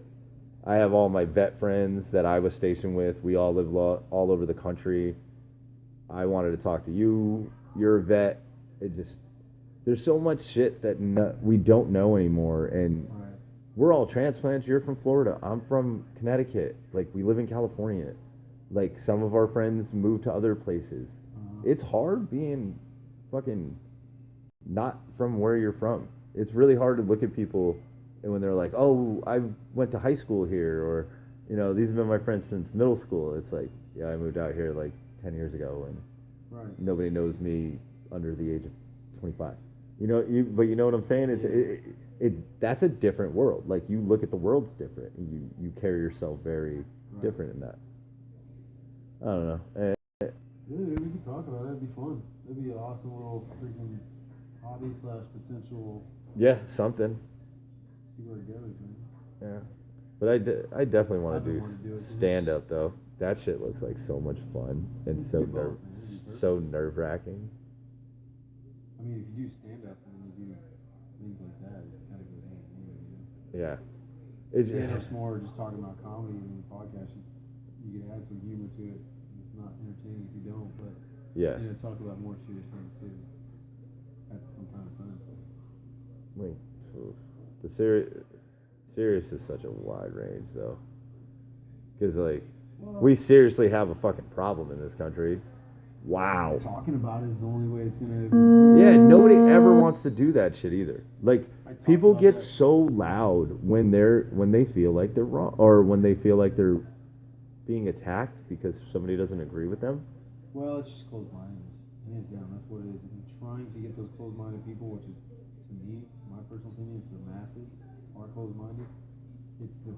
Speaker 2: I have all my vet friends that I was stationed with. We all live all over the country. I wanted to talk to you. You're a vet. There's so much shit that we don't know anymore. And
Speaker 5: All right.
Speaker 2: we're all transplants. You're from Florida. I'm from Connecticut. Like, we live in California. Like, some of our friends moved to other places. It's hard being fucking not from where you're from. It's really hard to look at people and when they're like, oh, I went to high school here, or, these have been my friends since middle school. It's like, yeah, I moved out here like 10 years ago, and
Speaker 5: Right.
Speaker 2: Nobody knows me under the age of 25. But you know what I'm saying? That's a different world. Like, you look at the world's different. And you carry yourself very different in that. I don't know.
Speaker 5: Yeah, dude, we could talk about it. That'd be fun. That'd be an awesome little freaking hobby / potential.
Speaker 2: Yeah, something.
Speaker 5: See where it goes, man.
Speaker 2: Yeah. But I definitely want
Speaker 5: I've been
Speaker 2: to
Speaker 5: wanting to do
Speaker 2: do
Speaker 5: it, 'cause
Speaker 2: stand up though. That shit looks like so much fun and
Speaker 5: You
Speaker 2: so
Speaker 5: can do both, man. It'd be
Speaker 2: so nerve wracking.
Speaker 5: I mean, if you do stand up and you do things like that, it kind of goes hand in hand. You know?
Speaker 2: Yeah. It's
Speaker 5: Stand up's more just talking about comedy, and the podcast, you can add some humor to it. It's not entertaining if you don't, but
Speaker 2: yeah.
Speaker 5: talk about more serious things too. From time to time.
Speaker 2: Like, the serious is such a wide range though. Because like, we seriously have a fucking problem in this country. Wow.
Speaker 5: Talking about it is the only way it's gonna.
Speaker 2: Yeah, nobody ever wants to do that shit either. Like,
Speaker 5: I talk
Speaker 2: people
Speaker 5: about
Speaker 2: get
Speaker 5: that.
Speaker 2: so loud when they feel like they're wrong, or when they feel like they're being attacked because somebody doesn't agree with them.
Speaker 5: Well, it's just closed-mindedness. Hands down, that's what it is. And trying to get those closed-minded people, which is, to me, my personal opinion, it's the masses are closed-minded. It's the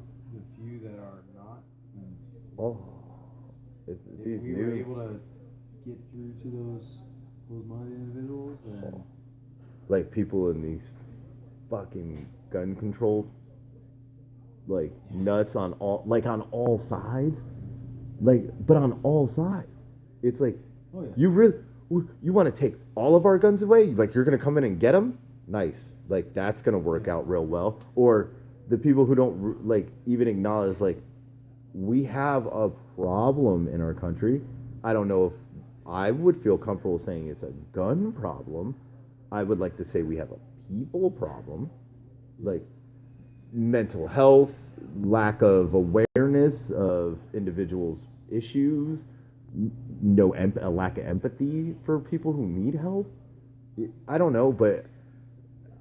Speaker 5: few that are not. And
Speaker 2: Oh,
Speaker 5: if
Speaker 2: these
Speaker 5: we were
Speaker 2: new.
Speaker 5: able to get through to those closed-minded individuals, then
Speaker 2: Like, people in these fucking gun control, like, nuts on all sides, but on all sides, it's like,
Speaker 5: oh yeah,
Speaker 2: you want to take all of our guns away? Like, you're gonna come in and get them? Nice, like, that's gonna work out real well. Or the people who don't like even acknowledge, like, we have a problem in our country. I don't know if I would feel comfortable saying it's a gun problem. I would like to say we have a people problem, like mental health, lack of awareness of individuals' issues, a lack of empathy for people who need help. I don't know, but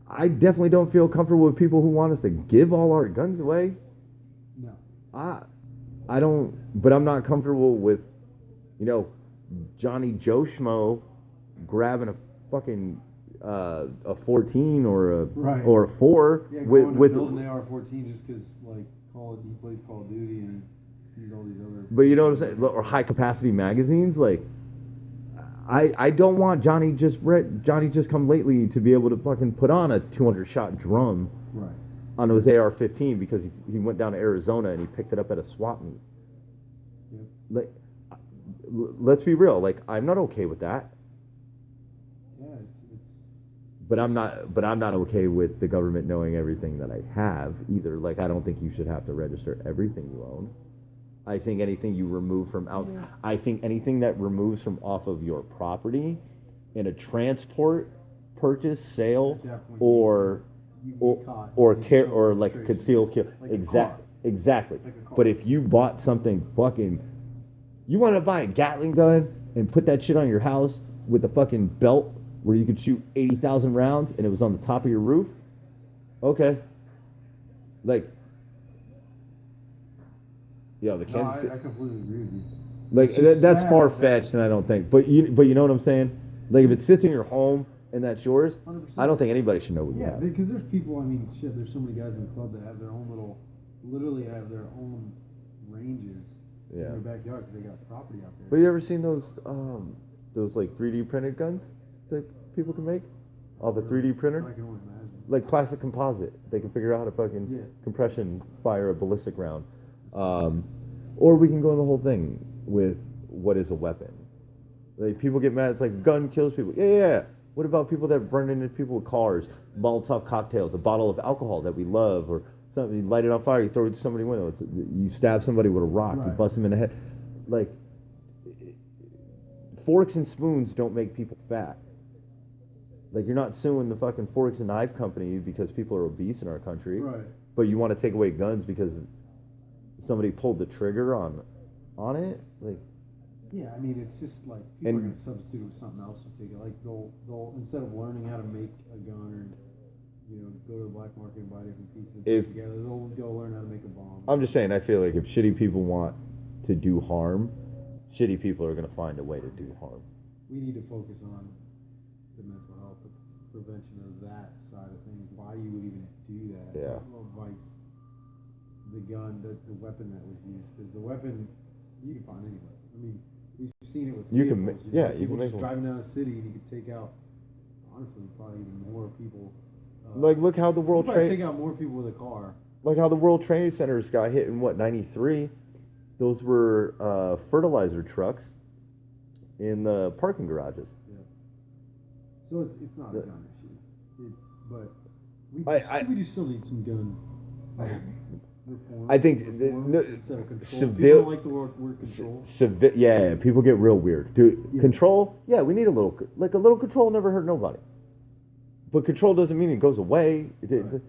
Speaker 2: I definitely don't feel comfortable with people who want us to give all our guns away.
Speaker 5: no,
Speaker 2: I don't, but I'm not comfortable with, Johnny Joe Schmo grabbing a fucking a 14 or a
Speaker 5: Right.
Speaker 2: or a 4
Speaker 5: yeah,
Speaker 2: with
Speaker 5: going to
Speaker 2: with.
Speaker 5: build an AR-14 just because like he plays Call of Duty and he sees all these other.
Speaker 2: But you know what I'm saying? Or high capacity magazines, like. I don't want Johnny just come lately to be able to fucking put on a 200 shot drum
Speaker 5: Right.
Speaker 2: on his AR-15 because he went down to Arizona and he picked it up at a swap meet.
Speaker 5: Yep.
Speaker 2: Like, let's be real. Like, I'm not okay with that.
Speaker 5: Yeah, it's.
Speaker 2: But I'm not okay with the government knowing everything that I have either. Like, I don't think you should have to register everything you own. I think anything you remove from I think anything that removes from off of your property in a transport, purchase, sale,
Speaker 5: Definitely.
Speaker 2: or
Speaker 5: You can
Speaker 2: or
Speaker 5: get caught.
Speaker 2: or
Speaker 5: You can
Speaker 2: care
Speaker 5: show
Speaker 2: or like
Speaker 5: registration.
Speaker 2: concealed kill.
Speaker 5: Like a
Speaker 2: Exactly.
Speaker 5: Like a car.
Speaker 2: But if you bought something fucking, you want to buy a Gatling gun and put that shit on your house with a fucking belt where you could shoot 80,000 rounds and it was on the top of your roof. Okay. Like. Yo, the
Speaker 5: No,
Speaker 2: Kansas.
Speaker 5: I completely agree with you.
Speaker 2: Like,
Speaker 5: It's just
Speaker 2: that's
Speaker 5: sad
Speaker 2: far fetched, and I don't think. But you know what I'm saying? Like, if it sits in your home and that's yours,
Speaker 5: 100%.
Speaker 2: I don't think anybody should know what you
Speaker 5: Yeah,
Speaker 2: have.
Speaker 5: because there's people. I mean, shit. There's so many guys in the club that have their own literally have their own ranges in
Speaker 2: Yeah.
Speaker 5: their backyard because they got property out there.
Speaker 2: But you ever seen those like 3D printed guns that people can make off a 3D printer?
Speaker 5: I can only imagine.
Speaker 2: Like plastic composite. They can figure out how to fucking
Speaker 5: Yeah.
Speaker 2: compression fire a ballistic round. Or we can go in the whole thing with what is a weapon. Like, people get mad. It's like, gun kills people. Yeah. What about people that run into people with cars, Molotov cocktails, a bottle of alcohol that we love, or something? You light it on fire, you throw it to somebody's window. You stab somebody with a rock, you
Speaker 5: Right.
Speaker 2: bust them in the head. Like, forks and spoons don't make people fat. Like, you're not suing the fucking forks and knife company because people are obese in our country.
Speaker 5: Right.
Speaker 2: But you want to take away guns because somebody pulled the trigger on it? Like,
Speaker 5: Yeah, I mean, it's just like people
Speaker 2: And-
Speaker 5: are gonna substitute it with something else to take it. Like they'll instead of learning how to make a gun or go to the black market and buy different pieces and put it together, they'll go learn how to make a bomb.
Speaker 2: I'm just saying, I feel like if shitty people want to do harm, shitty people are going to find a way to do harm.
Speaker 5: we need to focus on the mental health, the prevention of that side of things. Why you would even do that?
Speaker 2: Yeah.
Speaker 5: Well, vice the gun, the weapon that was used, because the weapon you can find anywhere. I mean, we've seen it with
Speaker 2: You can
Speaker 5: vehicles,
Speaker 2: ma- yeah, you
Speaker 5: people
Speaker 2: can make
Speaker 5: just
Speaker 2: one.
Speaker 5: driving down the city, and you could take out honestly probably even more people.
Speaker 2: Like, look how the
Speaker 5: you
Speaker 2: World
Speaker 5: probably
Speaker 2: Trade,
Speaker 5: take out more people with a car.
Speaker 2: like how the World Trade Centers got hit in what, 93? Those were fertilizer trucks in the parking garages.
Speaker 5: So it's not a gun issue, but we do still need some gun reform.
Speaker 2: I think
Speaker 5: instead of control.
Speaker 2: civil-
Speaker 5: People don't like the word control.
Speaker 2: Yeah, people get real weird. Dude,
Speaker 5: Yeah.
Speaker 2: control, yeah, we need a little control never hurt nobody. But control doesn't mean it goes away.
Speaker 5: Right.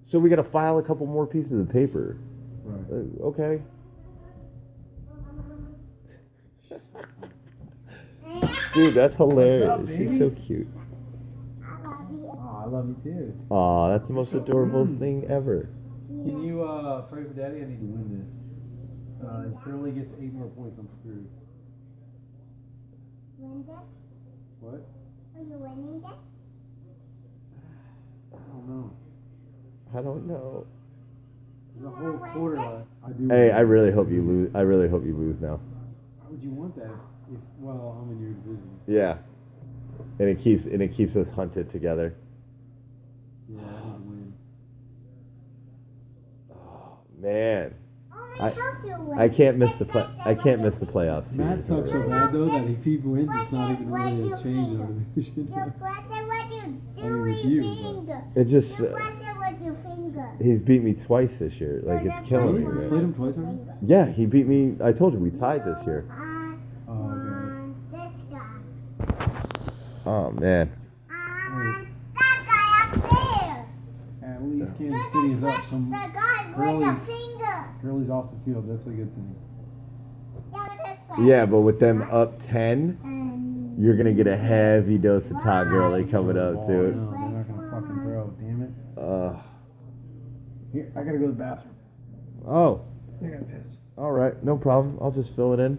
Speaker 2: So we got to file a couple more pieces of paper.
Speaker 5: Right.
Speaker 2: Okay. Dude, that's hilarious.
Speaker 5: up,
Speaker 2: She's
Speaker 5: baby?
Speaker 2: so cute.
Speaker 3: I love you.
Speaker 5: Oh, I love you too.
Speaker 2: Aw, that's the most adorable thing ever.
Speaker 5: Can you pray for Daddy? I need to win this. If Curly gets 8 more points, I'm screwed.
Speaker 3: Win this?
Speaker 5: What?
Speaker 3: Are you winning this?
Speaker 5: I don't know.
Speaker 2: I don't know.
Speaker 5: The whole quarter, I do.
Speaker 2: Hey, I really hope you lose. I really hope you lose now.
Speaker 5: Why would you want that? Well, I'm in your division.
Speaker 2: Yeah. And it keeps us hunted together.
Speaker 5: Yeah, I need to win.
Speaker 2: Oh, man.
Speaker 3: Only hope you win.
Speaker 2: I can't miss the
Speaker 3: This
Speaker 2: play.
Speaker 3: makes
Speaker 2: I can't miss the
Speaker 3: everybody-
Speaker 2: playoffs.
Speaker 5: Matt
Speaker 2: too.
Speaker 5: sucks so bad though that if he wins, it's not even
Speaker 3: What
Speaker 5: really
Speaker 3: you
Speaker 5: a change in our
Speaker 3: feel?
Speaker 5: division.
Speaker 3: Your question, what you do
Speaker 5: mean,
Speaker 3: with
Speaker 5: with you,
Speaker 3: your
Speaker 5: but-
Speaker 3: finger?
Speaker 2: It just
Speaker 3: Your question, what your finger?
Speaker 2: he's beat me twice this year. Like, it's killing me,
Speaker 5: Played
Speaker 2: man.
Speaker 5: him twice already?
Speaker 2: Yeah, he beat me. I told you we tied this year.
Speaker 5: Oh, okay.
Speaker 3: This guy.
Speaker 2: Oh man.
Speaker 3: That guy up there.
Speaker 5: At least Kansas
Speaker 3: Look
Speaker 5: City is
Speaker 3: at
Speaker 5: up. Some
Speaker 3: the guy with
Speaker 5: Curly-
Speaker 3: the finger.
Speaker 5: Curly's off the field. That's a good thing.
Speaker 3: Yeah, this way.
Speaker 2: Yeah, but with them up 10,
Speaker 3: And
Speaker 2: you're gonna get a heavy dose of Todd Gurley coming
Speaker 5: Oh,
Speaker 2: up,
Speaker 5: no,
Speaker 2: dude.
Speaker 5: they're not gonna fucking throw. Damn it. Here, I gotta go to the bathroom.
Speaker 2: Oh,
Speaker 5: I gotta piss.
Speaker 2: all right, no problem. I'll just fill it in.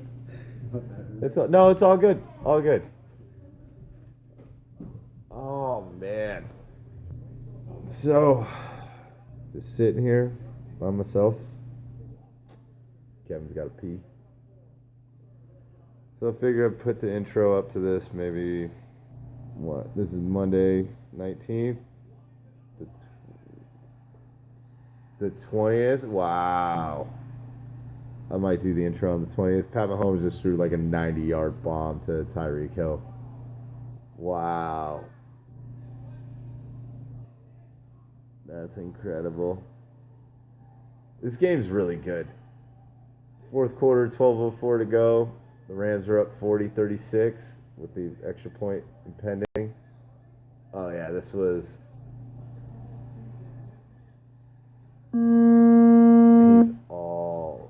Speaker 2: It's all good. All good. Oh man. So, just sitting here by myself. Kevin's got to pee. So I figure I'd put the intro up to this maybe, what? This is Monday 19th. The 20th? Wow. I might do the intro on the 20th. Pat Mahomes just threw like a 90-yard bomb to Tyreek Hill. Wow. That's incredible. This game's really good. Fourth quarter, 12:04 to go. The Rams are up 40-36 with the extra point impending. Oh yeah, this was... He's all...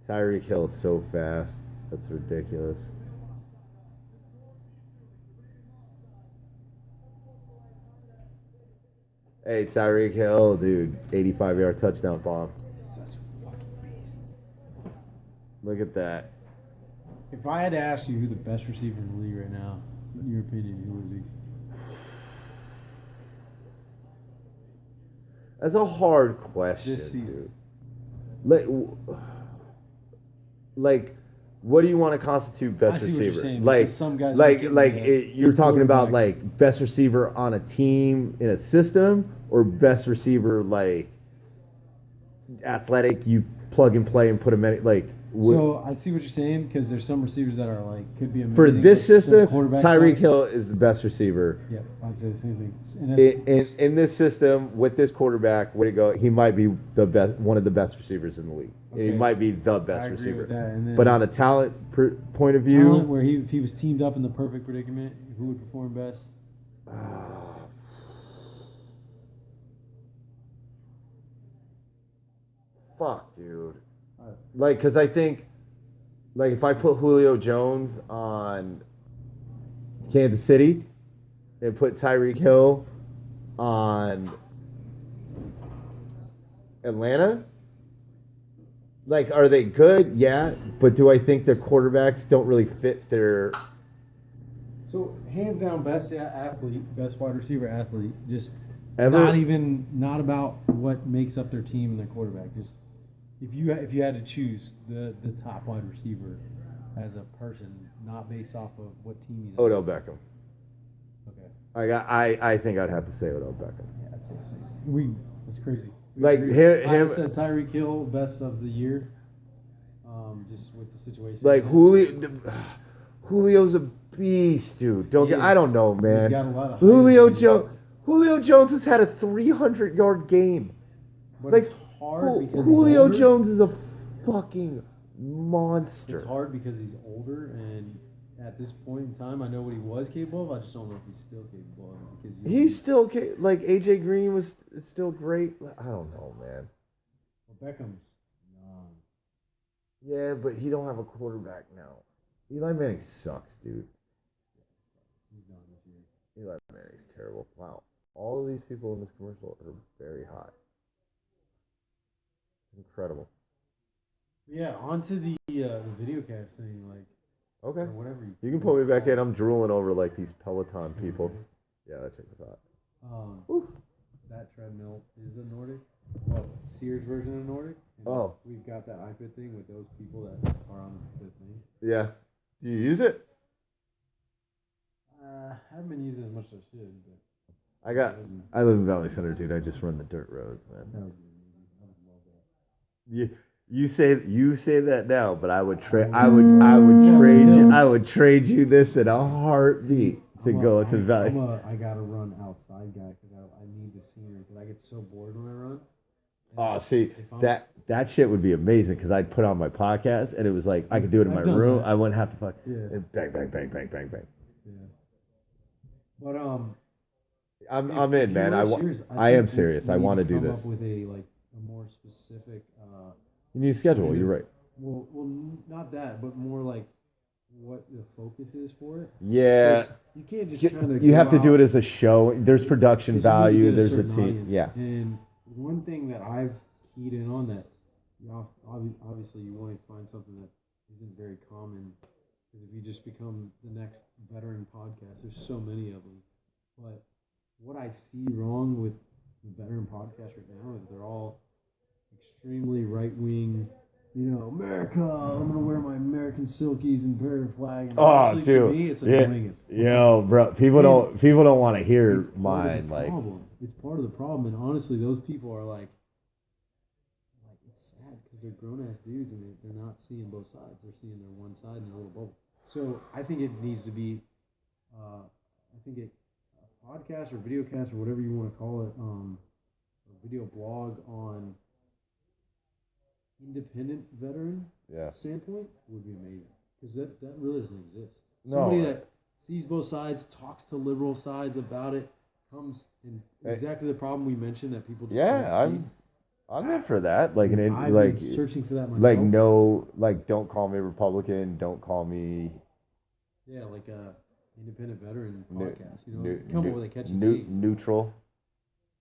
Speaker 2: Tyreek Hill is so fast. That's ridiculous. Hey, Tyreek Hill, dude. 85-yard touchdown bomb.
Speaker 5: Such a fucking beast.
Speaker 2: Look at that.
Speaker 5: If I had to ask you who the best receiver in the league right now, in your opinion, who would it be?
Speaker 2: That's a hard question,
Speaker 5: This season.
Speaker 2: dude. Like, what do you want to constitute best
Speaker 5: I see
Speaker 2: receiver?
Speaker 5: what you're saying,
Speaker 2: like,
Speaker 5: because some guys
Speaker 2: like,
Speaker 5: like
Speaker 2: like
Speaker 5: getting the
Speaker 2: you're talking about
Speaker 5: quarterbacks.
Speaker 2: like best receiver on a team in a system, or best receiver like athletic, you plug and play and put him in like.
Speaker 5: So I see what you're saying, because there's some receivers that are like could be amazing.
Speaker 2: For this
Speaker 5: but the
Speaker 2: system,
Speaker 5: quarterback
Speaker 2: Tyreek
Speaker 5: sucks.
Speaker 2: Hill is the best receiver.
Speaker 5: Yeah, I'd say the same thing. And
Speaker 2: In this system, with this quarterback, way to go, he might be the best, one of the best receivers in the league. He
Speaker 5: Okay,
Speaker 2: might be the
Speaker 5: I
Speaker 2: best
Speaker 5: agree
Speaker 2: receiver.
Speaker 5: with that. And then
Speaker 2: But on a talent point of view,
Speaker 5: talent, where if he was teamed up in the perfect predicament, who would perform best?
Speaker 2: fuck, dude. Like, because I think, like, if I put Julio Jones on Kansas City and put Tyreek Hill on Atlanta, Like, are they good? Yeah, but do I think their quarterbacks don't really fit their?
Speaker 5: So hands down, best athlete, best wide receiver athlete. Just
Speaker 2: Ever?
Speaker 5: not about what makes up their team and their quarterback. Just if you had to choose the top wide receiver as a person, not based off of what team he's on.
Speaker 2: Odell Beckham.
Speaker 5: Okay.
Speaker 2: I think I'd have to say Odell Beckham.
Speaker 5: Yeah, I'd say the same. That's crazy. We
Speaker 2: Like,
Speaker 5: agree.
Speaker 2: him-
Speaker 5: I said Tyreek Hill, best of the year. Just with the situation.
Speaker 2: Like Julio's a beast, dude. I don't know,
Speaker 5: He's
Speaker 2: man.
Speaker 5: got a lot of
Speaker 2: Julio
Speaker 5: hype.
Speaker 2: Jones has had a 300-yard game.
Speaker 5: But
Speaker 2: Like
Speaker 5: it's hard because he's
Speaker 2: Julio
Speaker 5: older.
Speaker 2: Jones is a fucking monster.
Speaker 5: It's hard because he's older, and at this point in time, I know what he was capable of. I just don't know if he's still capable of it because
Speaker 2: He's still like AJ Green was still great. I don't know, man.
Speaker 5: Beckham's.
Speaker 2: Yeah, but he don't have a quarterback now. Eli Manning sucks, dude.
Speaker 5: He's done this year.
Speaker 2: Eli Manning's terrible. Wow. All of these people in this commercial are very hot. Incredible.
Speaker 5: Yeah, onto the video cast thing, like
Speaker 2: Okay.
Speaker 5: or whatever
Speaker 2: You can pull me back in. I'm drooling over like these Peloton people. Yeah, that chick was hot. Oof.
Speaker 5: That treadmill is a Nordic. Well, it's Sears version of Nordic. And
Speaker 2: Oh.
Speaker 5: We've got that iPad thing with those people that are on the thing.
Speaker 2: Yeah. Do you use it?
Speaker 5: I haven't been using it as much as I should, but
Speaker 2: I live in Valley Center, dude. I just run the dirt roads, man.
Speaker 5: that would be amazing. I would love that.
Speaker 2: You say that now, but I would trade you this in a heartbeat to go to Valley.
Speaker 5: I gotta run outside guy because I need the scenery because I get so bored when I run.
Speaker 2: Oh, see, that shit would be amazing because I'd put on my podcast and it was like I could do it in my
Speaker 5: I've done
Speaker 2: room.
Speaker 5: that.
Speaker 2: I wouldn't have to fuck.
Speaker 5: Yeah.
Speaker 2: And bang, bang, bang, bang, bang, bang.
Speaker 5: Yeah. But
Speaker 2: I'm in, man. I am serious. I want to do this.
Speaker 5: Up with a more specific.
Speaker 2: You need a schedule. You're right.
Speaker 5: Well, not that, but more like what the focus is for it.
Speaker 2: Yeah.
Speaker 5: 'Cause you can't just kind of.
Speaker 2: You have to do it as a show. There's production value. There's a
Speaker 5: certain
Speaker 2: team.
Speaker 5: audience.
Speaker 2: Yeah.
Speaker 5: And one thing that I've keyed in on that, obviously, you want to find something that isn't very common. Because if you just become the next veteran podcast, there's so many of them. But what I see wrong with the veteran podcast right now is they're all extremely right wing. America. I'm gonna wear my American silkies and wear a flag. And honestly,
Speaker 2: dude.
Speaker 5: to me, it's annoying. as fuck.
Speaker 2: Yo, bro. People don't want to hear
Speaker 5: It's part of
Speaker 2: mine.
Speaker 5: the
Speaker 2: Like,
Speaker 5: problem. It's part of the problem, and honestly, those people are like it's sad because they're grown ass dudes and they're not seeing both sides. They're seeing their one side in their little bubble. So I think it needs to be, a podcast or video cast or whatever you want to call it, a video blog on independent veteran
Speaker 2: yeah.
Speaker 5: standpoint would be amazing because that really doesn't exist.
Speaker 2: No.
Speaker 5: Somebody that sees both sides, talks to liberal sides about it, comes in exactly the problem we mentioned that people just
Speaker 2: Yeah,
Speaker 5: can't see.
Speaker 2: I'm in for that. Like
Speaker 5: I've
Speaker 2: like
Speaker 5: been searching for that myself.
Speaker 2: like no like don't call me Republican. Don't call me
Speaker 5: Yeah, like a independent veteran
Speaker 2: Nu-
Speaker 5: podcast. Come up with a catchy
Speaker 2: nu-
Speaker 5: name.
Speaker 2: neutral.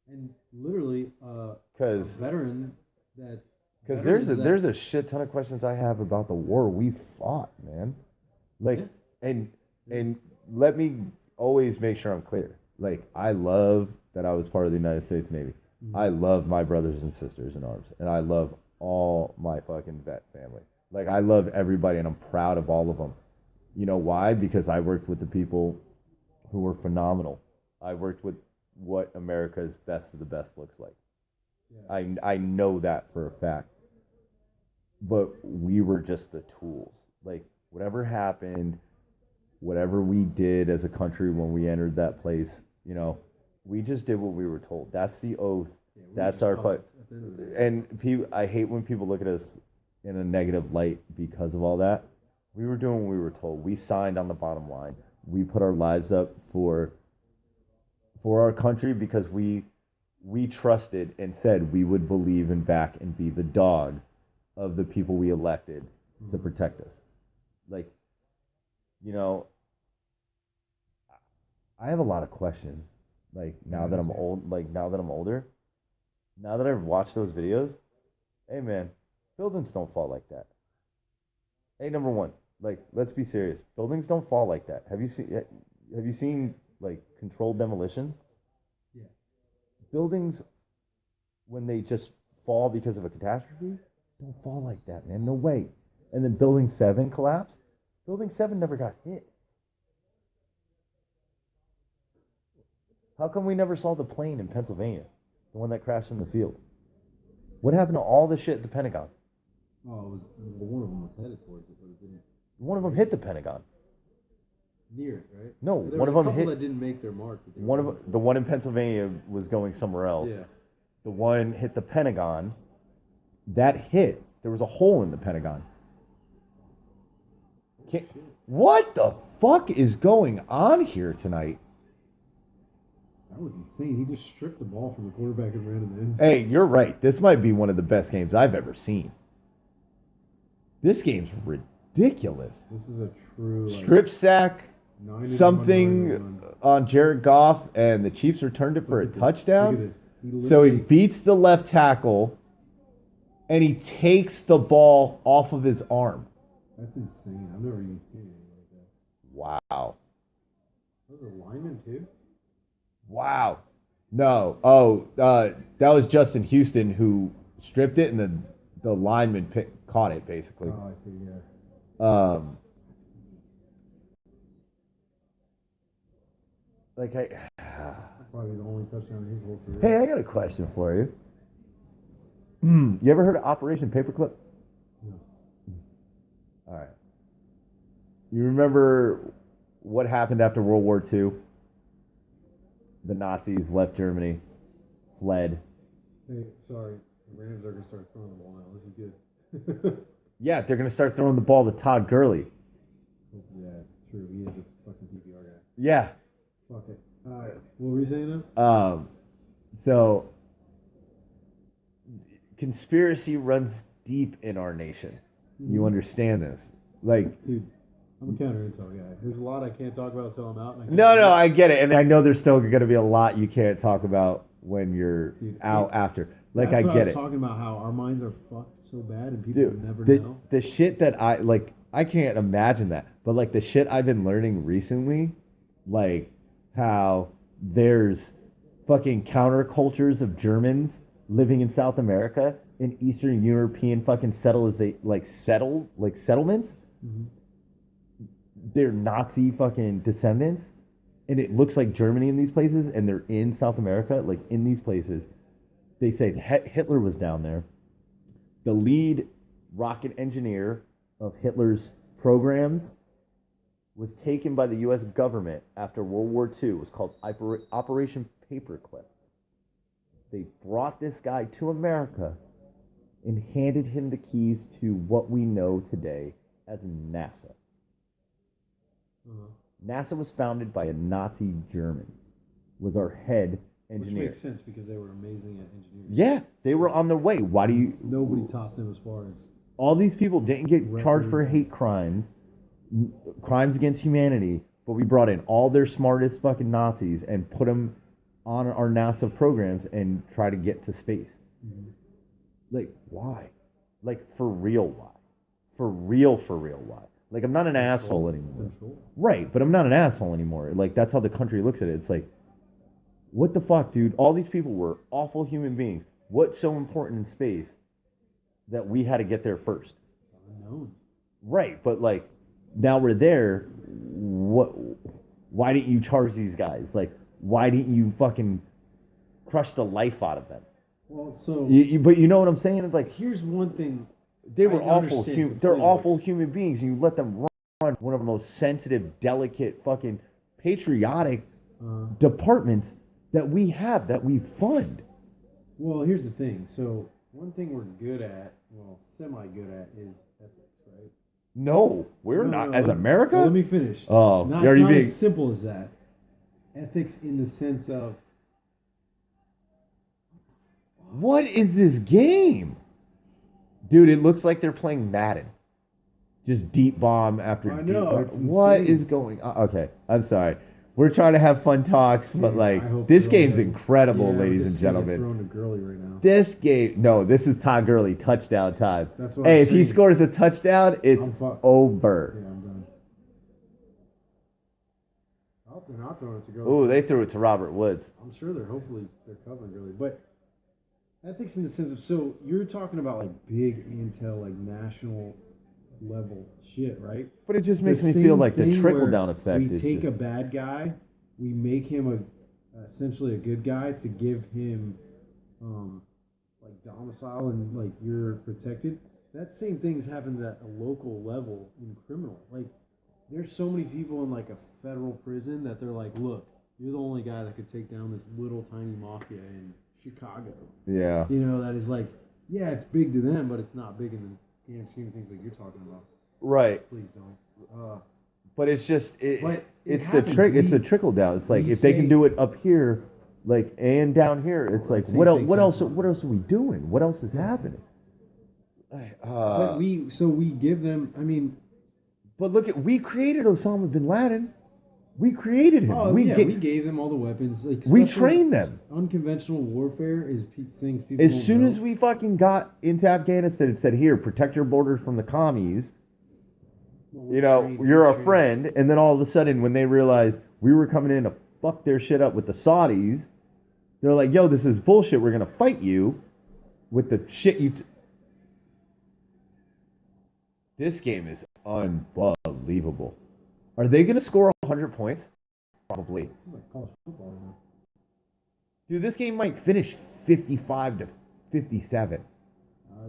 Speaker 5: And literally, a
Speaker 2: Because
Speaker 5: veteran that.
Speaker 2: there's a shit ton of questions I have about the war we fought, man. Like
Speaker 5: Yeah.
Speaker 2: and let me always make sure I'm clear. Like I love that I was part of the United States Navy.
Speaker 5: Mhm.
Speaker 2: I love my brothers and sisters in arms, and I love all my fucking vet family. Like I love everybody, and I'm proud of all of them. You know why? Because I worked with the people who were phenomenal. I worked with what America's best of the best looks like.
Speaker 5: Yeah.
Speaker 2: I know that for a fact. But we were just the tools. Like whatever happened, whatever we did as a country when we entered that place, we just did what we were told. That's the oath.
Speaker 5: Yeah, we
Speaker 2: That's
Speaker 5: just
Speaker 2: our
Speaker 5: fought
Speaker 2: fight.
Speaker 5: at the end of the day.
Speaker 2: And I hate when people look at us in a negative light because of all that. We were doing what we were told. We signed on the bottom line. We put our lives up for our country because we trusted and said we would believe and back and be the dog of the people we elected to protect us. Like, I have a lot of questions. Like now that I'm older, now that I've watched those videos, hey man, Buildings don't fall like that. Hey, number one, like, let's be serious. Buildings don't fall like that. Have you seen like controlled demolitions?
Speaker 5: Yeah.
Speaker 2: Buildings, when they just fall because of a catastrophe, don't fall like that, man. No way. And then Building 7 collapsed. Building 7 never got hit. How come we never saw the plane in Pennsylvania, the one that crashed in the field? What happened to all the shit at the Pentagon?
Speaker 5: Oh, one of them was headed towards it, but it didn't.
Speaker 2: One of them hit the Pentagon.
Speaker 5: Near it, right?
Speaker 2: No,
Speaker 5: There
Speaker 2: one
Speaker 5: was
Speaker 2: of
Speaker 5: a
Speaker 2: them
Speaker 5: couple
Speaker 2: hit.
Speaker 5: that didn't make their mark. But they
Speaker 2: One
Speaker 5: were-
Speaker 2: of the one in Pennsylvania was going somewhere else.
Speaker 5: Yeah.
Speaker 2: The one hit the Pentagon. That hit. There was a hole in the Pentagon. What the fuck is going on here tonight?
Speaker 5: That was insane. He just stripped the ball from the quarterback and ran in the end zone.
Speaker 2: Hey, you're right. This might be one of the best games I've ever seen. This game's ridiculous.
Speaker 5: This is a true like,
Speaker 2: Strip sack,
Speaker 5: 9-1,
Speaker 2: something
Speaker 5: 9-1.
Speaker 2: on Jared Goff, and the Chiefs returned it for a
Speaker 5: Look at this.
Speaker 2: touchdown.
Speaker 5: Look at this. He
Speaker 2: So he
Speaker 5: literally-
Speaker 2: beats the left tackle, and he takes the ball off of his arm.
Speaker 5: That's insane. I've never even seen anything like that.
Speaker 2: Wow.
Speaker 5: That was a lineman too.
Speaker 2: Wow. No. Oh, that was Justin Houston who stripped it, and the lineman caught it, basically.
Speaker 5: Oh, I see. Yeah.
Speaker 2: Like I.
Speaker 5: Probably the only touchdown in his whole career.
Speaker 2: Hey, I got a question for you. You ever heard of Operation Paperclip?
Speaker 5: No.
Speaker 2: All right. You remember what happened after World War II? The Nazis left Germany, fled.
Speaker 5: Hey, sorry. The Rams are gonna start throwing the ball now. This is good.
Speaker 2: Yeah, they're going to start throwing the ball to Todd Gurley.
Speaker 5: Yeah, true. He is a fucking PPR guy.
Speaker 2: Yeah.
Speaker 5: Fuck it. All right. What were you saying now?
Speaker 2: So conspiracy runs deep in our nation. You understand this? Like,
Speaker 5: Dude, I'm a counter intel guy. There's a lot I can't talk about until I'm out. And I can't
Speaker 2: no, I get it. And I know there's still going to be a lot you can't talk about when you're
Speaker 5: Dude,
Speaker 2: out after. Like,
Speaker 5: That's
Speaker 2: I
Speaker 5: what
Speaker 2: get
Speaker 5: I was
Speaker 2: it.
Speaker 5: talking about how our minds are fucked so bad and people
Speaker 2: Dude,
Speaker 5: never
Speaker 2: the,
Speaker 5: know.
Speaker 2: the shit that I can't imagine that. But like the shit I've been learning recently, like how there's fucking countercultures of Germans living in South America and Eastern European fucking settlements.
Speaker 5: Mhm.
Speaker 2: They're Nazi fucking descendants, and it looks like Germany in these places, and they're in South America, like in these places. They say Hitler was down there. The lead rocket engineer of Hitler's programs was taken by the U.S. government after World War II. It was called Operation Paperclip. They brought this guy to America and handed him the keys to what we know today as NASA.
Speaker 5: Uh-huh.
Speaker 2: NASA was founded by a Nazi German, was our head
Speaker 5: Which
Speaker 2: engineer.
Speaker 5: makes sense because they were amazing at engineering.
Speaker 2: Yeah, they were on their way. Why do you...
Speaker 5: Nobody topped them as far as
Speaker 2: All these people didn't get charged for
Speaker 5: Records.
Speaker 2: hate crimes, crimes against humanity, but we brought in all their smartest fucking Nazis and put them on our NASA programs and try to get to space. Like, why? Like, for real, why? For real, why? Like, I'm not an asshole anymore.
Speaker 5: control.
Speaker 2: Right, but I'm not an asshole anymore. Like, that's how the country looks at it. It's like, what the fuck, dude? All these people were awful human beings. What's so important in space that we had to get there first?
Speaker 5: Unknown.
Speaker 2: Right, but like, now we're there. What? Why didn't you charge these guys? Like, why didn't you fucking crush the life out of them?
Speaker 5: Well, so
Speaker 2: But you know what I'm saying? It's like,
Speaker 5: here's one thing.
Speaker 2: they were
Speaker 5: I
Speaker 2: awful.
Speaker 5: understand
Speaker 2: They're
Speaker 5: completely.
Speaker 2: awful human beings, and you let them run one of the most sensitive, delicate, fucking patriotic departments that we have, that we fund.
Speaker 5: Well, here's the thing. So one thing we're good at, well, semi-good at, is ethics, right?
Speaker 2: No, we're
Speaker 5: No,
Speaker 2: not
Speaker 5: no,
Speaker 2: as
Speaker 5: let-
Speaker 2: America.
Speaker 5: Well, let me finish.
Speaker 2: Oh,
Speaker 5: Not,
Speaker 2: you're
Speaker 5: it's
Speaker 2: already
Speaker 5: not
Speaker 2: being.
Speaker 5: as simple as that. Ethics in the sense of
Speaker 2: What is this game? Dude, it looks like they're playing Madden. Just deep bomb after
Speaker 5: I
Speaker 2: deep
Speaker 5: know,
Speaker 2: bomb.
Speaker 5: it's
Speaker 2: What
Speaker 5: insane.
Speaker 2: is going on? Okay, I'm sorry. we're trying to have fun talks, but
Speaker 5: Yeah,
Speaker 2: like
Speaker 5: I hope
Speaker 2: this
Speaker 5: so.
Speaker 2: game's incredible,
Speaker 5: Yeah,
Speaker 2: ladies
Speaker 5: this
Speaker 2: and
Speaker 5: is gonna get
Speaker 2: gentlemen.
Speaker 5: Thrown to Gurley right now.
Speaker 2: This game, no, this is Todd Gurley touchdown time.
Speaker 5: That's what
Speaker 2: Hey,
Speaker 5: I'm
Speaker 2: if he
Speaker 5: saying.
Speaker 2: scores a touchdown, it's
Speaker 5: I'm fucked.
Speaker 2: over.
Speaker 5: Yeah, I'm done. Oh, they're not throwing it to Gurley.
Speaker 2: Ooh, they threw it to Robert Woods.
Speaker 5: I'm sure hopefully they're covering Gurley, but ethics in the sense of, so you're talking about like big intel, like national level shit, right?
Speaker 2: But it just
Speaker 5: The
Speaker 2: makes me
Speaker 5: same
Speaker 2: feel like the
Speaker 5: thing
Speaker 2: trickle
Speaker 5: where
Speaker 2: down effect
Speaker 5: We
Speaker 2: is
Speaker 5: take
Speaker 2: just,
Speaker 5: a bad guy, we make him essentially a good guy to give him like domicile and like you're protected. That same thing's happened at a local level in criminal. Like there's so many people in like a federal prison that they're like, look, you're the only guy that could take down this little tiny mafia in Chicago.
Speaker 2: yeah.
Speaker 5: You know, that is like, yeah, it's big to them, but it's not big in the grand scheme of things like you're talking about.
Speaker 2: Right.
Speaker 5: Please don't.
Speaker 2: But it's just
Speaker 5: But it
Speaker 2: it's
Speaker 5: happens.
Speaker 2: the trick. It's a
Speaker 5: We-
Speaker 2: trickle down. It's like
Speaker 5: we
Speaker 2: if they can
Speaker 5: say-
Speaker 2: do it up here, like and down here, it's like
Speaker 5: Same
Speaker 2: what else?
Speaker 5: thing's
Speaker 2: What else?
Speaker 5: happening.
Speaker 2: What else are we doing? What else is happening?
Speaker 5: But we give them. I mean,
Speaker 2: But look at we created Osama bin Laden. We created him.
Speaker 5: we gave them all the weapons. Like,
Speaker 2: we
Speaker 5: especially
Speaker 2: trained them.
Speaker 5: Unconventional warfare is things people.
Speaker 2: As
Speaker 5: don't
Speaker 2: soon
Speaker 5: know.
Speaker 2: as we fucking got into Afghanistan and said, "Here, protect your borders from the commies,"
Speaker 5: Well, we
Speaker 2: you know,
Speaker 5: trained-
Speaker 2: you're
Speaker 5: we
Speaker 2: a
Speaker 5: trained-
Speaker 2: friend. And then all of a sudden, when they realized we were coming in to fuck their shit up with the Saudis, they're like, "Yo, this is bullshit. We're gonna fight you with the shit you." This game is unbelievable. Are they gonna score 100 points? Probably.
Speaker 5: This is like college football now.
Speaker 2: Dude, this game might finish 55 to 57.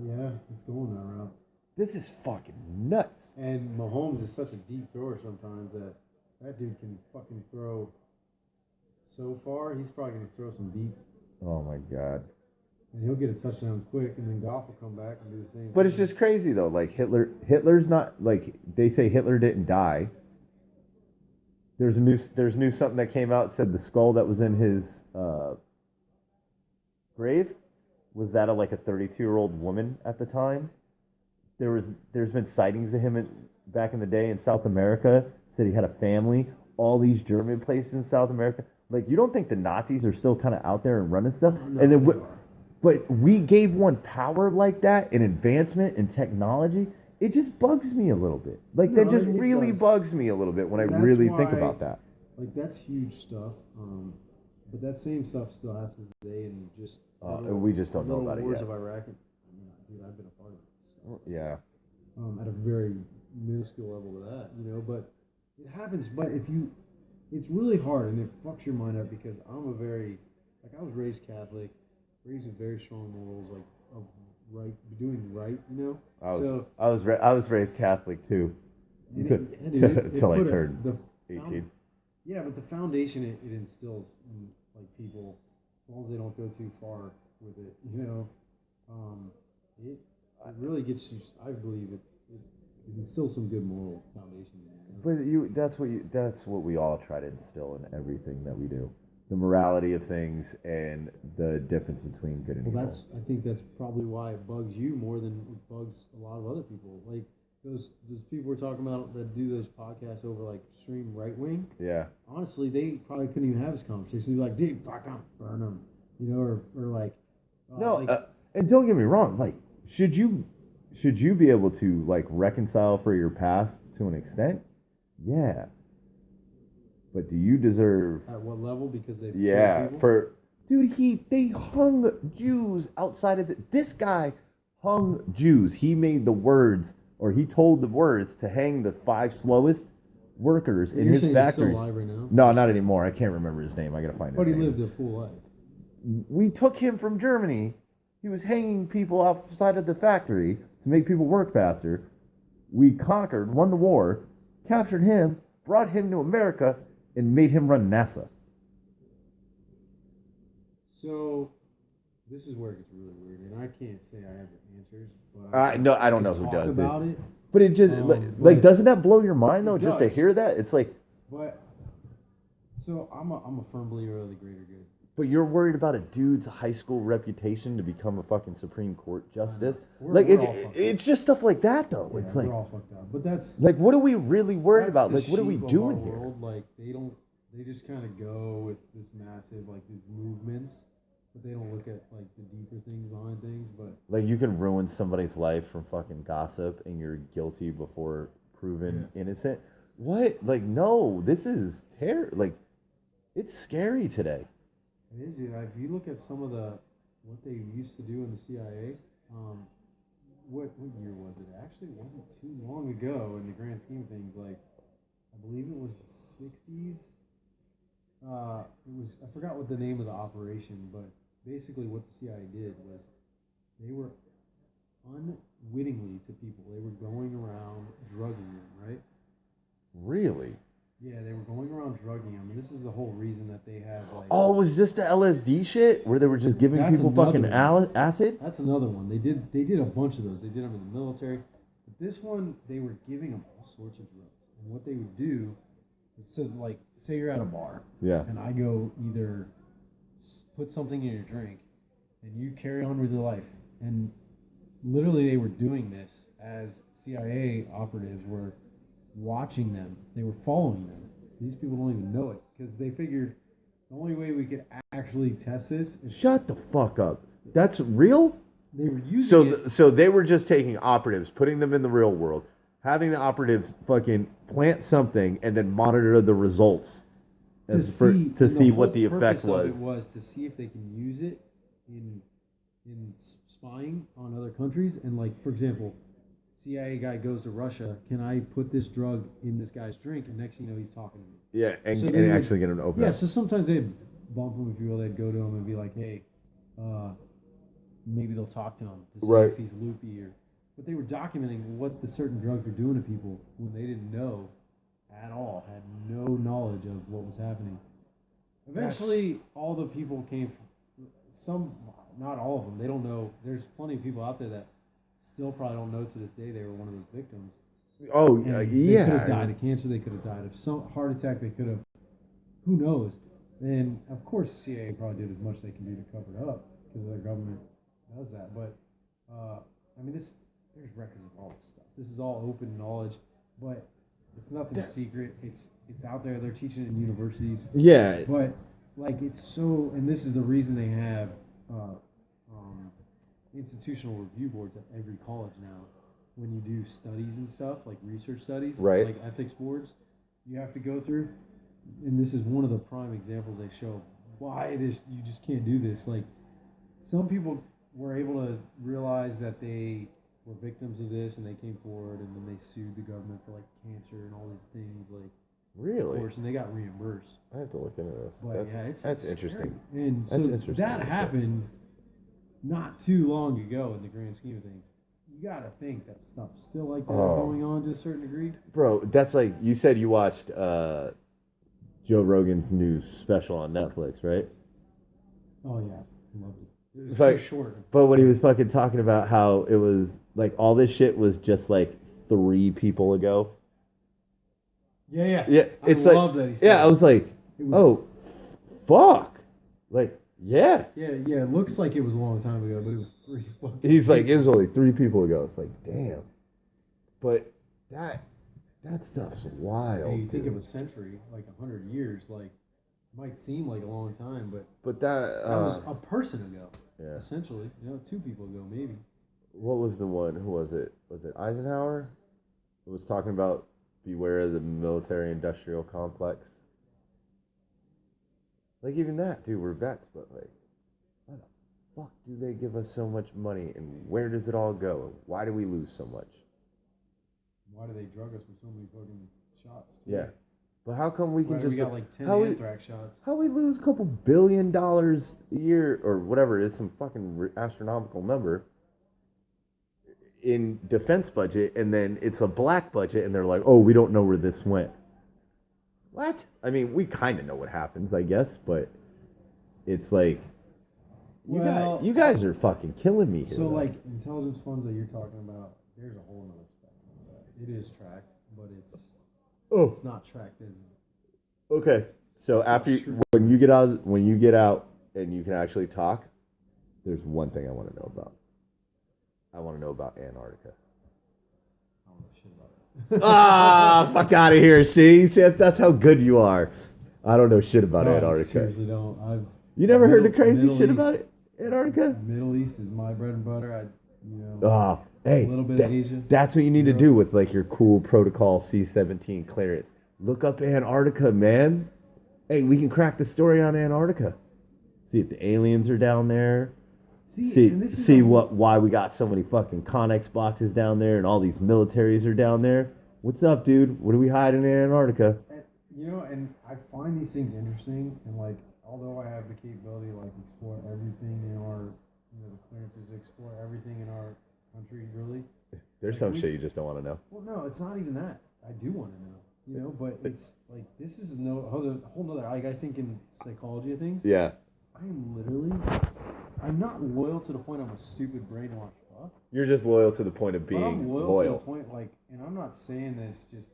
Speaker 5: Yeah, it's going that route.
Speaker 2: This is fucking nuts.
Speaker 5: And Mahomes is such a deep thrower sometimes that dude can fucking throw so far. He's probably gonna throw some deep,
Speaker 2: Oh my god.
Speaker 5: and he'll get a touchdown quick, and then Goff will come back and do the same.
Speaker 2: But it's
Speaker 5: thing.
Speaker 2: just crazy though. Like Hitler's not like they say Hitler didn't die. There's new something that came out said the skull that was in his grave was that of like a 32-year-old woman at the time. There's been sightings of him back in the day in South America. Said he had a family. All these German places in South America. Like you don't think the Nazis are still kind of out there and running stuff?
Speaker 5: No,
Speaker 2: and then
Speaker 5: they are.
Speaker 2: but we gave one power like that in advancement in technology. It just bugs me a little bit. Like
Speaker 5: No,
Speaker 2: that just
Speaker 5: it
Speaker 2: really
Speaker 5: does.
Speaker 2: bugs me a little bit when I
Speaker 5: That's
Speaker 2: really think
Speaker 5: why-
Speaker 2: about that.
Speaker 5: Like that's huge stuff. But that same stuff still happens today, and just
Speaker 2: We just don't know
Speaker 5: little
Speaker 2: about it
Speaker 5: wars
Speaker 2: yet.
Speaker 5: of Iraq. And, I mean, dude, I've been a part of it.
Speaker 2: Yeah.
Speaker 5: At a very minuscule level to that, you know. But it happens. But it's really hard, and it fucks your mind up because I was raised Catholic, raised with very strong morals, like of doing right, you know.
Speaker 2: I was raised Catholic too.
Speaker 5: And
Speaker 2: Till I
Speaker 5: put
Speaker 2: turned
Speaker 5: the
Speaker 2: 18.
Speaker 5: Yeah, but the foundation it instills in like people, as long as they don't go too far with it, you know, it really gets you. I believe it instills some good moral foundation.
Speaker 2: But that's what we all try to instill in everything that we do. The morality of things and the difference between good and
Speaker 5: Well,
Speaker 2: evil.
Speaker 5: I think that's probably why it bugs you more than it bugs a lot of other people. Like those people we're talking about that do those podcasts over like extreme right wing.
Speaker 2: Yeah.
Speaker 5: Honestly, they probably couldn't even have this conversation. They'd be like, dude, fuck them, burn them, you know, or like.
Speaker 2: No,
Speaker 5: like,
Speaker 2: and don't get me wrong. Like, should you be able to like reconcile for your past to an extent? Yeah. But do you deserve?
Speaker 5: at what level? Because they.
Speaker 2: Yeah. They hung Jews outside of this guy hung Jews. He made the words, or he told the words to hang the 5 slowest workers in
Speaker 5: You're
Speaker 2: his
Speaker 5: saying he's still
Speaker 2: factories.
Speaker 5: alive right now?
Speaker 2: No, not anymore. I can't remember his name. I gotta find
Speaker 5: But
Speaker 2: his
Speaker 5: he
Speaker 2: name.
Speaker 5: lived a full life.
Speaker 2: We took him from Germany. He was hanging people outside of the factory to make people work faster. We conquered, won the war, captured him, brought him to America, and made him run NASA.
Speaker 5: So, this is where it gets really weird, and I can't say I have the answers. But
Speaker 2: No, I don't know
Speaker 5: can
Speaker 2: who
Speaker 5: talk
Speaker 2: does it.
Speaker 5: about it.
Speaker 2: But it just
Speaker 5: but-
Speaker 2: doesn't that blow your mind though?
Speaker 5: It
Speaker 2: Just to
Speaker 5: does.
Speaker 2: hear that, it's like,
Speaker 5: But so I'm a firm believer of the greater good.
Speaker 2: but you're worried about a dude's high school reputation to become a fucking Supreme Court justice.
Speaker 5: We're-
Speaker 2: Like
Speaker 5: we're all fucked
Speaker 2: it's just stuff like that though.
Speaker 5: Yeah,
Speaker 2: It's
Speaker 5: we're
Speaker 2: like
Speaker 5: all fucked up. But that's
Speaker 2: what are we really worried
Speaker 5: that's
Speaker 2: about?
Speaker 5: the
Speaker 2: Like what are we
Speaker 5: sheep of
Speaker 2: doing
Speaker 5: our
Speaker 2: here?
Speaker 5: world. Like They just kind of go with this massive, like, these movements, but they don't look at, like, the deeper things behind things. But
Speaker 2: Like you can ruin somebody's life from fucking gossip, and you're guilty before proven innocent. What? Like, no, this is like, it's scary today.
Speaker 5: it is, if you look at some of what they used to do in the CIA, what year was it? Actually, it wasn't too long ago in the grand scheme of things. Like, I believe it was the 60s. I forgot what the name of the operation, but basically what the CIA did was they were unwittingly to people. They were going around drugging them, right?
Speaker 2: Really?
Speaker 5: Yeah, they were going around drugging them, and this is the whole reason that they have like.
Speaker 2: Oh, was this the LSD shit where they were just giving
Speaker 5: That's
Speaker 2: people
Speaker 5: another
Speaker 2: fucking
Speaker 5: one.
Speaker 2: acid?
Speaker 5: That's another one. They did a bunch of those. They did them in the military, but this one they were giving them all sorts of drugs. And what they would do is, so like, say you're at a bar,
Speaker 2: Yeah.
Speaker 5: and I go either put something in your drink, and you carry on with your life, and literally they were doing this as CIA operatives were watching them. They were following them. These people don't even know it because they figured the only way we could actually test this is
Speaker 2: Shut the fuck up. That's real?
Speaker 5: they were using
Speaker 2: So,
Speaker 5: it.
Speaker 2: so they were just taking operatives, putting them in the real world, having the operatives fucking plant something, and then monitor the results to
Speaker 5: and
Speaker 2: see
Speaker 5: whole
Speaker 2: what the effect
Speaker 5: purpose of
Speaker 2: was.
Speaker 5: it was to see if they can use it in spying on other countries. And like, for example, CIA guy goes to Russia. Can I put this drug in this guy's drink? And next thing you know, he's talking to me.
Speaker 2: Yeah, and,
Speaker 5: So
Speaker 2: and
Speaker 5: they would-
Speaker 2: actually get them to open
Speaker 5: Yeah,
Speaker 2: up.
Speaker 5: so sometimes they'd bump him, if you will. They'd go to him and be like, hey, maybe they'll talk to him to see
Speaker 2: Right.
Speaker 5: if he's loopy. But they were documenting what the certain drugs were doing to people when they didn't know at all, had no knowledge of what was happening. Eventually, all the people came, some, not all of them, they don't know. There's plenty of people out there that still probably don't know to this day they were one of those victims.
Speaker 2: Oh,
Speaker 5: And they
Speaker 2: yeah.
Speaker 5: could have died of cancer. They could have died of some heart attack. They could have, who knows? And of course, the CIA probably did as much they can do to cover it up because their government does that. But I mean, there's records of all this stuff. This is all open knowledge, but it's nothing secret. It's out there. They're teaching it in universities.
Speaker 2: Yeah.
Speaker 5: But like, it's so, and this is the reason they have institutional review boards at every college now. When you do studies and stuff, like research studies,
Speaker 2: Right.
Speaker 5: like ethics boards, you have to go through. And this is one of the prime examples they show why this you just can't do this. Like, some people were able to realize that they were victims of this, and they came forward, and then they sued the government for like cancer and all these things, like, of
Speaker 2: Really?
Speaker 5: course, and they got reimbursed.
Speaker 2: I have to look into this.
Speaker 5: But
Speaker 2: That's,
Speaker 5: yeah,
Speaker 2: that's
Speaker 5: it's
Speaker 2: interesting.
Speaker 5: scary. And
Speaker 2: That's
Speaker 5: so
Speaker 2: interesting.
Speaker 5: that happened not too long ago in the grand scheme of things. You gotta think that stuff still like that is
Speaker 2: Oh.
Speaker 5: going on to a certain degree.
Speaker 2: Bro, that's like, you said you watched Joe Rogan's new special on Netflix, right?
Speaker 5: Oh yeah, I loved it. It was
Speaker 2: Like-
Speaker 5: so short.
Speaker 2: But when he was fucking talking about how it was, like, all this shit was just, like, 3 people ago.
Speaker 5: Yeah.
Speaker 2: Yeah, it's like,
Speaker 5: love that he said
Speaker 2: yeah, I
Speaker 5: that.
Speaker 2: was like,
Speaker 5: It was-
Speaker 2: oh, fuck. Like, yeah.
Speaker 5: Yeah. It looks like it was a long time ago, but it was 3 fucking.
Speaker 2: He's like, it
Speaker 5: people.
Speaker 2: was only 3 people ago. It's like, damn. But that stuff's wild.
Speaker 5: Hey, you think
Speaker 2: dude.
Speaker 5: of a century, like 100 years, like might seem like a long time, but
Speaker 2: But that,
Speaker 5: that was a person ago,
Speaker 2: yeah.
Speaker 5: essentially. 2 people ago, maybe.
Speaker 2: What was the one? Who was it? Was it Eisenhower? It was talking about beware of the military-industrial complex. Like, even that, dude, we're vets, but, like, why the fuck do they give us so much money, and where does it all go, and why do we lose so much?
Speaker 5: Why do they drug us with so many fucking shots?
Speaker 2: Yeah. But how come we can
Speaker 5: Why do
Speaker 2: just...
Speaker 5: we got like 10
Speaker 2: how we-
Speaker 5: anthrax shots?
Speaker 2: How we lose a couple $1 billion a year, or whatever it is, some fucking astronomical number, in defense budget, and then it's a black budget, and they're like, oh, we don't know where this went. What? I mean, we kind of know what happens, I guess, but it's like,
Speaker 5: Well,
Speaker 2: you guys are fucking killing me here.
Speaker 5: So,
Speaker 2: though.
Speaker 5: like, intelligence funds that you're talking about, there's a whole nother spectrum of that. It is tracked, but it's not tracked as.
Speaker 2: Okay, so
Speaker 5: It's
Speaker 2: after
Speaker 5: not true.
Speaker 2: when you get out and you can actually talk, there's one thing I want to know about. I want to know about Antarctica.
Speaker 5: I don't know shit about it.
Speaker 2: Ah, fuck out of here! See, that's how good you are. I don't know shit about
Speaker 5: No, I
Speaker 2: Antarctica.
Speaker 5: seriously don't.
Speaker 2: You never heard the
Speaker 5: Middle-
Speaker 2: crazy
Speaker 5: Middle
Speaker 2: shit
Speaker 5: East.
Speaker 2: about Antarctica?
Speaker 5: Middle East is my bread and butter.
Speaker 2: Oh, hey,
Speaker 5: a little bit of Asia.
Speaker 2: that's what you need to
Speaker 5: Europe.
Speaker 2: do with like your cool protocol C-17 clearance. Look up Antarctica, man. Hey, we can crack the story on Antarctica. See if the aliens are down there.
Speaker 5: and this is
Speaker 2: See
Speaker 5: a-
Speaker 2: why we got so many fucking Connex boxes down there and all these militaries are down there. What's up, dude? What are we hiding in Antarctica?
Speaker 5: And I find these things interesting, and like, although I have the capability to like explore everything in our, the clearances to explore everything in our country, really.
Speaker 2: There's some shit you just don't want to know.
Speaker 5: Well, no, it's not even that. I do want to know, but it's like this is a whole nother. Like, I think in psychology of things,
Speaker 2: Yeah.
Speaker 5: I'm not loyal to the point I'm a stupid brainwashed fuck.
Speaker 2: You're just loyal to the point of
Speaker 5: But I'm
Speaker 2: being
Speaker 5: loyal,
Speaker 2: loyal.
Speaker 5: to the point, like, and I'm not saying this just.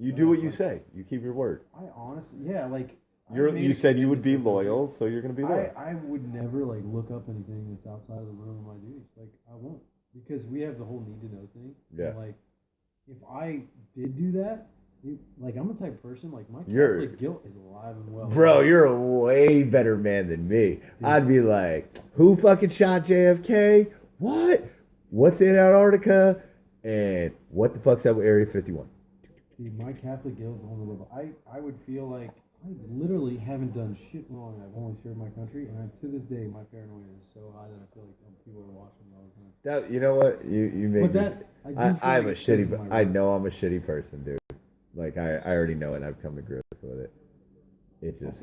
Speaker 2: You do what you
Speaker 5: like,
Speaker 2: say. You keep your word.
Speaker 5: I honestly, yeah, like. I
Speaker 2: You
Speaker 5: made a
Speaker 2: said you would be
Speaker 5: commitment to
Speaker 2: loyal, so you're gonna be loyal.
Speaker 5: I would never like look up anything that's outside of the room of my duties. Like, I won't, because we have the whole need to know thing.
Speaker 2: Yeah.
Speaker 5: And, like, if I did do that, like, I'm the type of person, like, my
Speaker 2: You're-
Speaker 5: Catholic guilt is alive and well.
Speaker 2: Bro, you're a way better man than me. I'd be like, who fucking shot JFK? What? What's in Antarctica? And what the fuck's up with Area 51?
Speaker 5: Dude, my Catholic guilt is on the level. I would feel like I literally haven't done shit wrong. I've only served my country, and to this day, my paranoia is so high that I feel like people are watching me all the time.
Speaker 2: That, you know what? You make
Speaker 5: But
Speaker 2: me.
Speaker 5: that I do feel
Speaker 2: I'm
Speaker 5: like
Speaker 2: a
Speaker 5: it's
Speaker 2: shitty.
Speaker 5: because of my
Speaker 2: I
Speaker 5: role.
Speaker 2: know I'm a shitty person, dude. Like I already know it. I've come to grips with it. It just.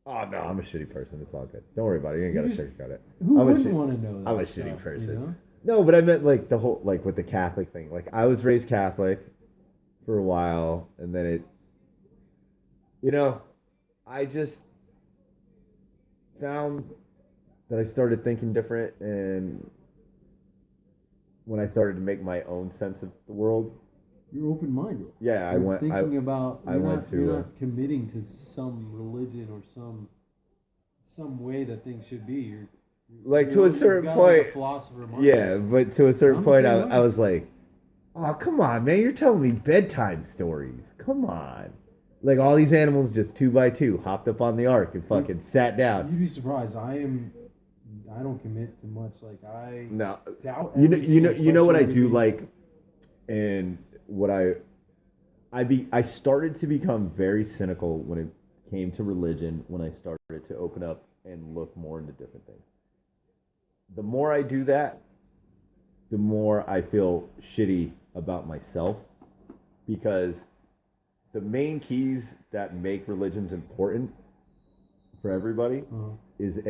Speaker 2: Oh no, I'm a shitty person. It's all good. Don't worry about it. You ain't
Speaker 5: You
Speaker 2: gotta
Speaker 5: just-
Speaker 2: sugarcoat it.
Speaker 5: Who
Speaker 2: I'm a
Speaker 5: wouldn't
Speaker 2: shit-
Speaker 5: want to know that?
Speaker 2: I'm a
Speaker 5: stuff,
Speaker 2: shitty person.
Speaker 5: You know?
Speaker 2: No, but I meant like the whole like with the Catholic thing. Like I was raised Catholic for a while, and then it. I just found that I started thinking different, and when I started to make my own sense of the world,
Speaker 5: You're open-minded.
Speaker 2: yeah, I
Speaker 5: You're
Speaker 2: went.
Speaker 5: thinking about.
Speaker 2: I
Speaker 5: You're
Speaker 2: went
Speaker 5: not,
Speaker 2: to,
Speaker 5: You're not committing to some religion or some way that things should be. You're
Speaker 2: Like, to a
Speaker 5: you're
Speaker 2: certain
Speaker 5: got, like, a
Speaker 2: point-
Speaker 5: philosopher mindset.
Speaker 2: Yeah, but to a certain
Speaker 5: I'm the
Speaker 2: point,
Speaker 5: same way.
Speaker 2: I was like, "Oh, come on, man! You're telling me bedtime stories. Come on!" Like all these animals just 2 by 2 hopped up on the ark and fucking sat down.
Speaker 5: You'd be surprised. I don't commit to much. Like, I
Speaker 2: No,
Speaker 5: doubt.
Speaker 2: you know
Speaker 5: everything,
Speaker 2: what I
Speaker 5: question
Speaker 2: do
Speaker 5: everything.
Speaker 2: like, and what I started to become very cynical when it came to religion when I started to open up and look more into different things. The more I do that, the more I feel shitty about myself, because the main keys that make religions important for everybody is this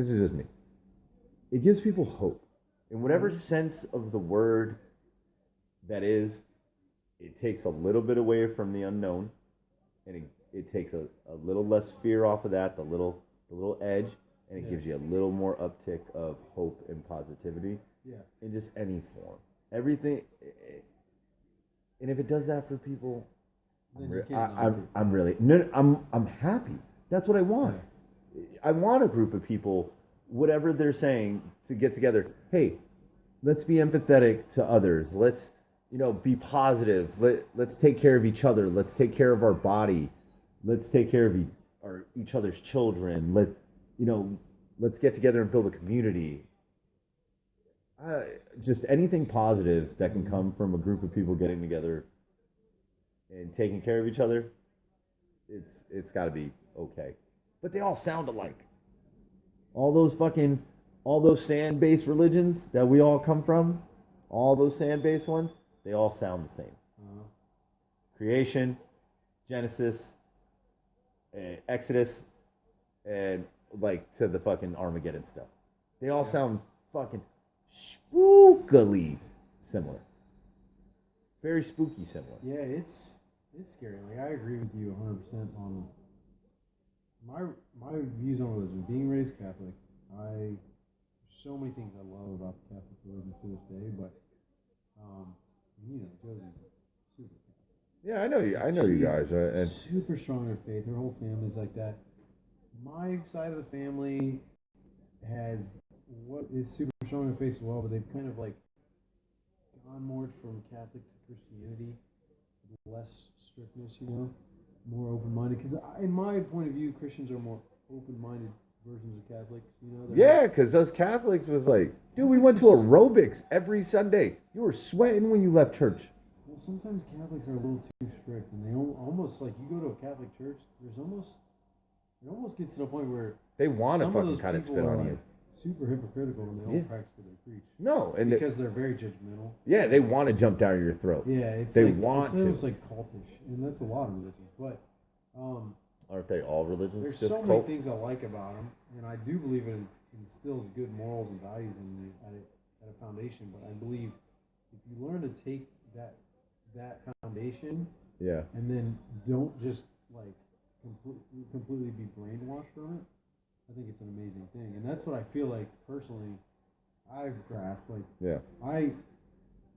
Speaker 2: is just me. It gives people hope. In whatever sense of the word that is, it takes a little bit away from the unknown, and it takes a little less fear off of that, the little edge, and it gives you a little more uptick of hope and positivity in just any form. Everything, and if it does that for people,
Speaker 5: Then you can't knock it.
Speaker 2: I'm really I'm happy. That's what I want. I want a group of people, whatever they're saying, to get together. Hey, let's be empathetic to others. Let's be positive. Let's take care of each other. Let's take care of our body. Let's take care of each other's children. Let's get together and build a community. Just anything positive that can come from a group of people getting together and taking care of each other, it's got to be okay. But they all sound alike. All those sand-based religions that we all come from, all those sand-based ones, they all sound the same. Creation, Genesis, Exodus, and like to the fucking Armageddon stuff. They all sound fucking spookily similar. Very spooky similar.
Speaker 5: Yeah, it's scary. Like, I agree with you 100% on my views on religion. Being raised Catholic, so many things I love about the Catholic religion to this day. But Josie's super Catholic.
Speaker 2: Yeah, I know you guys, and
Speaker 5: Super strong in her faith. Her whole family's like that. My side of the family has what is super strong in her faith as well, but they've kind of like gone more from Catholic to Christianity, less strictness, more open-minded. Because in my point of view, Christians are more open-minded versions of Catholics. You know? They're
Speaker 6: Yeah, because us Catholics was like, dude, we went to aerobics every Sunday. You were sweating when you left church.
Speaker 5: Well, sometimes Catholics are a little too strict, and they almost like you go to a Catholic church. It almost gets to the point where
Speaker 6: They want to
Speaker 5: some
Speaker 6: fucking
Speaker 5: those
Speaker 6: kind of
Speaker 5: people
Speaker 6: spit
Speaker 5: are,
Speaker 6: on you.
Speaker 5: like, super hypocritical when they don't
Speaker 6: Yeah.
Speaker 5: practice what they preach.
Speaker 6: No, and
Speaker 5: Because they're very judgmental.
Speaker 6: yeah, they want to jump down your throat.
Speaker 5: Yeah, it's
Speaker 6: They
Speaker 5: like,
Speaker 6: want
Speaker 5: it's almost
Speaker 6: to.
Speaker 5: like cultish, and that's a lot of religions. But
Speaker 6: Aren't they all religions?
Speaker 5: there's
Speaker 6: just
Speaker 5: so many
Speaker 6: cults?
Speaker 5: things I like about them, and I do believe it instills good morals and values in at a foundation. But I believe if you learn to take that foundation
Speaker 6: Yeah.
Speaker 5: and then don't just like completely be brainwashed from it, I think it's an amazing thing. And that's what I feel like personally I've grasped. Like
Speaker 6: Yeah.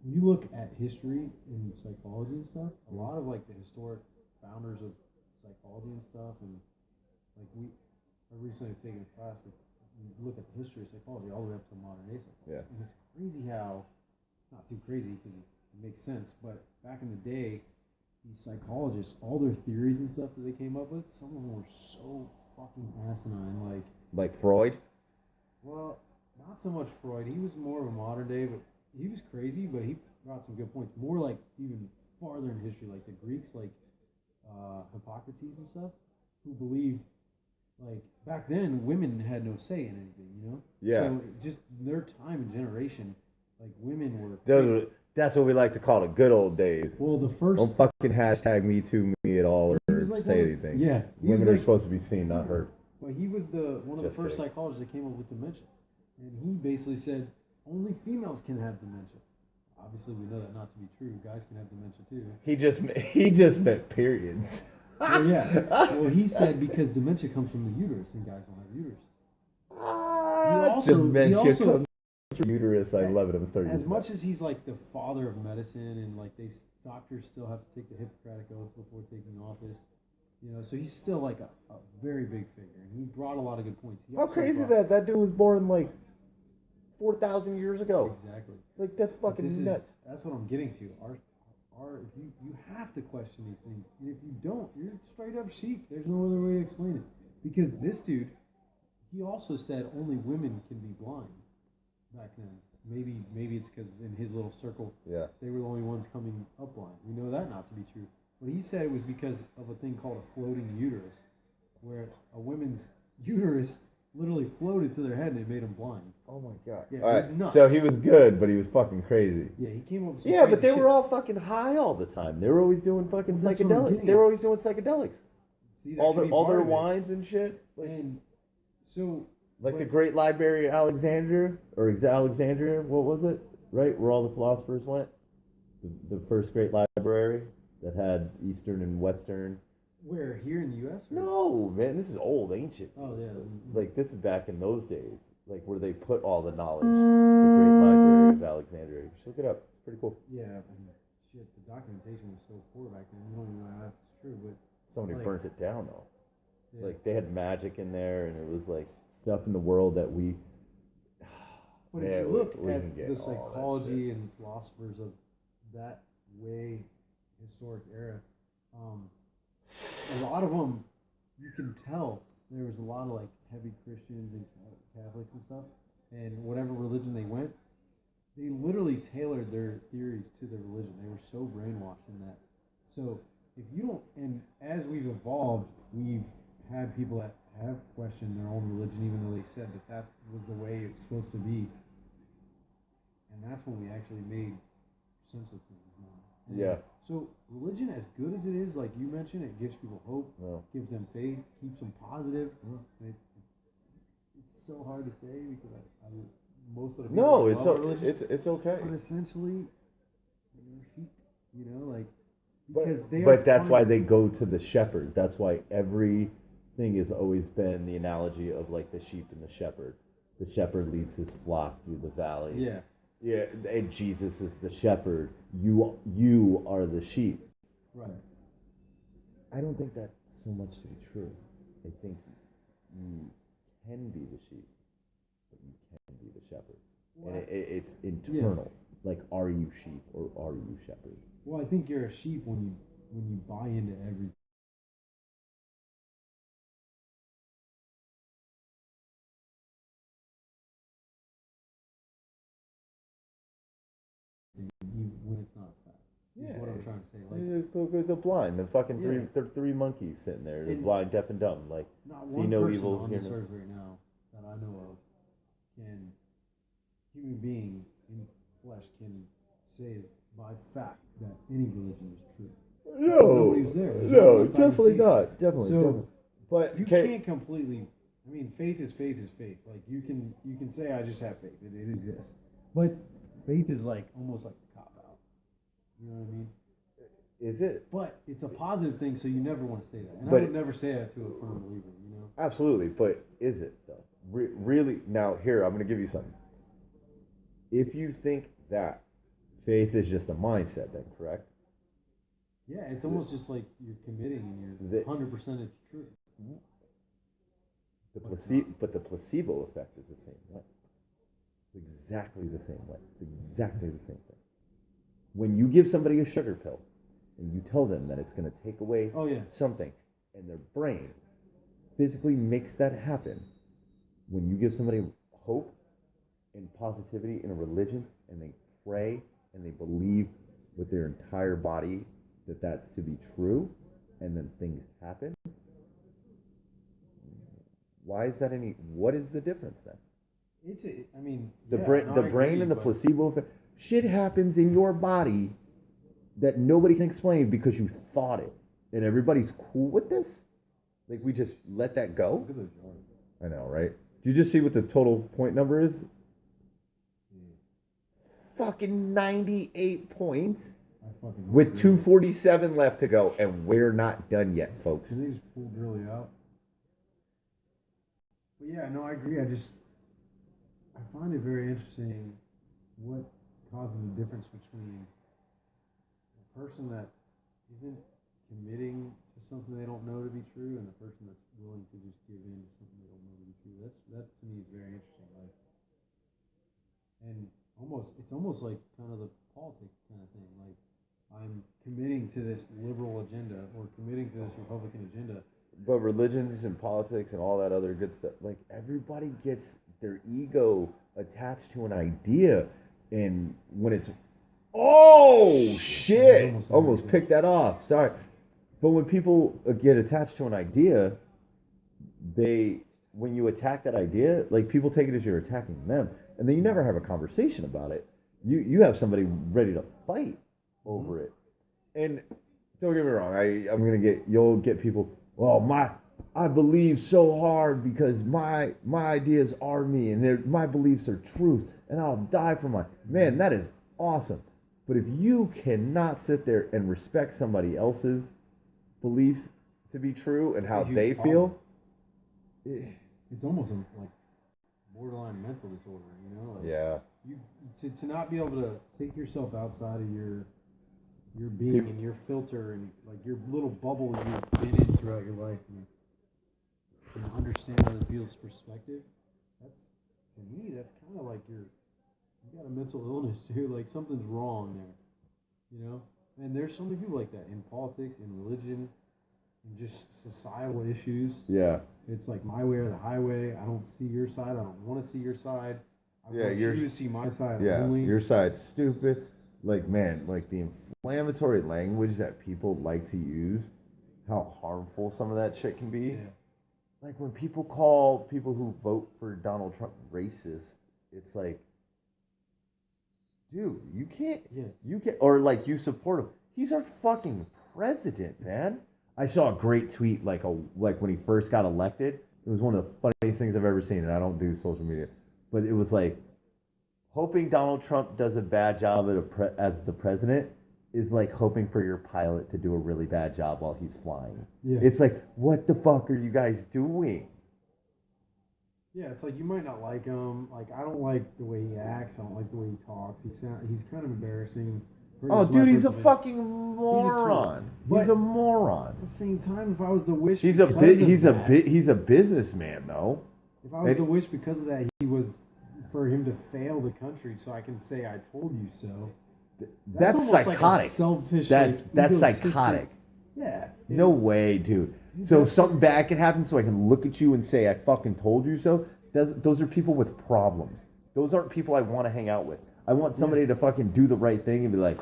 Speaker 5: you look at history in psychology and stuff, a lot of like the historic founders of psychology and stuff, and like I recently have taken a class with, you look at the history of psychology all the way up to modern day psychology.
Speaker 6: Yeah.
Speaker 5: And it's crazy how, not too crazy because it makes sense, but back in the day, these psychologists, all their theories and stuff that they came up with, some of them were so fucking asinine.
Speaker 6: Like Freud?
Speaker 5: Well, not so much Freud. He was more of a modern day, but he was crazy, but he brought some good points. More like even farther in history, like the Greeks, like Hippocrates and stuff, who believed, like, back then, women had no say in anything, you know?
Speaker 6: Yeah.
Speaker 5: So just their time and generation, like, women were...
Speaker 6: That's what we like to call the good old days.
Speaker 5: Well, the first...
Speaker 6: Don't fucking hashtag me too me at all
Speaker 5: He
Speaker 6: or
Speaker 5: was like
Speaker 6: say
Speaker 5: one of-
Speaker 6: anything.
Speaker 5: yeah, he was
Speaker 6: Women are
Speaker 5: like-
Speaker 6: supposed to be seen, not heard.
Speaker 5: Well, he was one of the
Speaker 6: Just
Speaker 5: first
Speaker 6: kidding.
Speaker 5: psychologists that came up with dementia. And he basically said, only females can have dementia. Obviously, we know that not to be true. Guys can have dementia too.
Speaker 6: He just meant periods.
Speaker 5: Well, yeah. Well, he said because dementia comes from the uterus and guys don't have uterus.
Speaker 6: Dementia comes from uterus. I love it. I'm starting
Speaker 5: As
Speaker 6: to
Speaker 5: much as he's like the father of medicine and like doctors still have to take the Hippocratic Oath before taking office. You know, so he's still like a very big figure, and he brought a lot of good points. He
Speaker 6: How
Speaker 5: also
Speaker 6: crazy
Speaker 5: brought-
Speaker 6: that dude was born like 4,000 years ago.
Speaker 5: Exactly.
Speaker 6: Like that's
Speaker 5: But
Speaker 6: fucking nuts.
Speaker 5: that's what I'm getting to. If you have to question these things, and if you don't, you're straight up sheep. There's no other way to explain it. Because this dude, he also said only women can be blind back then. Maybe it's because in his little circle,
Speaker 6: Yeah.
Speaker 5: they were the only ones coming up blind. We know that not to be true. But he said it was because of a thing called a floating uterus, where a woman's uterus literally floated to their head and it made them blind.
Speaker 6: Oh my god.
Speaker 5: Yeah,
Speaker 6: All
Speaker 5: it was
Speaker 6: right.
Speaker 5: nuts.
Speaker 6: So he was good, but he was fucking crazy.
Speaker 5: Yeah, he came up with some
Speaker 6: Yeah, but
Speaker 5: crazy
Speaker 6: they
Speaker 5: shit.
Speaker 6: were all fucking high all the time. They were always doing fucking
Speaker 5: Well, that's what I'm
Speaker 6: psychedelics.
Speaker 5: getting
Speaker 6: They were
Speaker 5: at.
Speaker 6: always doing psychedelics.
Speaker 5: See, that
Speaker 6: All
Speaker 5: could
Speaker 6: their
Speaker 5: be
Speaker 6: all
Speaker 5: part
Speaker 6: their
Speaker 5: of it.
Speaker 6: wines and shit.
Speaker 5: And so,
Speaker 6: Like the
Speaker 5: but-
Speaker 6: Great Library of Alexandria, or Alexandria, what was it? Right, where all the philosophers went. The first great library that had Eastern and Western.
Speaker 5: where, here in the U.S.? or-
Speaker 6: No, man, this is old, ancient.
Speaker 5: Oh, yeah.
Speaker 6: Like this is back in those days, like where they put all the knowledge. The Great Library of Alexandria. You should look it up. It's pretty cool.
Speaker 5: Yeah, and shit, the documentation was so poor back then. You don't even know if it's true, but
Speaker 6: Somebody
Speaker 5: Like-
Speaker 6: burnt it down though.
Speaker 5: yeah.
Speaker 6: Like they had magic in there, and it was like stuff in the world that we.
Speaker 5: But
Speaker 6: Yeah,
Speaker 5: if you
Speaker 6: we-
Speaker 5: look
Speaker 6: we
Speaker 5: at
Speaker 6: can get
Speaker 5: the
Speaker 6: all that
Speaker 5: psychology and philosophers of that way historic era, a lot of them, you can tell there was a lot of like heavy Christians and Catholics and stuff, and whatever religion they went, they literally tailored their theories to their religion. They were so brainwashed in that. So if you don't, and as we've evolved, we've had people that have questioned their own religion, even though they said that that was the way it's supposed to be. And that's when we actually made sense of things. And
Speaker 6: Yeah.
Speaker 5: So religion, as good as it is, like you mentioned, it gives people hope,
Speaker 6: Well,
Speaker 5: gives them faith, keeps them positive. And it's so hard to say because most of the people
Speaker 6: no,
Speaker 5: that
Speaker 6: it's
Speaker 5: love religion,
Speaker 6: it's okay.
Speaker 5: but essentially, they're sheep. You know, like because they.
Speaker 6: But
Speaker 5: are
Speaker 6: that's why
Speaker 5: finding-
Speaker 6: they go to the shepherd. That's why everything has always been the analogy of like the sheep and the shepherd. The shepherd leads his flock through the valley.
Speaker 5: Yeah.
Speaker 6: Yeah, and Jesus is the shepherd. You are the sheep.
Speaker 5: Right.
Speaker 6: I don't think that's so much to be true. I think you can be the sheep, but you can be the shepherd. And it's internal. Like, are you sheep or are you shepherd?
Speaker 5: Well, I think you're a sheep when you buy into every
Speaker 2: Yeah.
Speaker 5: Is what I'm trying to say. Like,
Speaker 2: The blind, the fucking
Speaker 5: Yeah.
Speaker 2: three monkeys sitting there, the
Speaker 5: And-
Speaker 2: blind, deaf, and dumb. Like,
Speaker 5: not
Speaker 2: see
Speaker 5: one
Speaker 2: no
Speaker 5: person
Speaker 2: evil,
Speaker 5: on
Speaker 2: hear
Speaker 5: this
Speaker 2: no-
Speaker 5: earth right now that I know of can, human being in flesh can say by fact that any religion is true. nobody was there. There's not
Speaker 2: no,
Speaker 5: enough time to
Speaker 2: definitely
Speaker 5: teach
Speaker 2: not, definitely,
Speaker 5: So,
Speaker 2: definitely. But
Speaker 5: You can't completely. I mean, faith is faith is faith. Like you can say I just have faith. It exists. But faith is like almost like a cop out. You know what I mean?
Speaker 2: is it?
Speaker 5: But it's a positive thing, so you never want to say that. And
Speaker 2: But-
Speaker 5: I would never say that to a firm believer. You know?
Speaker 2: Absolutely, but is it though? Really? Now, here I'm going to give you something. If you think that faith is just a mindset, then correct?
Speaker 5: Yeah, it's almost just like you're committing and you're 100% it's true.
Speaker 2: But the placebo effect is the same way. It's exactly the same way. It's exactly the same thing. When you give somebody a sugar pill and you tell them that it's going to take away
Speaker 5: Oh yeah.
Speaker 2: something, and their brain physically makes that happen, when you give somebody hope and positivity in a religion and they pray and they believe with their entire body that that's to be true, and then things happen, why is that any? What is the difference then?
Speaker 5: I mean,
Speaker 2: The
Speaker 5: yeah,
Speaker 2: brain,
Speaker 5: no,
Speaker 2: the
Speaker 5: I
Speaker 2: brain,
Speaker 5: agree,
Speaker 2: and the
Speaker 5: but-
Speaker 2: placebo effect. Shit happens in your body that nobody can explain because you thought it, and everybody's cool with this. Like we just let that go.
Speaker 5: Look at those yards.
Speaker 2: I know, right? Did you just see what the total point number is? Fucking 98 points
Speaker 5: I fucking
Speaker 2: with
Speaker 5: hope they-
Speaker 2: 247 left to go, and we're not done yet, folks.
Speaker 5: Cause they just pulled really out. But yeah, no, I agree. I find it very interesting what causes the difference between a person that isn't committing to something they don't know to be true and the person that's willing to just give in to something they don't know to be true. That to me is very interesting. Like, and it's almost like kind of the politics kind of thing. Like, I'm committing to this liberal agenda or committing to this Republican agenda.
Speaker 2: But religions and politics and all that other good stuff, like everybody gets their ego attached to an idea, and when it's, oh shit, almost picked that off. Sorry, but when people get attached to an idea, when you attack that idea, like people take it as you're attacking them, and then you never have a conversation about it. You have somebody ready to fight over it, and don't get me wrong, you'll get people. Well, I believe so hard because my ideas are me and my beliefs are truth, and I'll die for mine. Man, that is awesome. But if you cannot sit there and respect somebody else's beliefs to be true and how
Speaker 5: huge
Speaker 2: they
Speaker 5: problem.
Speaker 2: feel,
Speaker 5: It's almost like borderline mental disorder, you know? Like
Speaker 2: yeah.
Speaker 5: to not be able to take yourself outside of your being and your filter and like your little bubble you've been in throughout your life and understand other people's perspective. That's to me, that's kind of like you got a mental illness too. Like something's wrong there, you know. And there's so many people like that in politics, in religion, and just societal issues.
Speaker 2: Yeah.
Speaker 5: It's like my way or the highway. I don't see your side. I don't want to see your side. I
Speaker 2: Yeah,
Speaker 5: want
Speaker 2: you're-
Speaker 5: you to see my side
Speaker 2: Yeah,
Speaker 5: only.
Speaker 2: your side's stupid. Like, man, like the inflammatory language that people like to use, how harmful some of that shit can be.
Speaker 5: Yeah.
Speaker 2: Like when people call people who vote for Donald Trump racist, it's like, dude, you can't, or like you support him. He's our fucking president, man. I saw a great tweet like when he first got elected. It was one of the funniest things I've ever seen, and I don't do social media, but it was like, hoping Donald Trump does a bad job as the president is like hoping for your pilot to do a really bad job while he's flying.
Speaker 5: Yeah.
Speaker 2: It's like, what the fuck are you guys doing?
Speaker 5: Yeah, it's like you might not like him. Like I don't like the way he acts. I don't like the way he talks. He's kind of embarrassing.
Speaker 2: Oh, dude, he's a fucking
Speaker 5: tool.
Speaker 2: moron.
Speaker 5: But
Speaker 2: He's a moron.
Speaker 5: At the same time, if I was to wish,
Speaker 2: He's a
Speaker 5: because of that-
Speaker 2: he's a businessman though.
Speaker 5: If I was to wish because of that, he was for him to fail the country, so I can say I told you so.
Speaker 2: That's
Speaker 5: almost like a
Speaker 2: psychotic.
Speaker 5: selfish.
Speaker 2: That's
Speaker 5: egotistic-
Speaker 2: psychotic.
Speaker 5: Yeah.
Speaker 2: No way, dude. So if something bad can happen, so I can look at you and say I fucking told you so. Those are people with problems. Those aren't people I want to hang out with. I want somebody to fucking do the right thing and be like,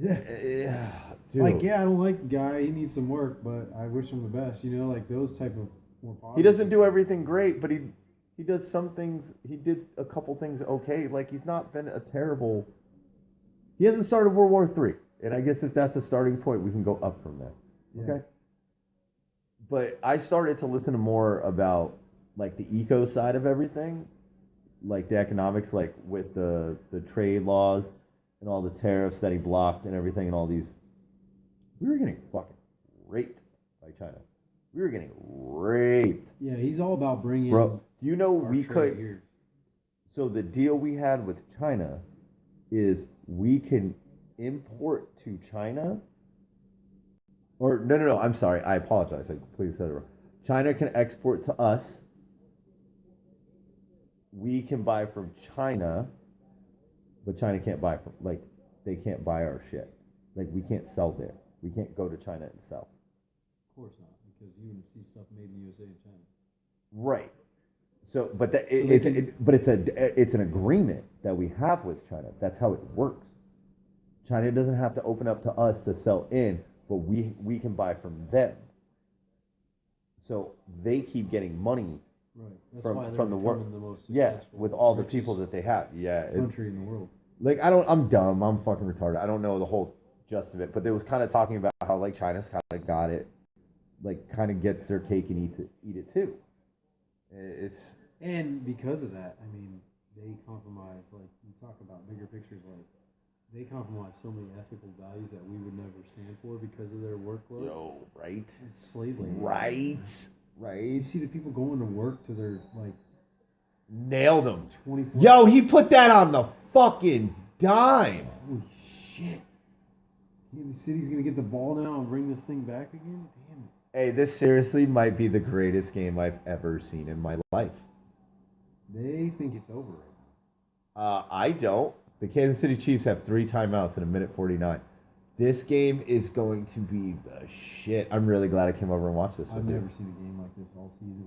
Speaker 5: Yeah.
Speaker 2: Dude.
Speaker 5: Like, yeah, I don't like the guy. He needs some work, but I wish him the best. You know, like those type of more positive.
Speaker 2: He doesn't do everything great, but he does some things. He did a couple things okay. Like, he's not been a terrible. He hasn't started World War III, and I guess if that's a starting point, we can go up from there.
Speaker 5: Yeah.
Speaker 2: Okay. But I started to listen to more about like the eco side of everything, like the economics, like with the trade laws and all the tariffs that he blocked and everything, and all these. We were getting fucking raped by China. We were getting raped.
Speaker 5: Yeah, he's all about bringing.
Speaker 2: Bro, do you know
Speaker 5: our
Speaker 2: we
Speaker 5: trade
Speaker 2: could?
Speaker 5: here.
Speaker 2: So the deal we had with China is we can import to China. Or no, I'm sorry. I apologize. I completely said it wrong. China can export to us. We can buy from China, but China can't buy from, like, they can't buy our shit. Like, we can't sell there. We can't go to China and sell.
Speaker 5: Of course not, because you would see stuff made in the USA and China.
Speaker 2: Right. So, but that
Speaker 5: So they can-
Speaker 2: but it's an agreement that we have with China. That's how it works. China doesn't have to open up to us to sell in, but we can buy from them. So they keep getting money.
Speaker 5: Right. That's
Speaker 2: From-
Speaker 5: why they're
Speaker 2: from the work-
Speaker 5: becoming the most
Speaker 2: Yeah,
Speaker 5: successful,
Speaker 2: with all the
Speaker 5: richest
Speaker 2: people that they have. Yeah, it's,
Speaker 5: country in the world.
Speaker 2: like I'm dumb. I'm fucking retarded. I don't know the whole gist of it, but they was kind of talking about how like China's kind of got it, like kind of gets their cake and eat it too. It's
Speaker 5: And because of that, I mean, they compromise. Like you talk about bigger pictures, like they compromise so many ethical values that we would never stand for because of their workload.
Speaker 2: right,
Speaker 5: It's slave labor.
Speaker 2: right.
Speaker 5: You see the people going to work to their like
Speaker 2: Nailed him.
Speaker 5: 24.
Speaker 2: Yo, he put that on the fucking dime.
Speaker 5: Holy shit! The city's gonna get the ball now and bring this thing back again. Damn it!
Speaker 2: Hey, this seriously might be the greatest game I've ever seen in my life.
Speaker 5: They think it's over right now.
Speaker 2: I don't. The Kansas City Chiefs have 3 timeouts in 1:49. This game is going to be the shit. I'm really glad I came over and watched this
Speaker 5: I've
Speaker 2: with you.
Speaker 5: never seen a game like this all season.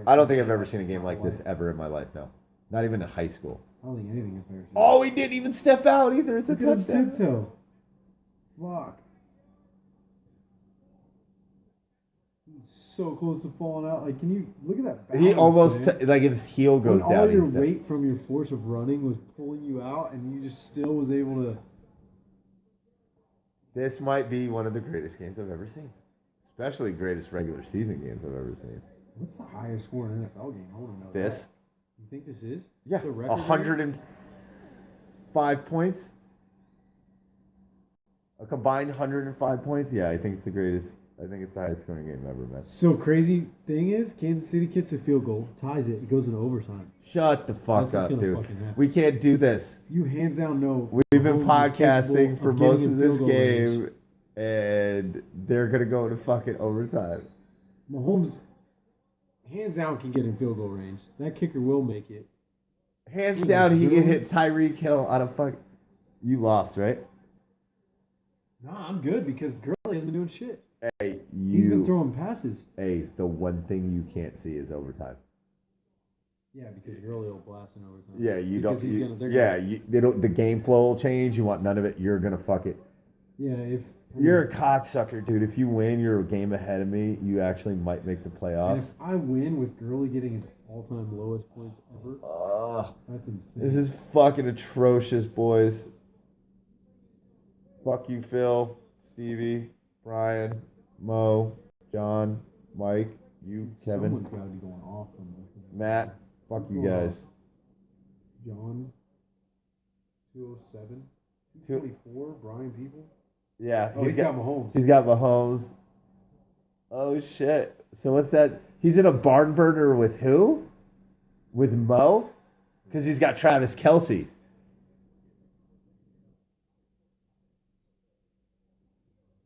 Speaker 5: I don't think
Speaker 2: I've ever seen a game like this ever in my life. No, not even in high school.
Speaker 5: I don't think anything I've ever seen.
Speaker 2: Oh, he didn't even step out either. It's a
Speaker 5: Look at him
Speaker 2: touchdown.
Speaker 5: tiptoe. Fuck. He's so close to falling out. Like, can you look at that?
Speaker 2: He
Speaker 5: balance,
Speaker 2: almost
Speaker 5: man?
Speaker 2: like if his heel goes
Speaker 5: When
Speaker 2: down.
Speaker 5: all your
Speaker 2: he's dead.
Speaker 5: weight from your force of running was pulling you out, and you just still was able to.
Speaker 2: This might be one of the greatest games I've ever seen, especially greatest regular season games I've ever seen.
Speaker 5: What's the highest score in an NFL game? I want to know.
Speaker 2: This,
Speaker 5: That. You think this is?
Speaker 2: yeah,
Speaker 5: The record
Speaker 2: 105 points, a combined 105 points. Yeah, I think it's the greatest. I think it's the highest scoring game ever, man.
Speaker 5: So crazy thing is, Kansas City kicks a field goal, ties it, it goes into overtime.
Speaker 2: Shut the fuck
Speaker 5: That's what's
Speaker 2: up,
Speaker 5: gonna
Speaker 2: dude.
Speaker 5: fucking happen.
Speaker 2: We can't do this.
Speaker 5: You hands down know.
Speaker 2: We've been
Speaker 5: Mahomes is
Speaker 2: podcasting
Speaker 5: capable
Speaker 2: for
Speaker 5: of
Speaker 2: most
Speaker 5: getting
Speaker 2: of
Speaker 5: in
Speaker 2: this
Speaker 5: field goal range.
Speaker 2: game, and they're gonna go to fucking overtime.
Speaker 5: Mahomes, hands down, can get in field goal range. That kicker will make it.
Speaker 2: Hands
Speaker 5: Was
Speaker 2: down,
Speaker 5: it
Speaker 2: he can
Speaker 5: Zoom?
Speaker 2: hit Tyreek Hill on a fuck. You lost, right?
Speaker 5: Nah, I'm good because Gurley hasn't been doing shit.
Speaker 2: Hey,
Speaker 5: He's been throwing passes.
Speaker 2: Hey, the one thing you can't see is overtime.
Speaker 5: Yeah, because Gurley will blast in overtime.
Speaker 2: Yeah, you
Speaker 5: Because
Speaker 2: don't.
Speaker 5: he's
Speaker 2: you-
Speaker 5: gonna, they're
Speaker 2: yeah,
Speaker 5: gonna,
Speaker 2: they don't. The game flow will change. You want none of it. You're gonna fuck it.
Speaker 5: yeah. If
Speaker 2: You're a cocksucker, dude. If you win, you're a game ahead of me. You actually might make the
Speaker 5: and
Speaker 2: playoffs.
Speaker 5: if I win with Gurley getting his all-time lowest points ever, that's insane.
Speaker 2: This is fucking atrocious, boys. Fuck you, Phil, Stevie, Brian, Mo, John, Mike, you, Kevin,
Speaker 5: Someone's got to be going off from this.
Speaker 2: Matt. Fuck you
Speaker 5: Going
Speaker 2: guys.
Speaker 5: off. John, 207,
Speaker 2: Two-
Speaker 5: 224, Brian People.
Speaker 2: Yeah,
Speaker 5: Oh, he's got Mahomes.
Speaker 2: He's got Mahomes. Oh shit! So what's that? He's in a barn burner with who? With Mo? Because he's got Travis Kelce.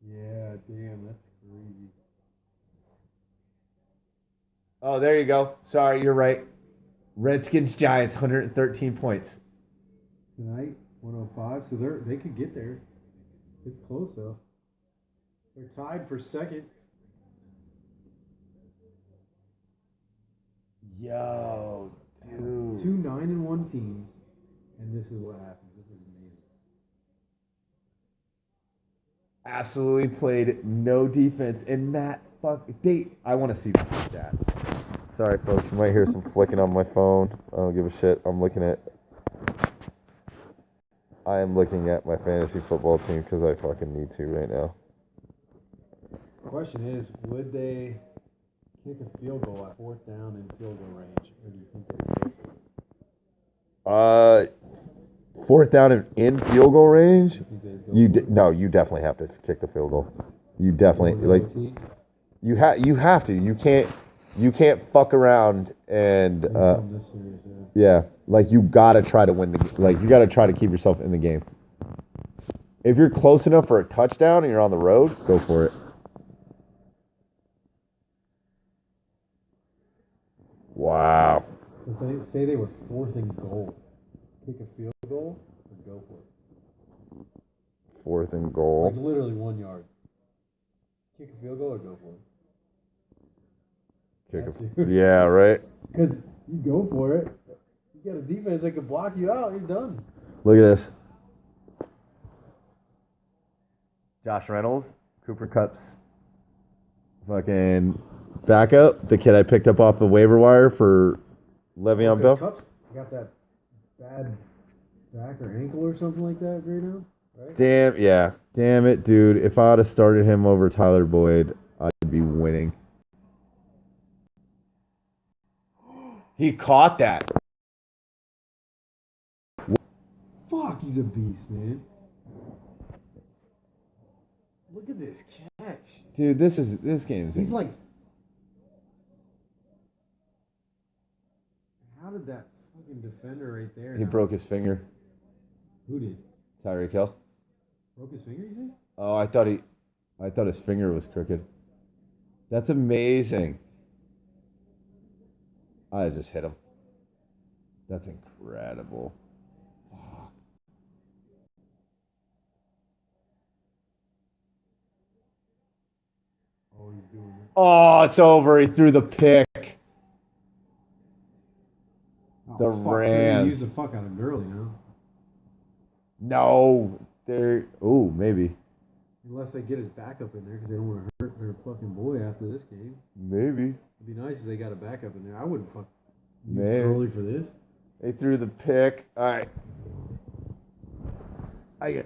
Speaker 5: Yeah, damn, that's crazy.
Speaker 2: Oh, there you go. Sorry, you're right. Redskins Giants, 113 points.
Speaker 5: Tonight, 105. So they could get there. It's close though. They're tied for second.
Speaker 2: Yo, dude.
Speaker 5: 2 9-1 teams, and this is what happens. This is amazing.
Speaker 2: absolutely played no defense. And Matt, I want to see the stats.
Speaker 6: Sorry, folks. You might hear some flicking on my phone. I don't give a shit. I am looking at my fantasy football team because I fucking need to right now.
Speaker 5: The question is, would they kick a field goal at 4th down in field goal range, or do you think they would go for it?
Speaker 6: 4th down in field goal range.
Speaker 5: Do you think they'd go for it?
Speaker 6: No, you definitely have to kick the field goal. You definitely
Speaker 5: Going to OT?
Speaker 6: you have to. You can't fuck around and
Speaker 5: Become this serious, yeah.
Speaker 6: yeah, like you gotta try to win you gotta try to keep yourself in the game. If you're close enough for a touchdown and you're on the road, go for it. Wow.
Speaker 5: If they say they were 4th and goal, kick a field goal or go for it?
Speaker 6: 4th and goal.
Speaker 5: Like literally 1 yard. Kick a field goal or go for it?
Speaker 6: Yeah, right.
Speaker 5: Because you go for it, you got a defense that can block you out, you're done.
Speaker 6: Look at this.
Speaker 2: Josh Reynolds, Cooper Kupp's fucking backup, the kid I picked up off the waiver wire for Le'Veon Bell.
Speaker 5: Cup's got that bad back or ankle or something like that right now, right?
Speaker 2: Damn it, dude. If I would have started him over Tyler Boyd, I'd be winning. He caught that.
Speaker 5: Fuck, he's a beast, man. Look at this catch.
Speaker 2: Dude, this game is
Speaker 5: He's like, how did that fucking defender right there?
Speaker 2: he broke his finger.
Speaker 5: Who did?
Speaker 2: Tyreek Hill.
Speaker 5: Broke his finger, you think?
Speaker 2: Oh, I thought his finger was crooked. That's amazing. I just hit him. That's incredible. Fuck.
Speaker 5: Oh, he's doing it.
Speaker 2: Oh, it's over. He threw the pick.
Speaker 5: Oh,
Speaker 2: The
Speaker 5: fuck, they're gonna
Speaker 2: Rams.
Speaker 5: use the fuck out of Gurley now.
Speaker 2: No, they're. Oh, maybe.
Speaker 5: Unless they get his backup in there because they don't want to hurt their fucking boy after this game.
Speaker 2: Maybe.
Speaker 5: It'd be nice if they got a backup in there. I wouldn't fuck use
Speaker 2: Maybe.
Speaker 5: Gurley for this.
Speaker 2: They threw the pick. All right. You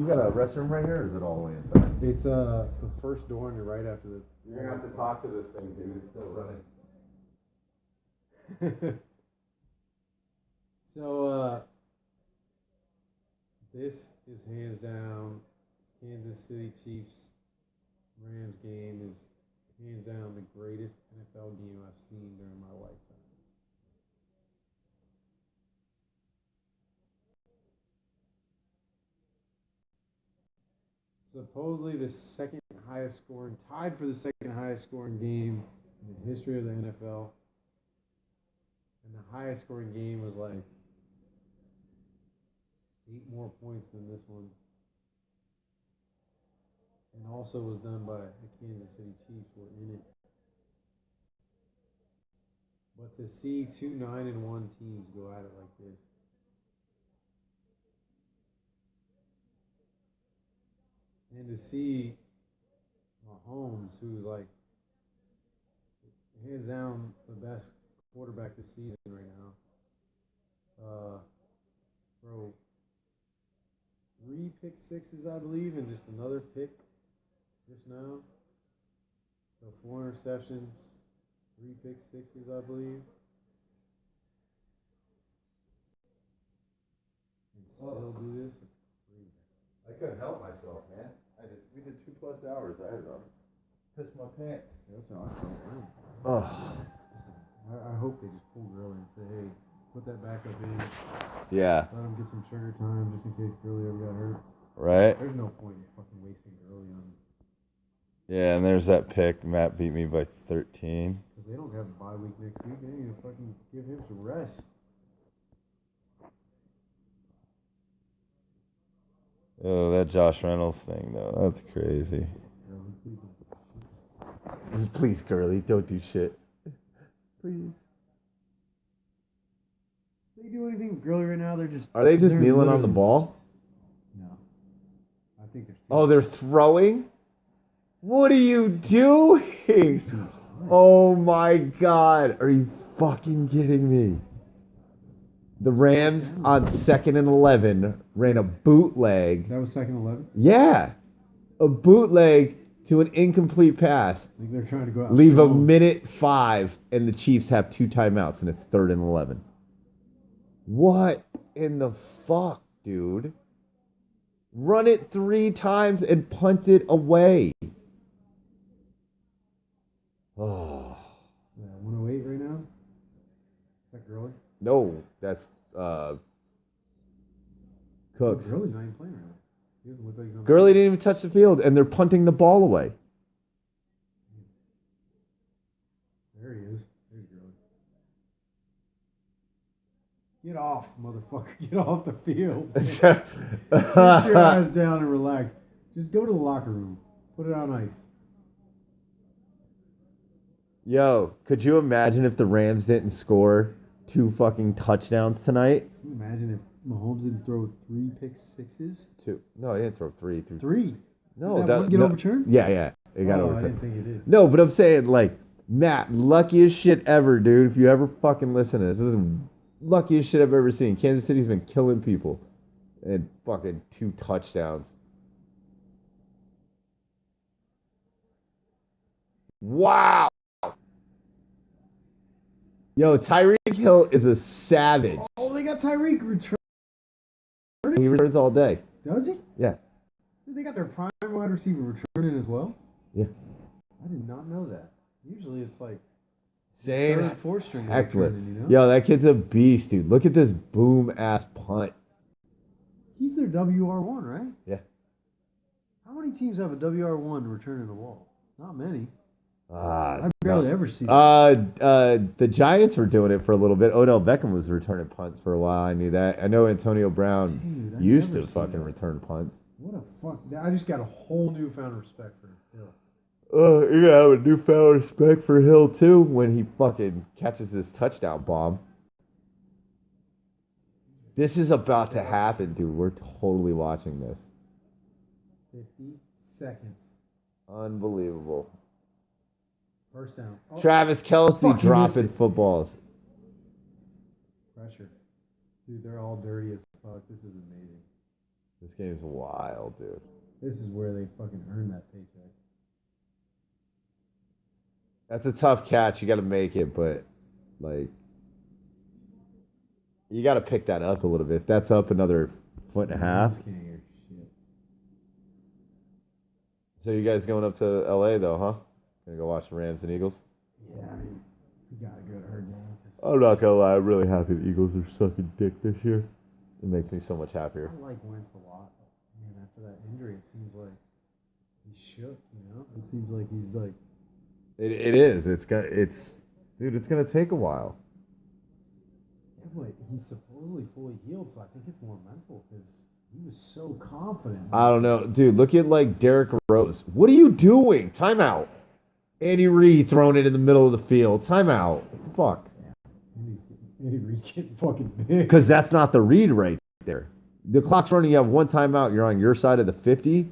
Speaker 2: got a restroom right here, or is it all the way inside?
Speaker 5: It's the first door on your right after the.
Speaker 2: You're gonna have to talk to this thing, dude. It's still running.
Speaker 5: So this is hands down Kansas City Chiefs Rams game is hands down the greatest NFL game I've seen during my lifetime. Supposedly the second highest scoring, tied for the second highest scoring game in the history of the NFL. And the highest scoring game was like 8 more points than this one. And also was done by the Kansas City Chiefs were in it. But to see 2 9-1 teams go at it like this. And to see Mahomes, who's like hands down the best quarterback this season right now, throw 3 pick sixes, I believe, and just another pick just now. So 4 interceptions, 3 pick sixes, I believe. And still do this. It's crazy.
Speaker 6: I couldn't help myself, man. We did 2+ hours. I had to piss my pants.
Speaker 5: That's how I felt. Man.
Speaker 2: Oh.
Speaker 5: I hope they just pull Gurley and say, hey, put that back up in.
Speaker 2: Yeah.
Speaker 5: Let him get some sugar time just in case Gurley ever got hurt.
Speaker 2: Right.
Speaker 5: There's no point in fucking wasting Gurley on
Speaker 2: Yeah, and there's that pick. Matt beat me by 13.
Speaker 5: because they don't have a bye week next week. They need to fucking give him some rest.
Speaker 2: Oh, that Josh Reynolds thing, though. That's crazy.
Speaker 5: Gurley, please don't do shit.
Speaker 2: Please, Gurley, don't do shit. Please.
Speaker 5: If they do anything with Gurley right now, they're just.
Speaker 2: Are they just
Speaker 5: they're
Speaker 2: kneeling on the
Speaker 5: literally-
Speaker 2: ball?
Speaker 5: No. I think there's
Speaker 2: Oh, they're throwing? What are you doing? Oh my God. Are you fucking kidding me? The Rams on 2nd and 11 ran a bootleg.
Speaker 5: That was 2nd 11.
Speaker 2: Yeah. A bootleg to an incomplete pass.
Speaker 5: I think they're trying to go out.
Speaker 2: Leave a
Speaker 5: strong.
Speaker 2: minute 5, and the Chiefs have 2 timeouts, and it's 3rd and 11. What in the fuck, dude? Run it 3 times and punt it away. Oh.
Speaker 5: 108 right now. Is that Gurley?
Speaker 2: No, that's Cooks.
Speaker 5: Gurley's not even playing right now. He doesn't look like he's on the
Speaker 2: Gurley
Speaker 5: field.
Speaker 2: didn't even touch the field, and they're punting the ball away.
Speaker 5: There he is. There's Gurley. Get off, motherfucker. Get off the field. Sit your ass down and relax. Just go to the locker room. Put it on ice.
Speaker 2: Yo, could you imagine if the Rams didn't score 2 fucking touchdowns tonight?
Speaker 5: Can you imagine if Mahomes didn't throw 3 pick sixes?
Speaker 2: 2. No, he didn't throw 3.
Speaker 5: 3.
Speaker 2: No,
Speaker 5: Did that one get
Speaker 2: no,
Speaker 5: overturned?
Speaker 2: Yeah, it got
Speaker 5: I
Speaker 2: overturned.
Speaker 5: didn't think it did.
Speaker 2: No, but I'm saying, like, Matt, luckiest shit ever, dude. If you ever fucking listen to this is the luckiest shit I've ever seen. Kansas City's been killing people. And fucking 2 touchdowns. Wow. Yo, Tyreek Hill is a savage.
Speaker 5: Oh, they got Tyreek return.
Speaker 2: He returns all day.
Speaker 5: Does he?
Speaker 2: Yeah.
Speaker 5: They got their prime wide receiver returning as well?
Speaker 2: Yeah.
Speaker 5: I did not know that. Usually it's like
Speaker 2: Same.
Speaker 5: third, fourth string
Speaker 2: Heckler.
Speaker 5: returning, you know?
Speaker 2: Yo, that kid's a beast, dude. Look at this boom ass punt.
Speaker 5: He's their WR1, right?
Speaker 2: Yeah.
Speaker 5: How many teams have a WR1 returning the ball? Not many.
Speaker 2: Ah,
Speaker 5: I barely ever see that.
Speaker 2: the Giants were doing it for a little bit. Odell Beckham was returning punts for a while. I knew that. I know Antonio Brown
Speaker 5: Dude, I've
Speaker 2: used
Speaker 5: never
Speaker 2: to
Speaker 5: seen
Speaker 2: fucking
Speaker 5: that.
Speaker 2: return punts.
Speaker 5: What a fuck. I just got a whole newfound respect for Hill.
Speaker 2: You gotta have a newfound respect for Hill too when he fucking catches his touchdown bomb. This is about to happen, dude. We're totally watching this.
Speaker 5: 50 seconds.
Speaker 2: Unbelievable.
Speaker 5: First down. Oh,
Speaker 2: Travis Kelce
Speaker 5: fuck, you
Speaker 2: dropping
Speaker 5: missed it.
Speaker 2: footballs.
Speaker 5: pressure. Dude, they're all dirty as fuck. This is amazing.
Speaker 2: This game's wild, dude.
Speaker 5: This is where they fucking earn that paycheck.
Speaker 2: That's a tough catch. You got to make it, but like, you got to pick that up a little bit. If that's up another foot and a half.
Speaker 5: Can't hear shit.
Speaker 2: So you guys going up to LA though, huh? Gonna go watch the Rams and Eagles?
Speaker 5: Yeah, I mean, we gotta go to her game.
Speaker 2: I'm not gonna lie. I'm really happy the Eagles are sucking dick this year. It makes me so much happier.
Speaker 5: I like Wentz a lot. Man, after that injury, it seems like he's shook. You know, it seems like he's like.
Speaker 2: It is. It's gonna take a while.
Speaker 5: Yeah, but he's supposedly fully healed, so I think it's more mental because he was so confident.
Speaker 2: I don't know, dude. Look at like Derrick Rose. What are you doing? Timeout. Andy Reid throwing it in the middle of the field. Timeout. What the fuck?
Speaker 5: Andy Reid's getting fucking big.
Speaker 2: Because that's not the read right there. The clock's running. You have one timeout. You're on your side of the 50.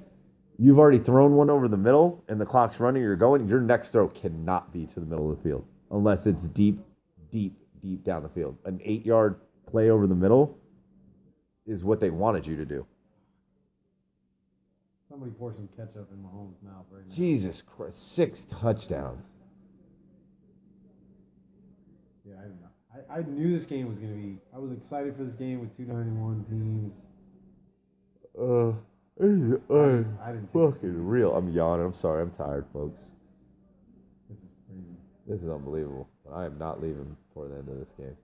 Speaker 2: You've already thrown one over the middle, and the clock's running. You're going. Your next throw cannot be to the middle of the field unless it's deep, deep, deep down the field. An 8-yard play over the middle is what they wanted you to do.
Speaker 5: Somebody pour some ketchup in Mahomes' mouth right now.
Speaker 2: Jesus Christ. 6 touchdowns.
Speaker 5: Yeah, I don't know. I knew this game was going to be. I was excited for this game with 2 9-1 teams.
Speaker 2: This is
Speaker 5: I didn't think
Speaker 2: fucking real. I'm yawning. I'm sorry. I'm tired, folks.
Speaker 5: this is crazy.
Speaker 2: This is unbelievable. I am not leaving before the end of this game.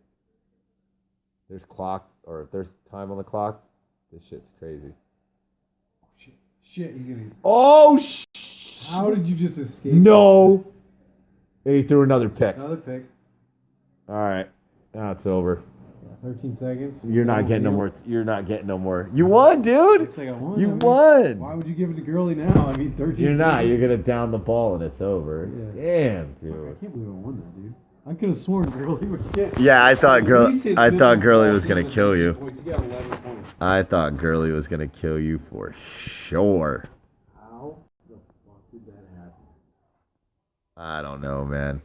Speaker 2: There's clock, or if there's time on the clock, this shit's crazy.
Speaker 5: Oh, shit, he's going to.
Speaker 2: Oh,
Speaker 5: How did you just escape?
Speaker 2: no. And he threw another pick.
Speaker 5: Another pick.
Speaker 2: All right. Now it's over.
Speaker 5: Yeah, 13 seconds.
Speaker 2: You're not getting no more. You're not getting no more. You won, dude.
Speaker 5: Looks like I won.
Speaker 2: You
Speaker 5: I mean,
Speaker 2: won.
Speaker 5: Why would you give it to Gurley now? I mean, 13
Speaker 2: You're not.
Speaker 5: seconds.
Speaker 2: You're going to down the ball and it's over.
Speaker 5: Yeah.
Speaker 2: Damn,
Speaker 5: Fuck, I
Speaker 2: dude.
Speaker 5: can't believe I won that, dude. I could have sworn Gurley would get.
Speaker 2: Yeah, I thought
Speaker 5: At least his minimum
Speaker 2: Gurley was
Speaker 5: ball
Speaker 2: going to
Speaker 5: season
Speaker 2: kill
Speaker 5: was
Speaker 2: you.
Speaker 5: 13 points. He got 11 points.
Speaker 2: I thought Gurley was gonna kill you for sure.
Speaker 5: How the fuck did that happen?
Speaker 2: I don't know, man.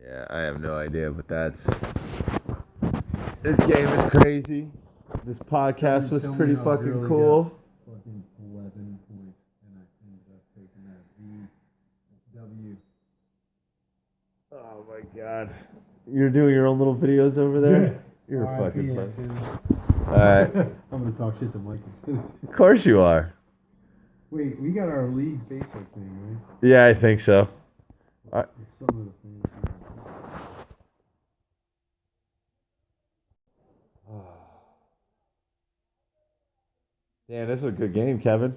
Speaker 2: Yeah, I have no idea, but this game is crazy. This podcast was
Speaker 5: Tell me
Speaker 2: pretty
Speaker 5: how
Speaker 2: fucking
Speaker 5: Gurley
Speaker 2: cool.
Speaker 5: got Fucking 11 points, and I ended up taking that W.
Speaker 2: Oh my god. You're doing your own little videos over there? You're fucking
Speaker 5: RIP,
Speaker 2: funny.
Speaker 5: Anthony.
Speaker 2: Alright.
Speaker 5: I'm gonna talk shit to Mike instead.
Speaker 2: Of course you are.
Speaker 5: Wait, we got our league Facebook thing, right?
Speaker 2: Yeah, I think so.
Speaker 5: It's some of the things.
Speaker 2: Damn, this is a good game, Kevin.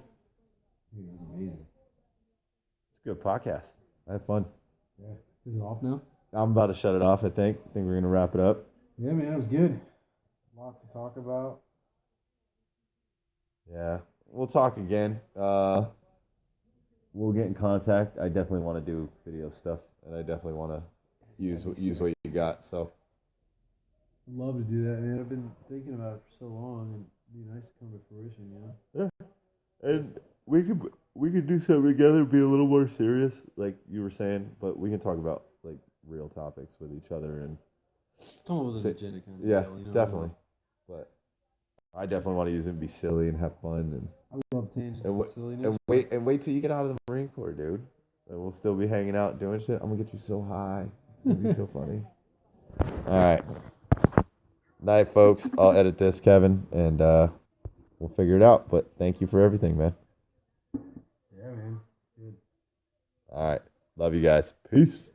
Speaker 5: Dude, it was amazing.
Speaker 2: It's a good podcast. I had fun.
Speaker 5: Yeah. Is it off now?
Speaker 2: I'm about to shut it off, I think. I think we're going to wrap it up.
Speaker 5: Yeah, man, it was good. Lots to talk about.
Speaker 2: Yeah. We'll talk again. We'll get in contact. I definitely want to do video stuff, and I definitely want to use what you got. So,
Speaker 5: I'd love to do that, man. I've been thinking about it for so long, and it'd be nice to come to fruition, you know?
Speaker 2: and we could do something together, be a little more serious, like you were saying, but we can talk about like real topics with each other and
Speaker 5: Come up with
Speaker 2: Say-
Speaker 5: an agenda kind of
Speaker 2: yeah,
Speaker 5: deal, you know?
Speaker 2: definitely. But I definitely want to use it and be silly and have fun
Speaker 5: I love tangents
Speaker 2: and,
Speaker 5: and
Speaker 2: wa-
Speaker 5: silliness.
Speaker 2: and wait till you get out of the Marine Corps, dude. And we'll still be hanging out and doing shit. I'm gonna get you so high. It's gonna be so funny. All right. Night, folks. I'll edit this, Kevin, and we'll figure it out. But thank you for everything, man.
Speaker 5: Yeah, man. Good.
Speaker 2: All right. Love you guys. Peace.